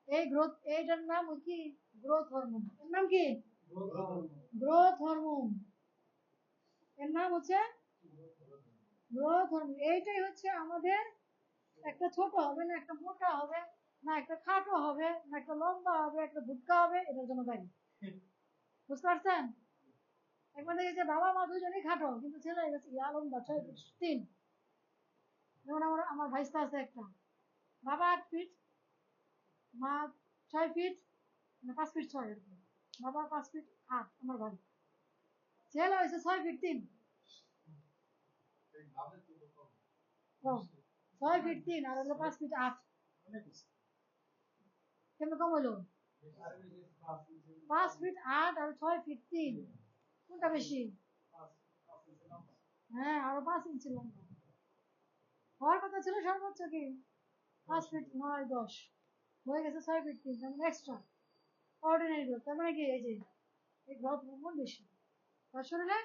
এই গ্রোথ, এইটার নাম কি গ্রোথ হরমোন। এর নাম কি গ্রোথ হরমোন। এর নাম হচ্ছে গ্রোথ হরমোন। এইটাই হচ্ছে আমাদের একটা ছোট হবে না একটা মোটা হবে না একটা খাটো হবে না একটা লম্বা হবে একটা ভুট্টা হবে, এটার জন্য দায়ী। বুঝতে পারছেন? একবার দেখি যে বাবা মা দুজনেই খাটো কিন্তু ছেলে হয়ে গেছে লম্বা 6'3". যেমন আমার ভাইস্তা আছে একটা, বাবা 8 ফিট, মা 6 ফিট, 5 ফিট 6 এরকম। বাবা 5 ফিট 8, আমার ভাই। ছেলে হয়েছে 6 ফিট 3। 6 ফিট 3 আর হলো 5 ফিট 8। কেমন কম হলো? 5 ফিট 8 আর 6 ফিট 3, কোনটা বেশি? হ্যাঁ, আরো 5 ইঞ্চি লম্বা হওয়ার কথা ছিল সর্বোচ্চ কি 5 ফিট 9 10, হয়ে গেছে 6 ফিট 3, তার মানে এক্সট্রা অর্ডিনারি গ্রোথ। তার মানে কি এই যে এই গ্রোথ হরমোন বেশি তার শরীরে।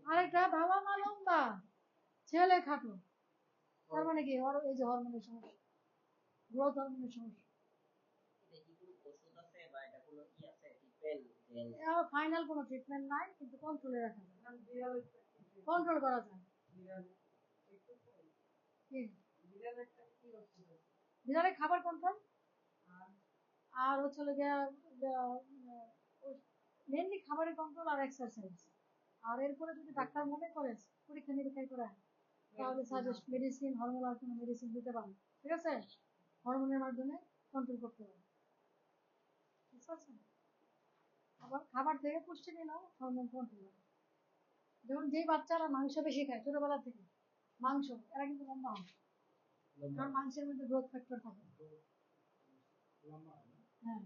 আরেকটা বাবা মা লম্বা ছেলে খাটো, তার মানে কি ওর এই যে হরমোনের সমস্যা, গ্রোথ হরমোনের সমস্যা। ফাইনাল কোনো ট্রিটমেন্ট নাই, কিন্তু কন্ট্রোলে রাখা যায়, কন্ট্রোল করা যায়। বিড়ালের খাবার কন্ট্রোল আর হচ্ছে মেনলি খাবারের কন্ট্রোল আর এক্সারসাইজ। আর এরপরে যদি ডাক্তার মনে করে পরীক্ষা নিরীক্ষা করে তাহলে সাজেস্ট মেডিসিন, হরমোনাল কোনো মেডিসিন দিতে পারে। ঠিক আছে, হরমোনের মাধ্যমে কন্ট্রোল করতে পারে। বুঝতে পারছেন? আবার খাবার থেকে পুষ্টি নিলেও হরমোন কন্ট্রোল হয়। যেমন যেই বাচ্চারা মাংস বেশি খায় ছোটবেলা থেকে মাংস, এরা কিন্তু লম্বা হয়, কারণ মাংসের মধ্যে গ্রোথ ফ্যাক্টর থাকে। হ্যাঁ,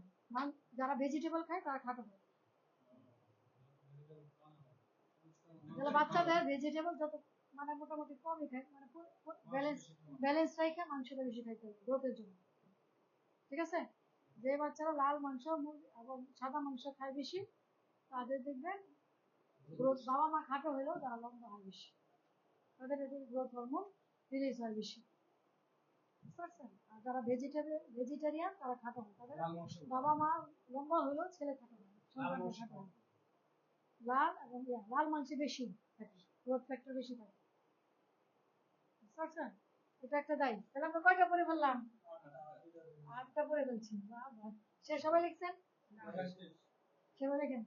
যারা ভেজিটেবল খায় তারা খাটো হয়। যারা বাচ্চাদের ভেজিটেবল যত মানে মোটামুটি কমই খায়, মানে ব্যালেন্স রাখে মাংসটা বেশি খাইতে হবে গ্রোথের জন্য। ঠিক আছে, যে বাচ্চারা লাল মাংস এবং সাদা মাংস খায় বেশি তাদের দেখবেন গ্রোথ, বাবা মা খাটো হলেও তারা লম্বা হয় বেশি, তাদের গ্রোথ হরমোন রিলিজ হয় বেশি। বুঝতে পারছেন? আর যারা ভেজিটেরিয়ান তারা খাটো হয়, তাদের বাবা মা লম্বা হলেও ছেলে খাটো হয়, সন্তানটা খাটো হয়। লাল এবং লাল মাংসে বেশি থাকে, গ্রোথ ফ্যাক্টর বেশি থাকে। বুঝতে পারছেন? এটা একটা দায়ী। তাহলে আমরা কয়টা পরে ফেললাম? 8টা পরে ফেলছি। সে সবাই লিখছেন? সবাই লেখেন।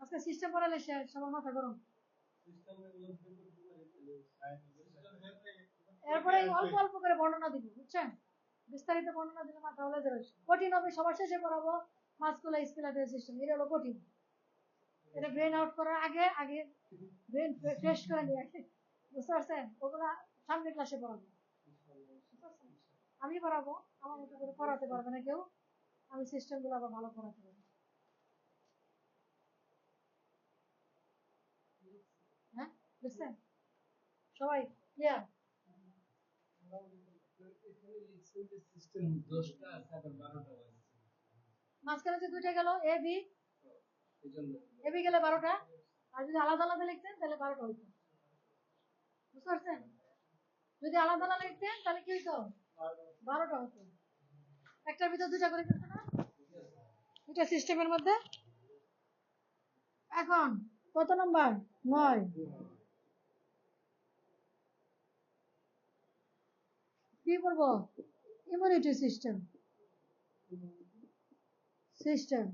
আজকে সিস্টেম পড়ালে শেষ, সবার মাথা গরম। এরপরে অল্প অল্প করে বর্ণনা দিব, বুঝছেন? বিস্তারিত বর্ণনা দিলে মাথা হলে যাবে, কঠিন হবে। সবার শেষে পড়াবো মাসকুলার স্কেলেটাল সিস্টেম, এটা হলো কঠিন। এটা ব্রেন আউট করার আগে আগে ব্রেন ফ্রেশ করে নিয়ে আসে। বুঝতে পারছেন? ওগুলা সামনে ক্লাসে পড়াবো। আমি পড়াবো, আমার মতো করে পড়াতে পারবে না কেউ, আমি সিস্টেমগুলো আবার ভালো পড়াতে পারবো। হ্যাঁ, বুঝছেন? সবাই ক্লিয়ার? মাঝখানে যে দুইটা গেল এ বি, এ বি গেলে 12টা, আর যদি আলাদা আলাদা লিখতেন তাহলে 12টা হইতো। বুঝতে পারছেন? যদি আলাদা আলাদা লিখতেন তাহলে কি হইতো? 12টা হতো। একটার ভিতর দুটা করে ফেলতো না দুটা সিস্টেমের মধ্যে। এখন কত নম্বর? 9। কি করবো? ইমিউনিটি সিস্টেম, সিস্টেম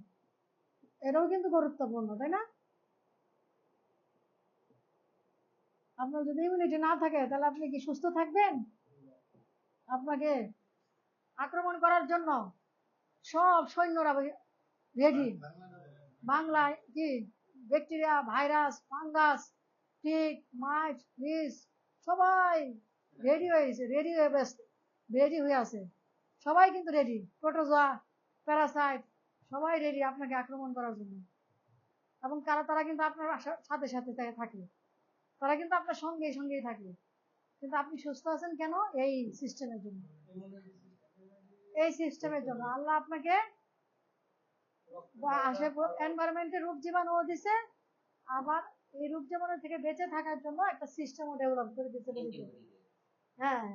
এটাও কিন্তু গুরুত্বপূর্ণ, তাই না? আপনার যদি ইমিউনিটি না থাকে তাহলে আপনি কি সুস্থ থাকবেন? আপনাকে আক্রমণ করার জন্য সব সৈন্যরা রেডি। বাংলায় কি ব্যাকটেরিয়া, ভাইরাস, ফাঙ্গাস, টিক, মাইট, মিস সবাই রেডি হয়ে গেছে, রেডি হয়ে আছে, সবাই কিন্তু রেডি। প্রোটোজোয়া, প্যারাসাইট সবাই রেডি আপনাকে আক্রমণ করার জন্য। এবং তারা কিন্তু আপনার সাথে সাথে থাকে, তারা কিন্তু আপনার সঙ্গেই থাকে। কিন্তু আপনি সুস্থ আছেন কেন? এই সিস্টেমের জন্য। এই সিস্টেমের জন্য আল্লাহ আপনাকে এনভায়রনমেন্টে রোগ জীবাণু দিছে, আবার এই রোগ জীবাণু থেকে বেঁচে থাকার জন্য একটা সিস্টেমও ডেভেলপ করে দিতে পেরেছে। হ্যাঁ,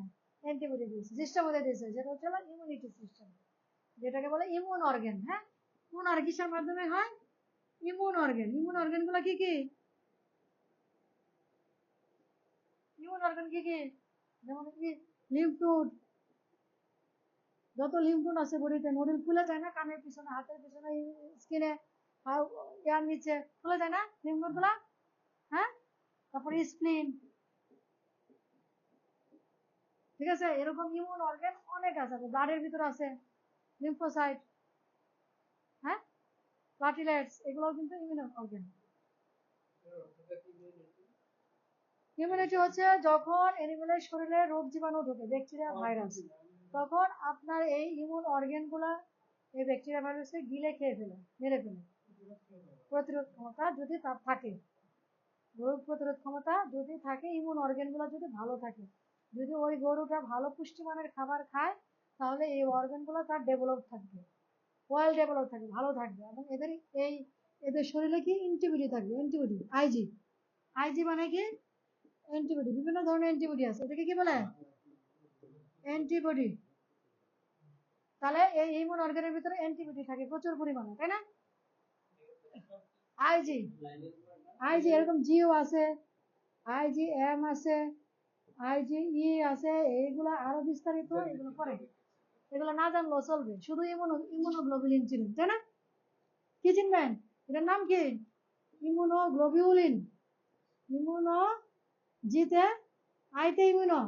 অ্যান্টিবডি দিয়েছে, সিস্টেম ওদের দিয়েছে, যেটা হচ্ছে ইমিউনিটি সিস্টেম, যেটাকে বলে ইমিউন অর্গান। হ্যাঁ, কোন আর কিসের মাধ্যমে হয়? Immune organ. ইমিউন অর্গান গুলা কি কি? ইমিউন অর্গান কি কি? যেমন কি লিম্ফ নোড, যত লিম্ফ নোড আছে বডিতে, নোডুল খুলে যায় না কানের পিছনে, হাতের পিছনে, স্কিনে, ইয়ার নিচে খুলে যায় না লিম্ফ নোড গুলা? হ্যাঁ, তারপরে স্প্লিন, ঠিক আছে। এরকম ইমিউন অর্গান অনেক আছে, ব্লাডের ভিতরে আছে লিম্ফোসাইট, হ্যাঁ, প্লাটিলেটস, এগুলো কিন্তু ইমিউন অর্গান। ইমিউনিটি হচ্ছে যখন এনিমেলের শরীরে রোগ জীবাণু ঢোকে, ব্যাকটেরিয়া ভাইরাস, তখন আপনার এই ইমিউন অর্গান গুলা এই ব্যাকটেরিয়া ভাইরাসে গিলে খেয়ে ফেলে, মেরে ফেলে। প্রতিরোধ ক্ষমতা যদি তার থাকে, রোগ প্রতিরোধ ক্ষমতা যদি থাকে, ইমিউন অর্গান গুলা যদি ভালো থাকে, যদি ওই গরুটা ভালো পুষ্টিমানের খাবার খায়, তাহলে এই অর্গান গুলো তার ডেভেলপ থাকবে, ওয়েল ডেভেলপ থাকবে, ভালো থাকবে। এবং এদের শরীরে কি অ্যান্টিবডি থাকবে, অ্যান্টিবডি, আইজি। আইজি মানে কি? অ্যান্টিবডি। বিভিন্ন ধরনের অ্যান্টিবডি আছে, এটাকে কি বলে? অ্যান্টিবডি। তাহলে এই ইমিউন অর্গানের ভিতরে অ্যান্টিবডি থাকে প্রচুর পরিমাণে, তাই না? আইজি, আইজি এরকম জিও আছে, আইজি এম আছে, আইজি ই আছে, এইগুলা আরো বিস্তারিত এগুলো পরে, এগুলো না জানলেও চলবে, শুধু ইমিউনোগ্লোবুলিন চিনুন, তাই না? কি চিনবেন? এটার নাম কি? ইমিউনোগ্লোবিউলিন। ইমিউনো, জিতে আইতে ইমিউনো,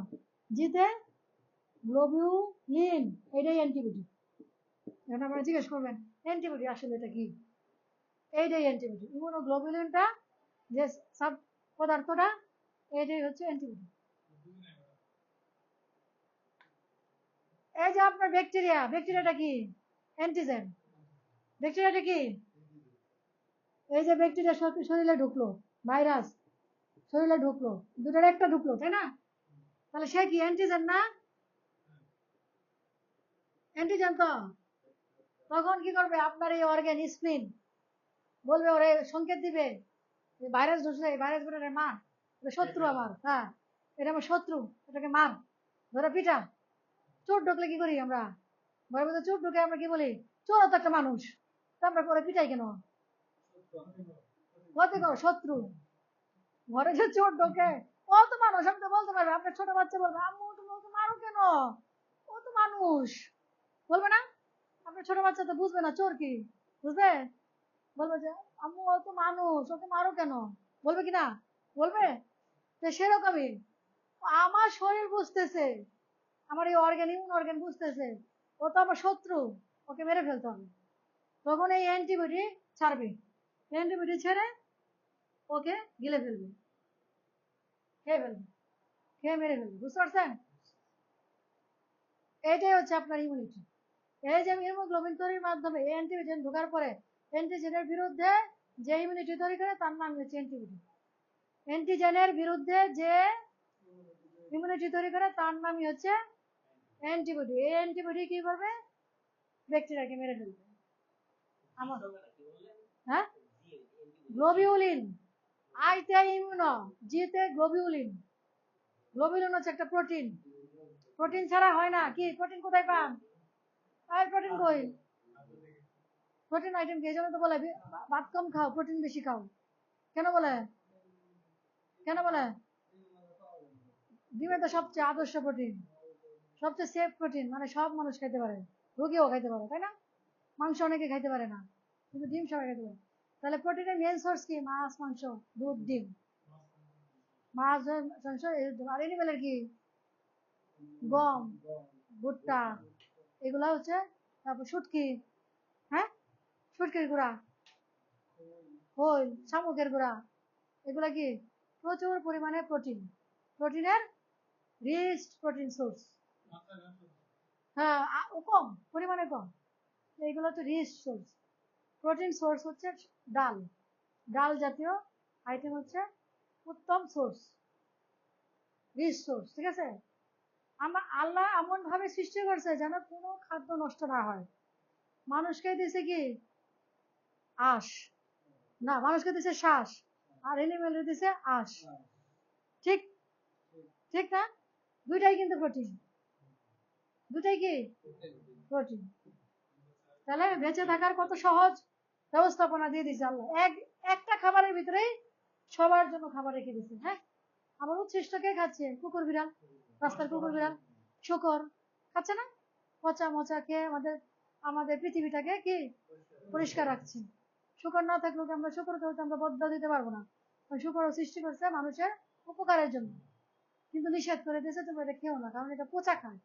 জিতে গ্লোবিউলিন, এটাই অ্যান্টিবডি। এখন আপনারা জিজ্ঞেস করবেন অ্যান্টিবডি আসলে এটা কি? এইটাই অ্যান্টিবডি। ইমিউনোগ্লোবুলিনটা যে সাব পদার্থটা, এটাই হচ্ছে অ্যান্টিবডি। এই যে আপনার ব্যাকটেরিয়া, ব্যাকটেরিয়াটা কি? অ্যান্টিজেন। ব্যাকটেরিয়াটা কি? এই যে ব্যাকটেরিয়া শরীরে ঢুকলো, ভাইরাস শরীরে ঢুকলো, দুটার একটা ঢুকলো, তাই না? তাহলে সে কি অ্যান্টিজেন না? অ্যান্টিজেন তো। তখন কি করবে আপনার এই অর্গান, স্প্লিন, বলবে, ওরে সংকেত দিবে, ভাইরাস ঢুকছে, এই ভাইরাস গুলো মার, শত্রু আমার, হ্যাঁ এটা আমার শত্রু, এটাকে মার, ধরে পিটা। চোর ঢুকলে কি করি আমরা? ঘরের মধ্যে চোর ঢুকে আমরা কি বলি? চোর তো একটা মানুষ, তারপরে পরে পিটাই কেন? বলতে করো শত্রু। ঘরে যে চোর ঢোকে, ও তো মানুষ, আমি তো বলতে পারবে। আপনার ছোট বাচ্চা বলবে, আম্মু তুমি ওকে মারো কেন, ও তো মানুষ, বলবে না? আপনার ছোট বাচ্চা তো বুঝবে না চোর কি, বুঝবে? বলবে যে আম্মু ও তো মানুষ, ওকে মারো কেন, বলবে কি না? বলবে। তো সেরকমই আমার শরীর বুঝতেছে, আমার এই অর্গান, ইমিউন অর্গান বুঝতেছে ও তো আমার শত্রু, ওকে মেরে ফেলতে হবে। তখন এই অ্যান্টিবডি ছাড়বে, অ্যান্টিবডি ছেড়ে ওকে গিলে ফেলবে, খেয়ে ফেলবে, খেয়ে মেরে ফেলবে। বুঝতে পারছেন? এটাই হচ্ছে আপনার ইমিউনিটি। এই যে হিমোগ্লোবিন তৈরির মাধ্যমে অ্যান্টিজেন ঢোকার পরে অ্যান্টিজেনের বিরুদ্ধে যে ইমিউনিটি তৈরি করে তার নাম হচ্ছে অ্যান্টিবডি। অ্যান্টিজেনের বিরুদ্ধে যে ইমিউনিটি তৈরি করে তার নামই হচ্ছে অ্যান্টিবডি। এই অ্যান্টিবডি কি করবে? ব্যাকটেরিয়াকে মেরে ফেলবে। আমার, হ্যাঁ, গ্লোবিউলিন, আইতে ইমিউনো, জিতে গ্লোবিউলিন। গ্লোবিউলিন হচ্ছে একটা প্রোটিন, প্রোটিন ছাড়া হয় না। কি প্রোটিন কোথায় পান? আর প্রোটিন কই? প্রোটিন আইটেম কি? এই জন্য তো বলে ভাত কম খাও, প্রোটিন বেশি খাও। কেন বলে? কেন বলে? ডিমে তো সবচেয়ে আদর্শ প্রোটিন, সবচেয়ে সেফ প্রোটিন, মানে সব মানুষ খাইতে পারে, রোগীও খাইতে পারে, তাই না? মাংস অনেকে খাইতে পারে না, কিন্তু ডিম সবাই খাইতে পারে। তাহলে প্রোটিনের মেন সোর্স কি? মাছ, মাংস, দুধ, ডিম। মাছ, মাংস। আর এনিমেলের কি? গম, ভুট্টা, এগুলা হচ্ছে। তারপর শুটকি, হ্যাঁ, শুটকির গুঁড়া, খোল, শামুকের গুঁড়া, এগুলা কি? প্রচুর পরিমাণে প্রোটিন, প্রোটিনের রিচ প্রোটিন সোর্স। হ্যাঁ, কম পরিমাণে কম, এইগুলো হচ্ছে রিচ সোর্স। প্রোটিন সোর্স হচ্ছে ডাল, ডাল জাতীয় আইটেম হচ্ছে উত্তম সোর্স, রিচ সোর্স। ঠিক আছে, আমরা আল্লাহ এমন ভাবে সৃষ্টি করছে যেন কোনো খাদ্য নষ্ট না হয়। মানুষকে দিছে কি আঁশ, না মানুষকে দিছে শ্বাস, আর এনিমেল দিছে আঁশ। ঠিক ঠিক না? দুইটাই কিন্তু প্রোটিন, দুটাই কি প্রোটিন। তাহলে বেঁচে থাকার কত সহজ ব্যবস্থাপনা দিয়ে দিছে আল্লাহ, একটা খাবারের ভিতরেই সবার জন্য খাবার রেখে দিছে। হ্যাঁ, আমার উচ্ছিষ্ট কে খাচ্ছে? কুকুর বিড়াল, রাস্তার কুকুর বিড়াল, শুকর খাচ্ছে না? পচা মচা খেয়ে আমাদের আমাদের পৃথিবীটাকে কি পরিষ্কার রাখছে। শুকর না থাকলেও আমরা শুকরকে হয়তো আমরা বদলা দিতে পারবো না, শুকরও সৃষ্টি করছে মানুষের উপকারের জন্য, কিন্তু নিষেধ করে দিয়েছে তোমরা এটা খেও না, কারণ এটা পচা খায়।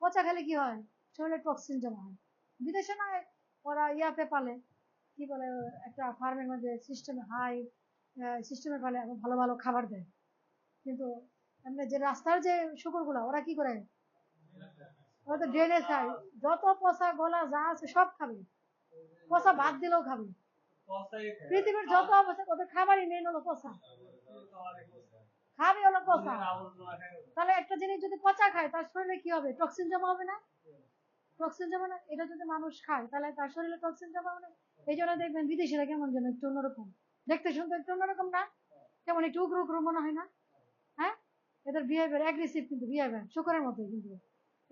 পচা খেলে কি হয়? শরীরে টক্সিন জমা হয়। বিদেশে না ওরা ইয়াতে পালে, কি বলে, একটা ফার্মের মধ্যে সিস্টেমে হাই সিস্টেমে পালে এবং ভালো ভালো খাবার দেয়। কিন্তু আমরা যে রাস্তার যে শুকুরগুলা ওরা কি করে? ওরা তো ড্রেনে খায়, যত পচা গলা যা আছে সব খাবে, পচা ভাত দিলেও খাবে। পৃথিবীর যত অবস্থা ওদের খাবারই মেন হলো পচা, খাবে হলো পচা। তাহলে একটা জিনিস যদি পচা খায় তার শরীরে কি হবে? টক্সিন জমা হবে না? টক্সিন জমা না, এটা যদি মানুষ খায় তাহলে তার শরীরে টক্সিন জমা হবে না। এই জন্য দেখবেন বিদেশিরা কেমন যেন একটু অন্যরকম দেখতে, শুনতে একটু অন্যরকম না, কেমন একটু উগ্র উগ্র মনে হয় না? হ্যাঁ, এদের বিহেভিয়ার অ্যাগ্রেসিভ, কিন্তু বিহেভিয়ার শুকরের মতো, কিন্তু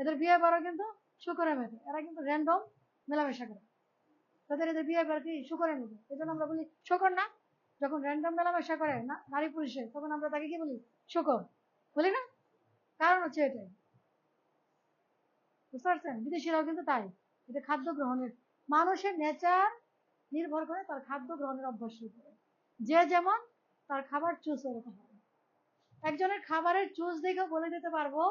এদের বিহেভিয়ারও কিন্তু শুকরের মতো। এরা কিন্তু র্যান্ডম মেলামেশা করে, তাদের এদের বিহেভিয়ার কি শুকরের মতো। এই জন্য আমরা বলি শুকর না, যখন র্যান্ডম মেলামেশা করে না নারী পুরুষে, তখন আমরা তাকে কি বলি? শুকর বলি না? কারণ হচ্ছে এটাই, বুঝতে পারছেন? বিদেশিরাও কিন্তু তাই, এটা খাদ্য গ্রহণের, মানুষের নেচার নির্ভর করে তার খাদ্য গ্রহণের অভ্যাসের উপরে। যে যেমন তার খাবার চুজ ওরকম হবে। একজনের খাবারের চুজ দেখে বলে দিতে পারবো,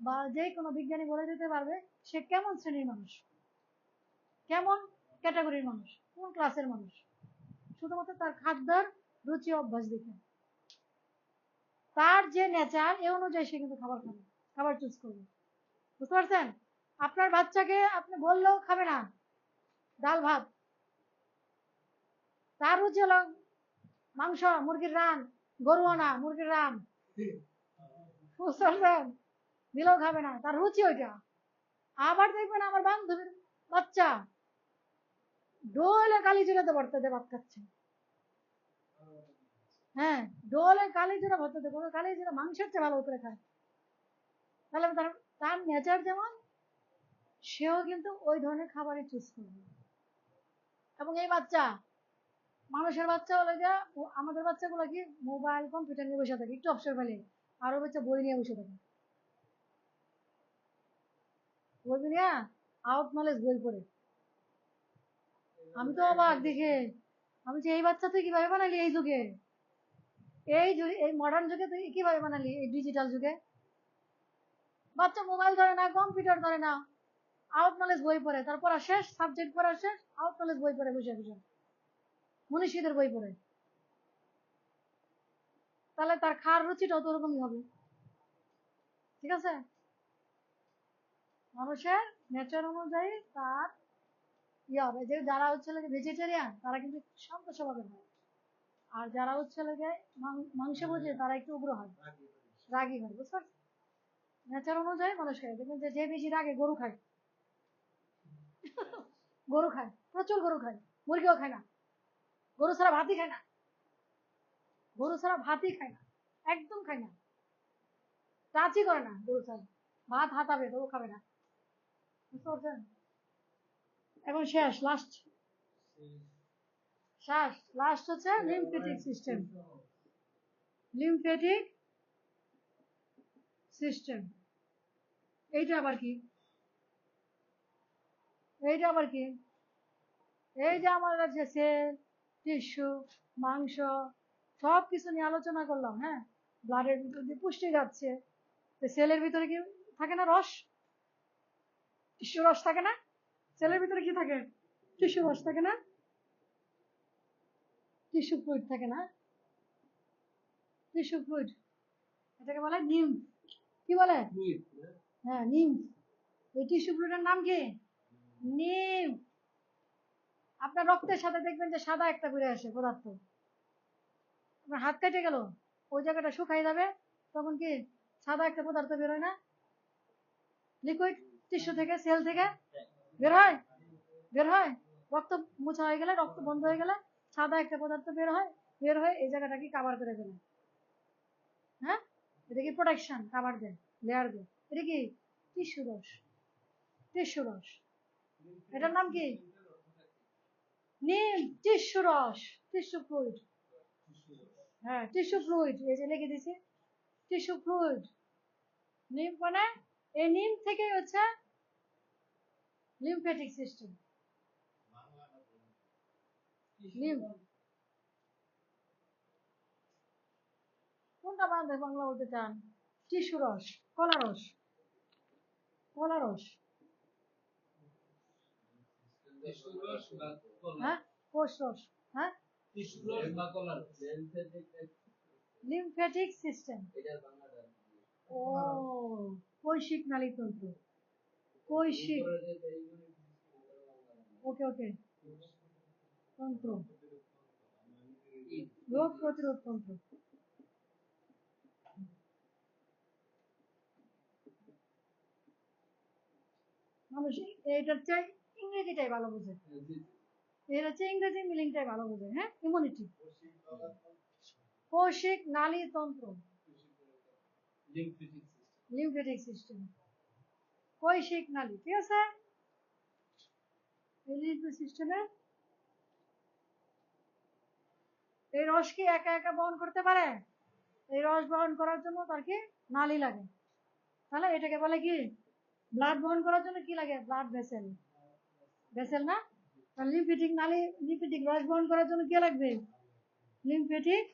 বা যে কোনো বিজ্ঞানী বলে দিতে পারবে সে কেমন শ্রেণীর মানুষ, কেমন ক্যাটাগরির মানুষ, কোন ক্লাসের মানুষ, শুধুমাত্র তার খাদ্যের রুচি অভ্যাস দেখে। তার যে নেচার এ অনুযায়ী সে কিন্তু খাবার খাবে, খাবার চুজ করবে। বুঝতে পারছেন? আপনার বাচ্চাকে আপনি বললেও খাবে না ডাল ভাত, তার রুচি হলো মাংস, মুরগির রান, গরু আনা, মুরগির রান, বুঝতে পারছেন? দিলেও খাবে না, তার রুচি ওইটা। আবার দেখবেন আমার বান্ধবীর বাচ্চা ডোলে কালি জিরাতে ভর্তাতে ভাত খাচ্ছে। হ্যাঁ, ডোলে কালি জিরা ভর্তাতে, কোনো কালি জিরা মাংসের চেয়ে ভালো করে খায়। তাহলে তার তার নেচার যেমন, সেও কিন্তু ওই ধরনের খাবারই চুজ করবে। এবং এই বাচ্চা, মানুষের বাচ্চা হলে যে আমাদের বাচ্চাগুলো কি মোবাইল কম্পিউটার নিয়ে বসে থাকে, একটু অবসর পেলে আরো বাচ্চা বই নিয়ে বসে থাকে, বই নিয়ে আউট নলেজ বই পড়ে। আমি তো অবাক দেখে, আমি যে এই বাচ্চা তুই কিভাবে বানালি এই যুগে, এই মডার্ন যুগে তুই কিভাবে বানালি, এই ডিজিটাল যুগে? বাচ্চা মোবাইল ধরে না, কম্পিউটার ধরে না, আউট নলেজ বই পড়ে, তার পড়া শেষ, সাবজেক্ট পড়া শেষ, আউট নলেজ বই পড়ে বসে বসে, মনীষীদের বই পড়ে। তাহলে তার খাওয়ার রুচিটাও তো ওরকমই হবে। ঠিক আছে, মানুষের নেচার অনুযায়ী তার ইয়ে হবে। যে যারা হচ্ছে ভেজিটেরিয়ান তারা কিন্তু শান্ত স্বভাবের হয়, আর যারা হচ্ছে মাংস ভোজে তারা একটু উগ্র হয়, রাগী হয়। বুঝতে পারছেন? নেচার অনুযায়ী মানুষ খায়। দেখবেন যে বেশি রাগে গরু খায়, গরু খায়, প্রচুর গরু খায়, মুরগিও খায় না, গরু ছাড়া ভাতই খায় না, গরু ছাড়া ভাতই খায় না, একদম খায় না, টাচই করে না গরু ছাড়া, ভাত হাতাবে তবু খাবে না। বুঝতে পারছেন? এখন শেষ, লাস্ট হচ্ছে লিম্ফেটিক সিস্টেম। লিম্ফেটিক সিস্টেম এইটা আবার কি? এইটা আবার কি? এই যে আমরা যে সেল, টিস্যু, মাংস সব কিছু নিয়ে আলোচনা করলাম, হ্যাঁ, ব্লাডের ভিতর দিয়ে পুষ্টি যাচ্ছে, সেলের ভিতরে কি থাকে না? রস, টিস্যু রস থাকে না? সেলের ভিতরে কি থাকে? টিস্যু রস থাকে না? টিস্যু ফ্লুইড থাকে না? টিস্যু ফ্লুইড, এটাকে বলে নিম্ফ। কি বলে? হ্যাঁ, নিম্ফ। এই টিস্যু ফ্লুইডের নাম কি? নিম। আপনার রক্তের সাথে দেখবেন যে সাদা একটা বেড়ে আসে পদার্থ, আপনার হাত কেটে গেল, ওই জায়গাটা শুকাই যাবে, তখন কি সাদা একটা পদার্থ বেরোয় না? লিকুইড টিস্যু থেকে, সেল থেকে বের হয়, বের হয়। রক্ত মোছা হয়ে গেলে, রক্ত বন্ধ হয়ে গেলে সাদা একটা পদার্থ বের হয়, বের হয়ে এই জায়গাটাকে কাভার করে দেবে। হ্যাঁ, এটা কি প্রোটেকশন, কাভার দেয়, লেয়ার দেয়। এটা কি টিস্যু রস, টিস্যু রস। এটার নাম কি? নিম টিস্যু রস, টিস্যু ফ্লুইড। হ্যাঁ, টিস্যু ফ্লুইড, এই যে লিখে দিছি টিস্যু ফ্লুইড। নিম মানে এই নিম থেকে হচ্ছে লিম্ফেটিক সিস্টেম। নিম কোনটা বাংলা বলতে চান? টিস্যু রস, কলা রস, কলা রস। হ্যাঁ, কোষ রস। হ্যাঁ, লিম্ফেটিক সিস্টেম। ও, কৈশিক নালীতন্ত্র, কৈশিক, ওকে ওকে, তন্ত্র, রোগ প্রতিরোধ তন্ত্র। মানুষ এইটার চাই ইংরেজিটাই ভালো বোঝে, এর হচ্ছে ইংরেজি মিলিংটাই ভালো বোঝে। হ্যাঁ, ইমিউনিটি, কৌশিক নালী তন্ত্র, লিম্ফেটিক সিস্টেম, কৈশিক নালী। ঠিক আছে, এই লিম্ফেটিক সিস্টেমে এই রস কি একা একা বহন করতে পারে? এই রস বহন করার জন্য তার কি নালী লাগে। তাহলে এটাকে বলে কি, ব্লাড বহন করার জন্য কি লাগে? ব্লাড ভেসেল, ভেসেল না? লিম্ফেটিক নালী, লিম্ফেটিক রস বহন করার জন্য কি লাগবে? লিম্ফেটিক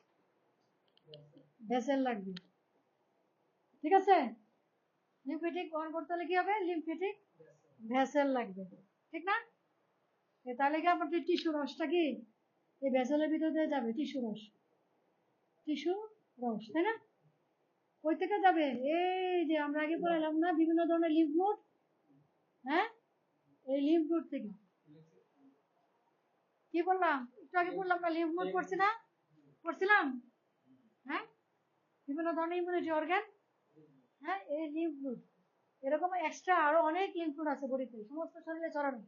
ভেসেল লাগবে। ঠিক আছে, লিম্ফেটিক বহন করতে হলে কি হবে? লিম্ফেটিক ভেসেল লাগবে, ঠিক না? তাহলে কি আপনার টিস্যু রসটা কি এই ভেসেলের ভিতর দিয়ে যাবে? টিস্যু রস, টিস্যু রস, তাই না? কই থেকে যাবে? এই যে আমরা আগে পড়ালাম না বিভিন্ন ধরনের লিম্ফ নোড, হ্যাঁ, এই লিম্ফ নোড থেকে। কি বললাম একটু আগে? বললাম না লিম্ফ নোড পড়ছি না, পড়ছিলাম? হ্যাঁ, বিভিন্ন ধরনের ইমিউনিটি অর্গান। হ্যাঁ, এই লিম্ফ নোড, এরকম এক্সট্রা আরো অনেক লিম্ফ নোড আছে বডিতে, সমস্ত শরীরে ছড়ানো।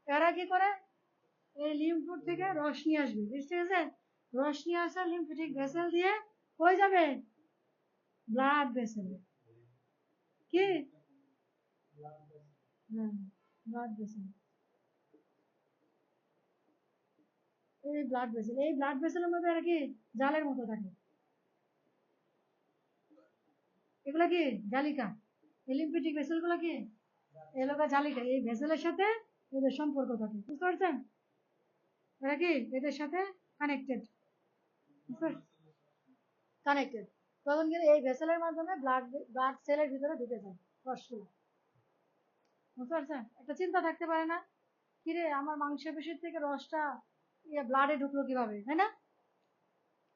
এরা কি করে? এই লিম্ফ নোড থেকে রস নিয়ে আসবে, ঠিক আছে? রস নিয়ে আসা লিম্ফেটিক ভেসেল দিয়ে কই যাবে? Blood vessel. কি? হ্যাঁ, ব্লাড ভেসেল। এই ব্লাড ভেসেল, এই ব্লাড ভেসেলের মধ্যে আর কি জালের মতো থাকে, এগুলো কি জালিকা। এই লিম্ফেটিক ভেসেল গুলো কি এলাকা জালিকা, এই ভেসেলের সাথে এদের সম্পর্ক থাকে, বুঝতে পারছেন? এরা কি এদের সাথে কানেক্টেড, কানেক্টেড। তখন কিন্তু এই ভেসেলের মাধ্যমে ব্লাড, ব্লাড সেলের ভিতরে ঢুকে যায় রসগুলো, বুঝতে পারছেন? একটা চিন্তা থাকতে পারে না, কিরে আমার মাংসপেশির থেকে রসটা ব্লাডে ঢুকলো কিভাবে, তাই না?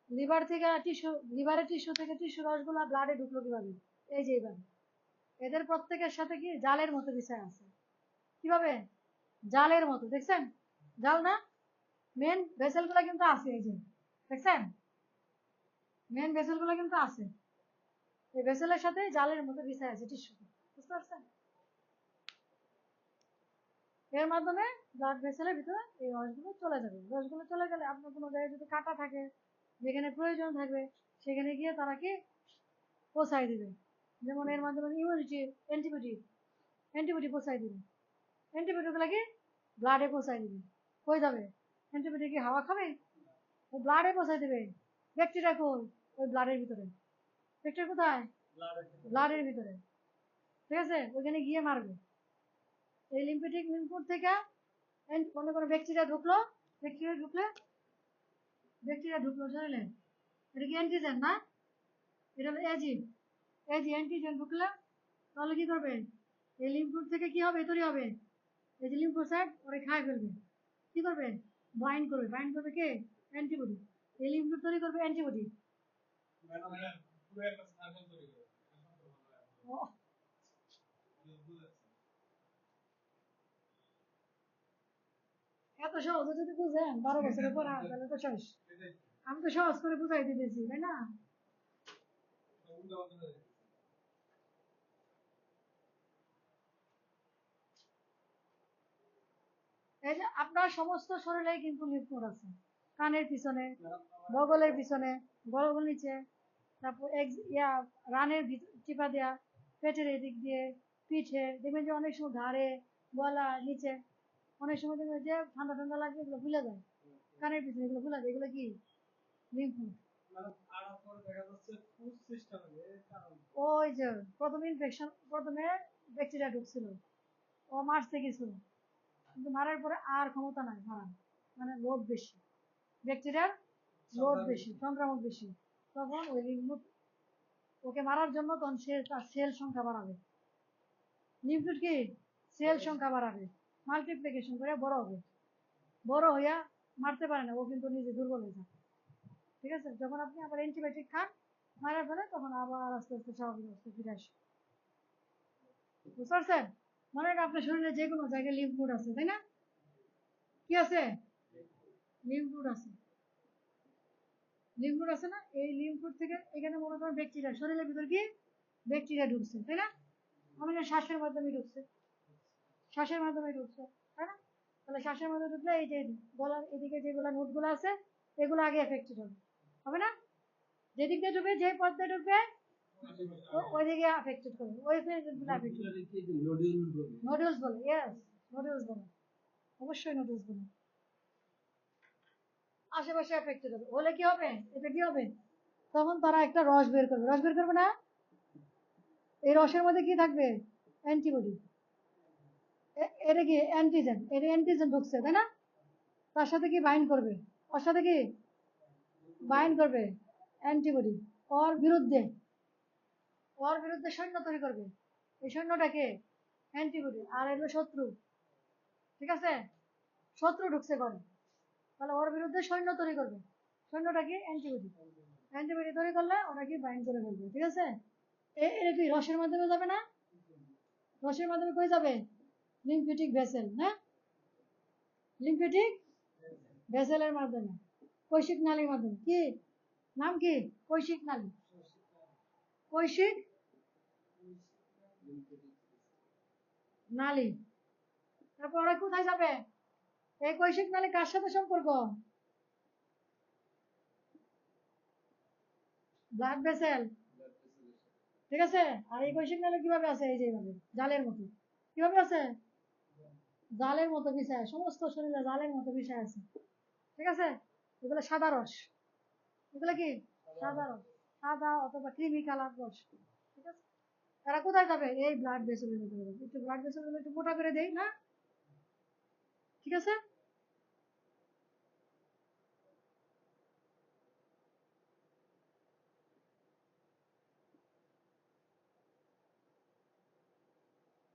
লিভার থেকে টিস্যু, লিভারের টিস্যু থেকে টিস্যু রসগুলো ব্লাডে ঢুকলো কিভাবে? এই যে এইভাবে। এদের প্রত্যেকের সাথে কি জালের মতো বিষয় আছে। কিভাবে? জালের মতো, দেখছেন? জাল না? মেন ভেসেল গুলো কিন্তু আছে, এই যে দেখছেন, মেন ভেসেল গুলো কিন্তু আছে, এই ভেসেলের সাথে জালের মতো বিষয় আছে টিস্যু, বুঝতে পারছেন? এর মাধ্যমে ব্লাড ভেসেলের ভিতরে এই রসগুলো চলে যাবে। রসগুলো চলে গেলে আপনার কোনো জায়গায় যদি কাটা থাকে, যেখানে প্রয়োজন থাকবে সেখানে গিয়ে তারা কি পৌঁছায় দিবে। যেমন এর মাধ্যমে ইমিউনিটি, অ্যান্টিবডি, অ্যান্টিবডি পৌঁছায় দিবে। অ্যান্টিবডি গুলো কি ব্লাডে পৌঁছায় দিবে। কই যাবে? অ্যান্টিবডি কি হাওয়া খাবে? ও ব্লাডে পৌঁছায় দিবে। ব্যাকটেরিয়া কই? ওই ব্লাডের ভিতরে। ব্যাকটেরিয়া কোথায়? ব্লাডের ভিতরে, ঠিক আছে? ওইখানে গিয়ে মারবে। এই লিম্ফেটিক লিম্ফোড থেকে মনে করো ব্যাকটেরিয়া ঢুকলো, ব্যাকটেরিয়া ঢুকলে, ব্যাকটেরিয়া ঢুকলো শরীরে, এটা কি অ্যান্টিজেন না? এটা হলো এজিন, এই যে অ্যান্টিজেন ঢুকলে তাহলে কি করবে? এই লিম্ফোড থেকে কি হবে? তৈরি হবে এই যে লিম্ফোসাইট, ওরে খায় ফেলবে। কি করবে? বাইন্ড করবে। বাইন্ড করবে কে? অ্যান্টিবডি। এই লিম্ফোড তৈরি করবে অ্যান্টিবডি। এত সহজে যদি বুঝেন 12 বছরে পড়া তাহলে তো শেষ। আমি তো সহজ করে বুঝাই দিতেছি তাই না? এই যে আপনার সমস্ত শরীরে কিন্তু লিম্ফ নোড আছে, কানের পিছনে, বগলের পিছনে, গলগল নিচে, তারপর রানের চিপা দেয়া, পেটের এদিক দিয়ে, পিঠে, দেখবেন যে অনেক সময় ঘাড়ে, গলা নিচে, অনেক সময় দেখবেন যে ঠান্ডা ঠান্ডা লাগবে, এগুলো ভুলে যায়, কানের পিছনে এগুলো ভুলে যায়, এগুলো কি লিম্ফ নোড। ওই যে প্রথমে ইনফেকশন, প্রথমে ব্যাকটেরিয়া ঢুকছিল, ও মারছে কিছু, কিন্তু মারার পরে আর ক্ষমতা নাই মারার, মানে লোড বেশি, ব্যাকটেরিয়ার লোড বেশি, সংক্রামক বেশি, তখন ওই লিম্ফ নোড ওকে মারার জন্য তখন সে তার সেল সংখ্যা বাড়াবে। লিম্ফ নোড কি সেল সংখ্যা বাড়াবে, মাল্টিপ্লিকেশন করে বড় হবে, বড় হইয়া মারতে পারে না, ও কিন্তু নিজে দুর্বল হয়ে যায়। ঠিক আছে, যখন আপনি আবার অ্যান্টিবায়োটিক খান মারার ফলে তখন আবার আস্তে আস্তে স্বাভাবিক অবস্থায় ফিরে আসে। বুঝতে পারছেন? মনে হয় আপনার শরীরে যে কোনো জায়গায় লিম্ফ নোড আছে তাই না? কি আছে? লিম্ফ নোড আছে, লিম্ফ নোড আছে না? এই লিম্ফ নোড থেকে এখানে মনে করেন ব্যাকটেরিয়া, শরীরের ভিতর কি ব্যাকটেরিয়া ঢুকছে তাই না? আমাদের শ্বাসের মাধ্যমে ঢুকছে, শ্বাসের মাধ্যমে ঢুকছে তাই না? তাহলে শ্বাসের মাধ্যমে ঢুকলে এই যে গলার এদিকে যেগুলো নোটগুলো আছে এগুলো আগে এফেক্টেড হবে, হবে না? যেদিক দিয়ে ঢুকবে, যে পথ দিয়ে ঢুকবে ওই দিকে এফেক্টেড করবে, ওই গুলো এফেক্টেড নোডুলস বলে, ইয়েস নোডুলস বলে, অবশ্যই নোডুলস বলে, আশেপাশে এফেক্টেড হবে, হলে কি হবে, এটা কি হবে, তখন তারা একটা রস বের করবে, রস বের করবে না, এই রসের মধ্যে কি থাকবে, অ্যান্টিবডি, এটা কি অ্যান্টিজেন, এটা অ্যান্টিজেন ঢুকছে তাই না? তার সাথে কি বাইন্ড করবে, ওর সাথে কি বাইন্ড করবে অ্যান্টিবডি, ওর বিরুদ্ধে, ওর বিরুদ্ধে সৈন্য তৈরি করবে, এই সৈন্যটাকে অ্যান্টিবডি, আর এগুলো শত্রু। ঠিক আছে, শত্রু ঢুকছে করে, তাহলে ওর বিরুদ্ধে সৈন্য তৈরি করবে, সৈন্যটা কি অ্যান্টিবডি, অ্যান্টিবডি তৈরি করলে ওরা কি বাইন্ড করে ফেলবে। ঠিক আছে, এটা কি রসের মাধ্যমে যাবে না, রসের মাধ্যমে কই যাবে, লিম্ফেটিক ভেসেল না, লিম্ফেটিক ভেসেলের মাধ্যমে, কৈশিক নালীর মাধ্যমে, কি নাম কি, কৈশিক নালী, কৈশিক নালী। তারপর ওরা কোথায় যাবে, এই কৈশিক নালী কার সাথে সম্পর্ক, ব্লাড ভেসেল। ঠিক আছে, আর এই কৈশিক নালী কিভাবে আছে, এই যে এইভাবে জালের মতো, কিভাবে আছে, জালের মতো বিছায়, সমস্ত শরীরে জালের মতো বিছায় আছে। ঠিক আছে, এগুলো সাদা রস, এগুলো কি সাদা রস, সাদা অথবা ক্রিমি কালার রস। ঠিক আছে, তারা কোথায় যাবে, এই ব্লাড ভেসেলের মতো, একটু ব্লাড ভেসেল একটু মোটা করে দেই না। ঠিক আছে,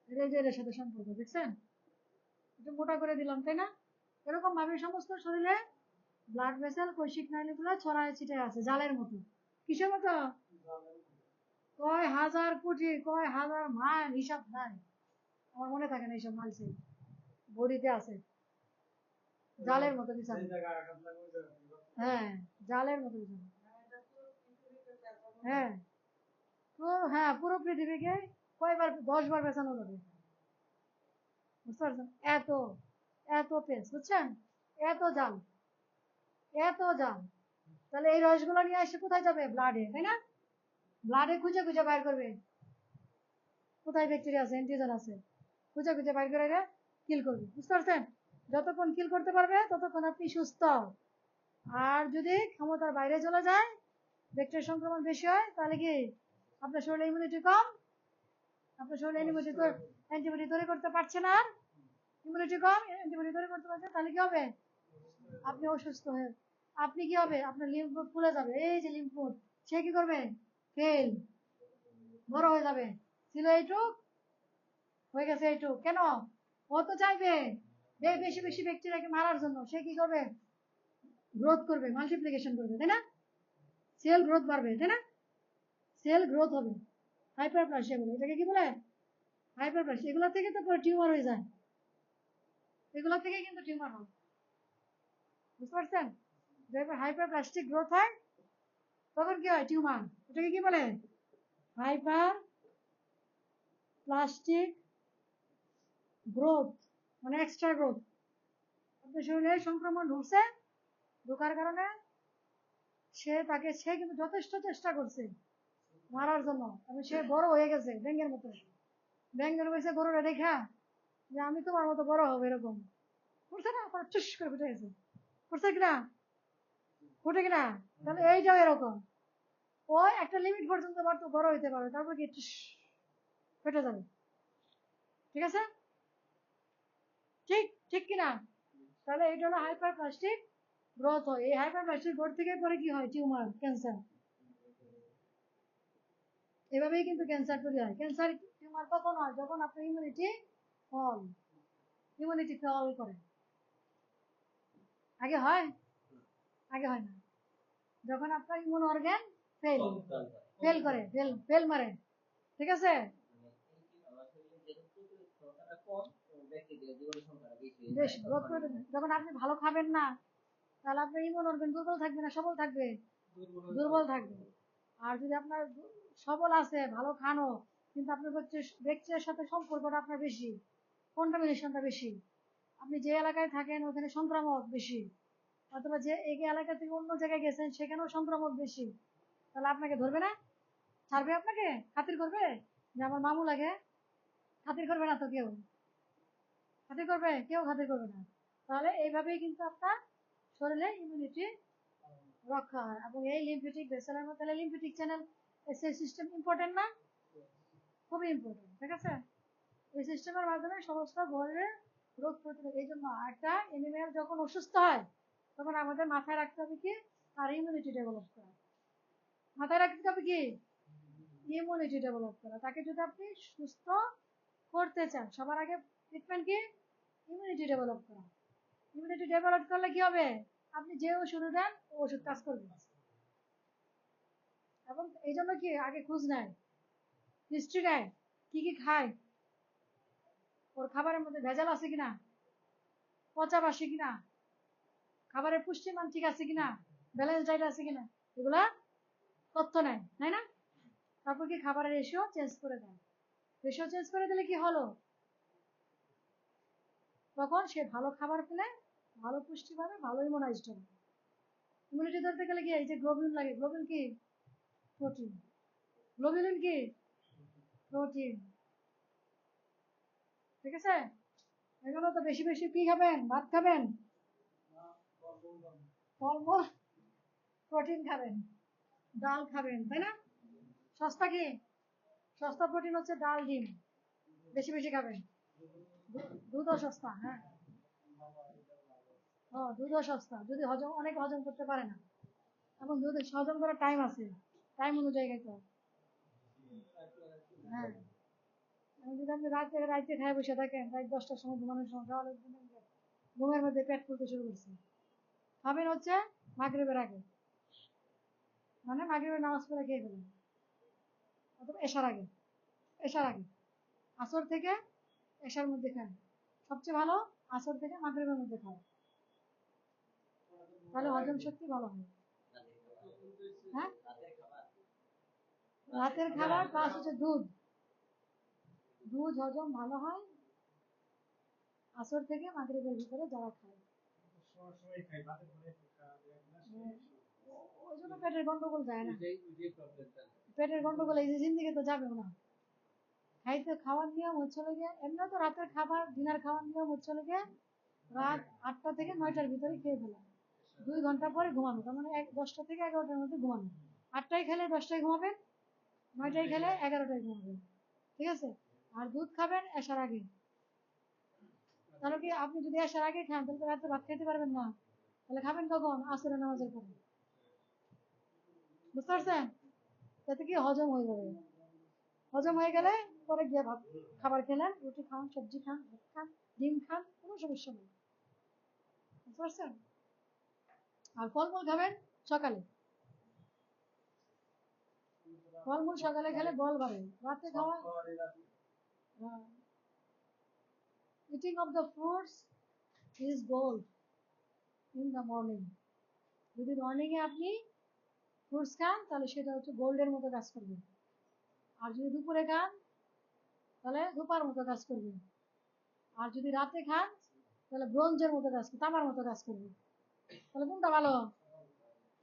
এই যে এর সাথে সম্পর্ক দেখছেন, একটু মোটা করে দিলাম তাই না? এরকম ভাবে সমস্ত শরীরে ব্লাড ভেসেল কৈশিক নালীগুলো ছড়ায় ছিটে আছে জালের মতো, কিসের মতো, কয় হাজার কোটি, কয় হাজার মাইল, হিসাব নাই, আমার মনে থাকে না এইসব মাইলসে, বডিতে আছে, জালের মতো বিছানা, হ্যাঁ জালের মতো বিছানা, হ্যাঁ হ্যাঁ পুরো পৃথিবীকে কয়বার, 10 বার বেছানো যাবে। বুঝতে পারছেন, এত এত পেস, বুঝছেন, এত জাল, এত জাল। তাহলে এই রসগুলো নিয়ে এসে কোথায় যাবে, ব্লাডে তাই না? ব্লাডে খুঁজে খুঁজে বাইর করবে কোথায় ব্যাকটেরিয়া আছে, অ্যান্টিজেন আছে, খুঁজে খুঁজে বাইর করে কিল করবে। বুঝতে পারছেন, যতক্ষণ কিল করতে পারবে ততক্ষণ আপনি সুস্থ, আর যদি ক্ষমতার বাইরে চলে যায়, ব্যাকটেরিয়া সংক্রমণ বেশি হয়, তাহলে কি আপনার শরীরে ইমিউনিটি কম, আপনার শরীরে অ্যান্টিবডি তৈরি করতে পারছে না, ইমিউনিটি কম, অ্যান্টিবডি তৈরি করতে পারছে, তাহলে কি হবে, আপনি অসুস্থ হয়ে, আপনি কি হবে, আপনার লিম্ফ নোড ফুলে যাবে, এই যে লিম্ফ নোড, সে কি করবে, ফেল, বড় হয়ে যাবে, ছিল এইটুক হয়ে গেছে এইটুক, কেন, ও তো চাইবে বেশি বেশি ব্যাকটেরিয়াকে মারার জন্য, সে কি করবে, গ্রোথ করবে, মাল্টিপ্লিকেশন করবে তাই না, সেল গ্রোথ বাড়বে তাই না, সেল গ্রোথ হবে, হাইপারপ্লাসিয়া বলে এটাকে, কি বলে, হাইপারপ্লাসিয়া। এগুলো থেকে তো পুরো টিউমার হয়ে যায়, এগুলো থেকে কিন্তু টিউমার হয়। বুঝতে পারছেন? যখন হাইপারপ্লাস্টিক গ্রোথ হয় তখন কি হয়? টিউমার। এটাকে কি বলে? হাইপার প্লাস্টিক গ্রোথ, মানে এক্সট্রা গ্রোথ। আপনার শরীরে সংক্রমণ ঢুকছে, ঢোকার কারণে সে কিন্তু যথেষ্ট চেষ্টা করছে মারার জন্য, এবং সে বড় হয়ে গেছে ব্যাঙের মতো। ব্যাঙ যেন বলছে গরুরা দেখা যে আমি তোমার মতো বড় হবো, এরকম করছে না? পরে চুস করে ফুটে গেছে। করছে কিনা? ফুটে কিনা? তাহলে এইটাও এরকম, ও একটা লিমিট পর্যন্ত বড় হইতে পারবে, তারপর কি চুস ফেটে যাবে। ঠিক আছে? ঠিক ঠিক কিনা? তাহলে এইটা হলো হাইপার প্লাস্টিক গ্রোথ হয়। এই হাইপার প্লাস্টিক গ্রোথ থেকে পরে কি হয়? Tumour, cancer. এভাবেই কিন্তু ক্যান্সার তৈরি হয়। ক্যান্সার টিউমার কখন হয়? যখন আপনার ইমিউনিটি ফল করে। আগে হয়? আগে হয় না। যখন আপনার ইমিউন অর্গান ফেল করে, ফেল মারে। ঠিক আছে? বেশি যখন আপনি ভালো খাবেন না, তাহলে আপনার ইমিউন অর্গান দুর্বল থাকবে না সবল থাকবে? দুর্বল থাকবে। আর যদি আপনার সবল আছে, ভালো খানো, কিন্তু আপনার ব্যক্তির সাথে সম্পর্কটা আপনার বেশি, কন্টামিনেশনটা বেশি, আপনি যে এলাকায় থাকেন ওখানে সংক্রামক বেশি, অথবা যে এই এলাকা থেকে অন্য জায়গায় গেছেন সেখানেও সংক্রামক বেশি, তাহলে আপনাকে ধরবে না? ছাড়বে আপনাকে? খাতির করবে যে আমার মামু লাগে? খাতির করবে না তো কেউ। খাতির করবে? কেউ খাতির করবে না। তাহলে এইভাবেই কিন্তু আপনার শরীরে ইমিউনিটি রক্ষা হয়। এবং এই লিম্ফেটিক ভেসেলের মধ্যে, তাহলে লিম্ফেটিক চ্যানেল সিস্টেম ইম্পর্টেন্ট না? খুবই ইম্পর্টেন্ট। ঠিক আছে? এই সিস্টেমের মাধ্যমে সমস্ত শরীরের রোগ প্রতিরোধ। এই জন্য একটা এনিম্যাল যখন অসুস্থ হয় তখন আমাদের মাথায় রাখতে হবে কি? তার ইমিউনিটি ডেভেলপ করা। মাথায় রাখতে হবে কি? ইমিউনিটি ডেভেলপ করা। তাকে যদি আপনি সুস্থ করতে চান, সবার আগে ট্রিটমেন্ট কি? ইমিউনিটি ডেভেলপ করা। ইমিউনিটি ডেভেলপ করলে কি হবে? আপনি যে ওষুধ দেন ও ওষুধ কাজ করবে। এবং এই জন্য কি আগে খোঁজ নেয়, হিস্ট্রি নেয়, কি কি খায়, ওর খাবারের মধ্যে ভেজাল আছে কিনা, পচা বাসে কিনা, খাবারের পুষ্টিমান ঠিক আছে কিনা, ব্যালেন্স ডায়েট আছে কিনা, এগুলা তথ্য নেয়, তাই না? তারপর কি খাবারের রেশিও চেঞ্জ করে দেয়। রেশিও চেঞ্জ করে দিলে কি হলো? তখন সে ভালো খাবার পেলে ভালো পুষ্টি পাবে, ভালো ইমিউনাইজড হবে। ইমিউনিটি ধরতে গেলে কি? এই যে গ্লোবিন লাগে, গ্লোবিন কি? প্রোটিন। গ্লোবিন কি? প্রোটিন। ঠিক আছে? এগুলো তো বেশি বেশি কি খাবেন? ভাত খাবেন, ফলমূল, প্রোটিন খাবেন, ডাল খাবেন, তাই না? সস্তা কি? সস্তা প্রোটিন হচ্ছে ডাল, ডিম বেশি বেশি খাবেন। দুধও সস্তা। হ্যাঁ, দুধও সস্তা, যদি অনেকে হজম করতে পারে না। এবং দুধের হজম করার টাইম আছে, টাইম অনুযায়ী খেতে হবে। হ্যাঁ, যদি আপনি রাতে খায় বসে থাকেন, রাত 10টার সময় ঘুমানোর সময়, তাহলে ঘুমের মধ্যে পেট ফুলতে শুরু করছে। খাবেন হচ্ছে মাগরিবের আগে, মানে মাগরিবের নামাজ পড়ে খেয়ে ফেলেন, অথবা এশার আগে। এশার আগে, আসর থেকে এশার মধ্যে খান। সবচেয়ে ভালো আসর থেকে মাগরিবের মধ্যে খান, তাহলে হজম শক্তি ভালো হয়। হ্যাঁ, রাতের খাবার প্লাস হচ্ছে দুধ, দুধ হজম ভালো হয় আসর থেকে মাগরিবের ভিতরে যারা খায়। ওই জন্য পেটের গন্ডগোল যায় না। পেটের গন্ডগোল এই যে জিন্দিগি তো যাবে না। খাওয়ার নিয়ম হচ্ছে গিয়ে, এমনি তো রাতের খাবার, ডিনার খাওয়ার নিয়ম হচ্ছে গিয়ে রাত 8টা থেকে 9টার ভিতরে খেয়ে ফেলা, 2 ঘন্টা পরে ঘুমানো। তার মানে 10টা থেকে 11টার মধ্যে ঘুমানো। 8টায় খেলে 10টায় ঘুমাবেন, 9টায় খেলে 11টায় ঘুমাবেন। ঠিক আছে? আর দুধ খাবেন এশার আগে। তাহলে কি আপনি যদি এশার আগে খান তাহলে রাতে ভাত খেতে পারবেন না। তাহলে খাবেন কখন? আসরের নামাজের পরে। বুঝতে পারছেন? যাতে কি হজম হয়ে যাবে। হজম হয়ে গেলে পরে গিয়ে ভাত খাবার খেলেন, রুটি খান, সবজি খান, ভাত খান, ডিম খান, কোনো সমস্যা নেই। বুঝতে পারছেন? আর ফলমূল খাবেন সকালে। ফলমূল সকালে খেলে বল বাড়ে। রাতে খাওয়া, eating of the fruits is gold. In the morning. যদি মর্নিং এ আপনি ফ্রুটস খান তাহলে সেটা হচ্ছে গোল্ডের মতো কাজ করবে, আর যদি দুপুরে খান তাহলে রূপার মতো কাজ করবে, আর যদি রাতে খান তাহলে ব্রোঞ্জের মতো কাজ করবে, তামার মতো কাজ করবে। তাহলে কোনটা ভালো?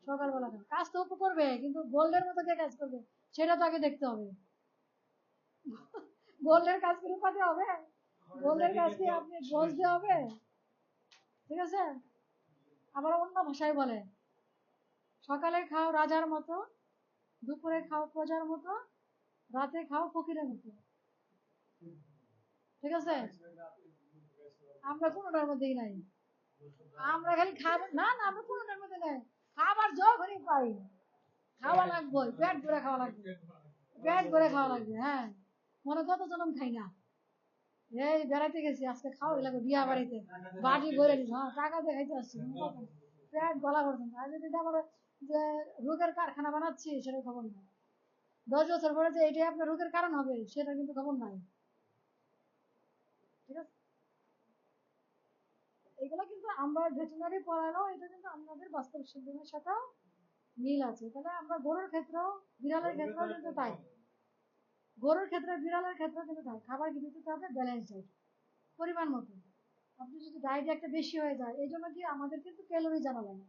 সকালবেলা খান, কাজ তো অপু করবে কিন্তু গোল্ডের মতো কে কাজ করবে সেটা তো আগে দেখতে হবে। গোল্ডের কাজ কি রূপাতে হবে? গোল্ডের কাজ কি আপনি ব্রোঞ্জ দিয়ে হবে? ঠিক আছে। আবার অন্য ভাষায় বলে সকালে খাও রাজার মতো, দুপুরে খাও প্রজার মতো, রাতে খাও ফকিরের মতো। ঠিক আছে। আমরা কোনোটার মধ্যেই নাই, আমরা খালি খাবার, না না আমরা কোনোটার মধ্যে নাই, খাবার যখনই পাই খাওয়া লাগবে, পেট ভরে খাওয়া লাগবে, পেট ভরে খাওয়া লাগবে। হ্যাঁ, মনে কত জনম খাই না, এই বেড়াইতে গেছি আজকে খাওয়া লাগবে, বিয়া বাড়িতে বাটি ভরে নিস, হ্যাঁ টাকা দিয়ে খাইতে আসছি, পেট গলা পর্যন্ত। আর যদি আমার যে রোগের কারখানা বানাচ্ছি সেটা খবর নাই, 10 বছর পরে যে এটাই আপনার রোগের কারণ হবে সেটা কিন্তু খবর নাই। ঠিক আছে। এগুলো কিন্তু আমরা ভেটেরিনারি পড়ানো, এটা কিন্তু আমাদের বাস্তব জীবনের সাথেও মিল আছে। তাহলে আমরা গরুর ক্ষেত্রেও বিড়ালের ক্ষেত্রেও কিন্তু তাই, গরুর ক্ষেত্রে বিড়ালের ক্ষেত্রে কিন্তু তাই, খাবার কিন্তু দিতে হবে ব্যালেন্স ডাইট, পরিমাণ মতো। আপনি যদি ডায়েট একটা বেশি হয়ে যায়, এই জন্য কি আমাদের কিন্তু ক্যালোরি জানা লাগে না।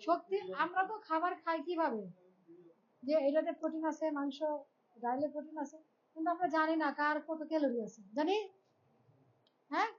শক্তি আমরা তো খাবার খাই কিভাবে, যে এটাতে প্রোটিন আছে, মাংস ডাইলে প্রোটিন আছে, কিন্তু আমরা জানি না কার কত ক্যালোরি আছে, জানি? হ্যাঁ,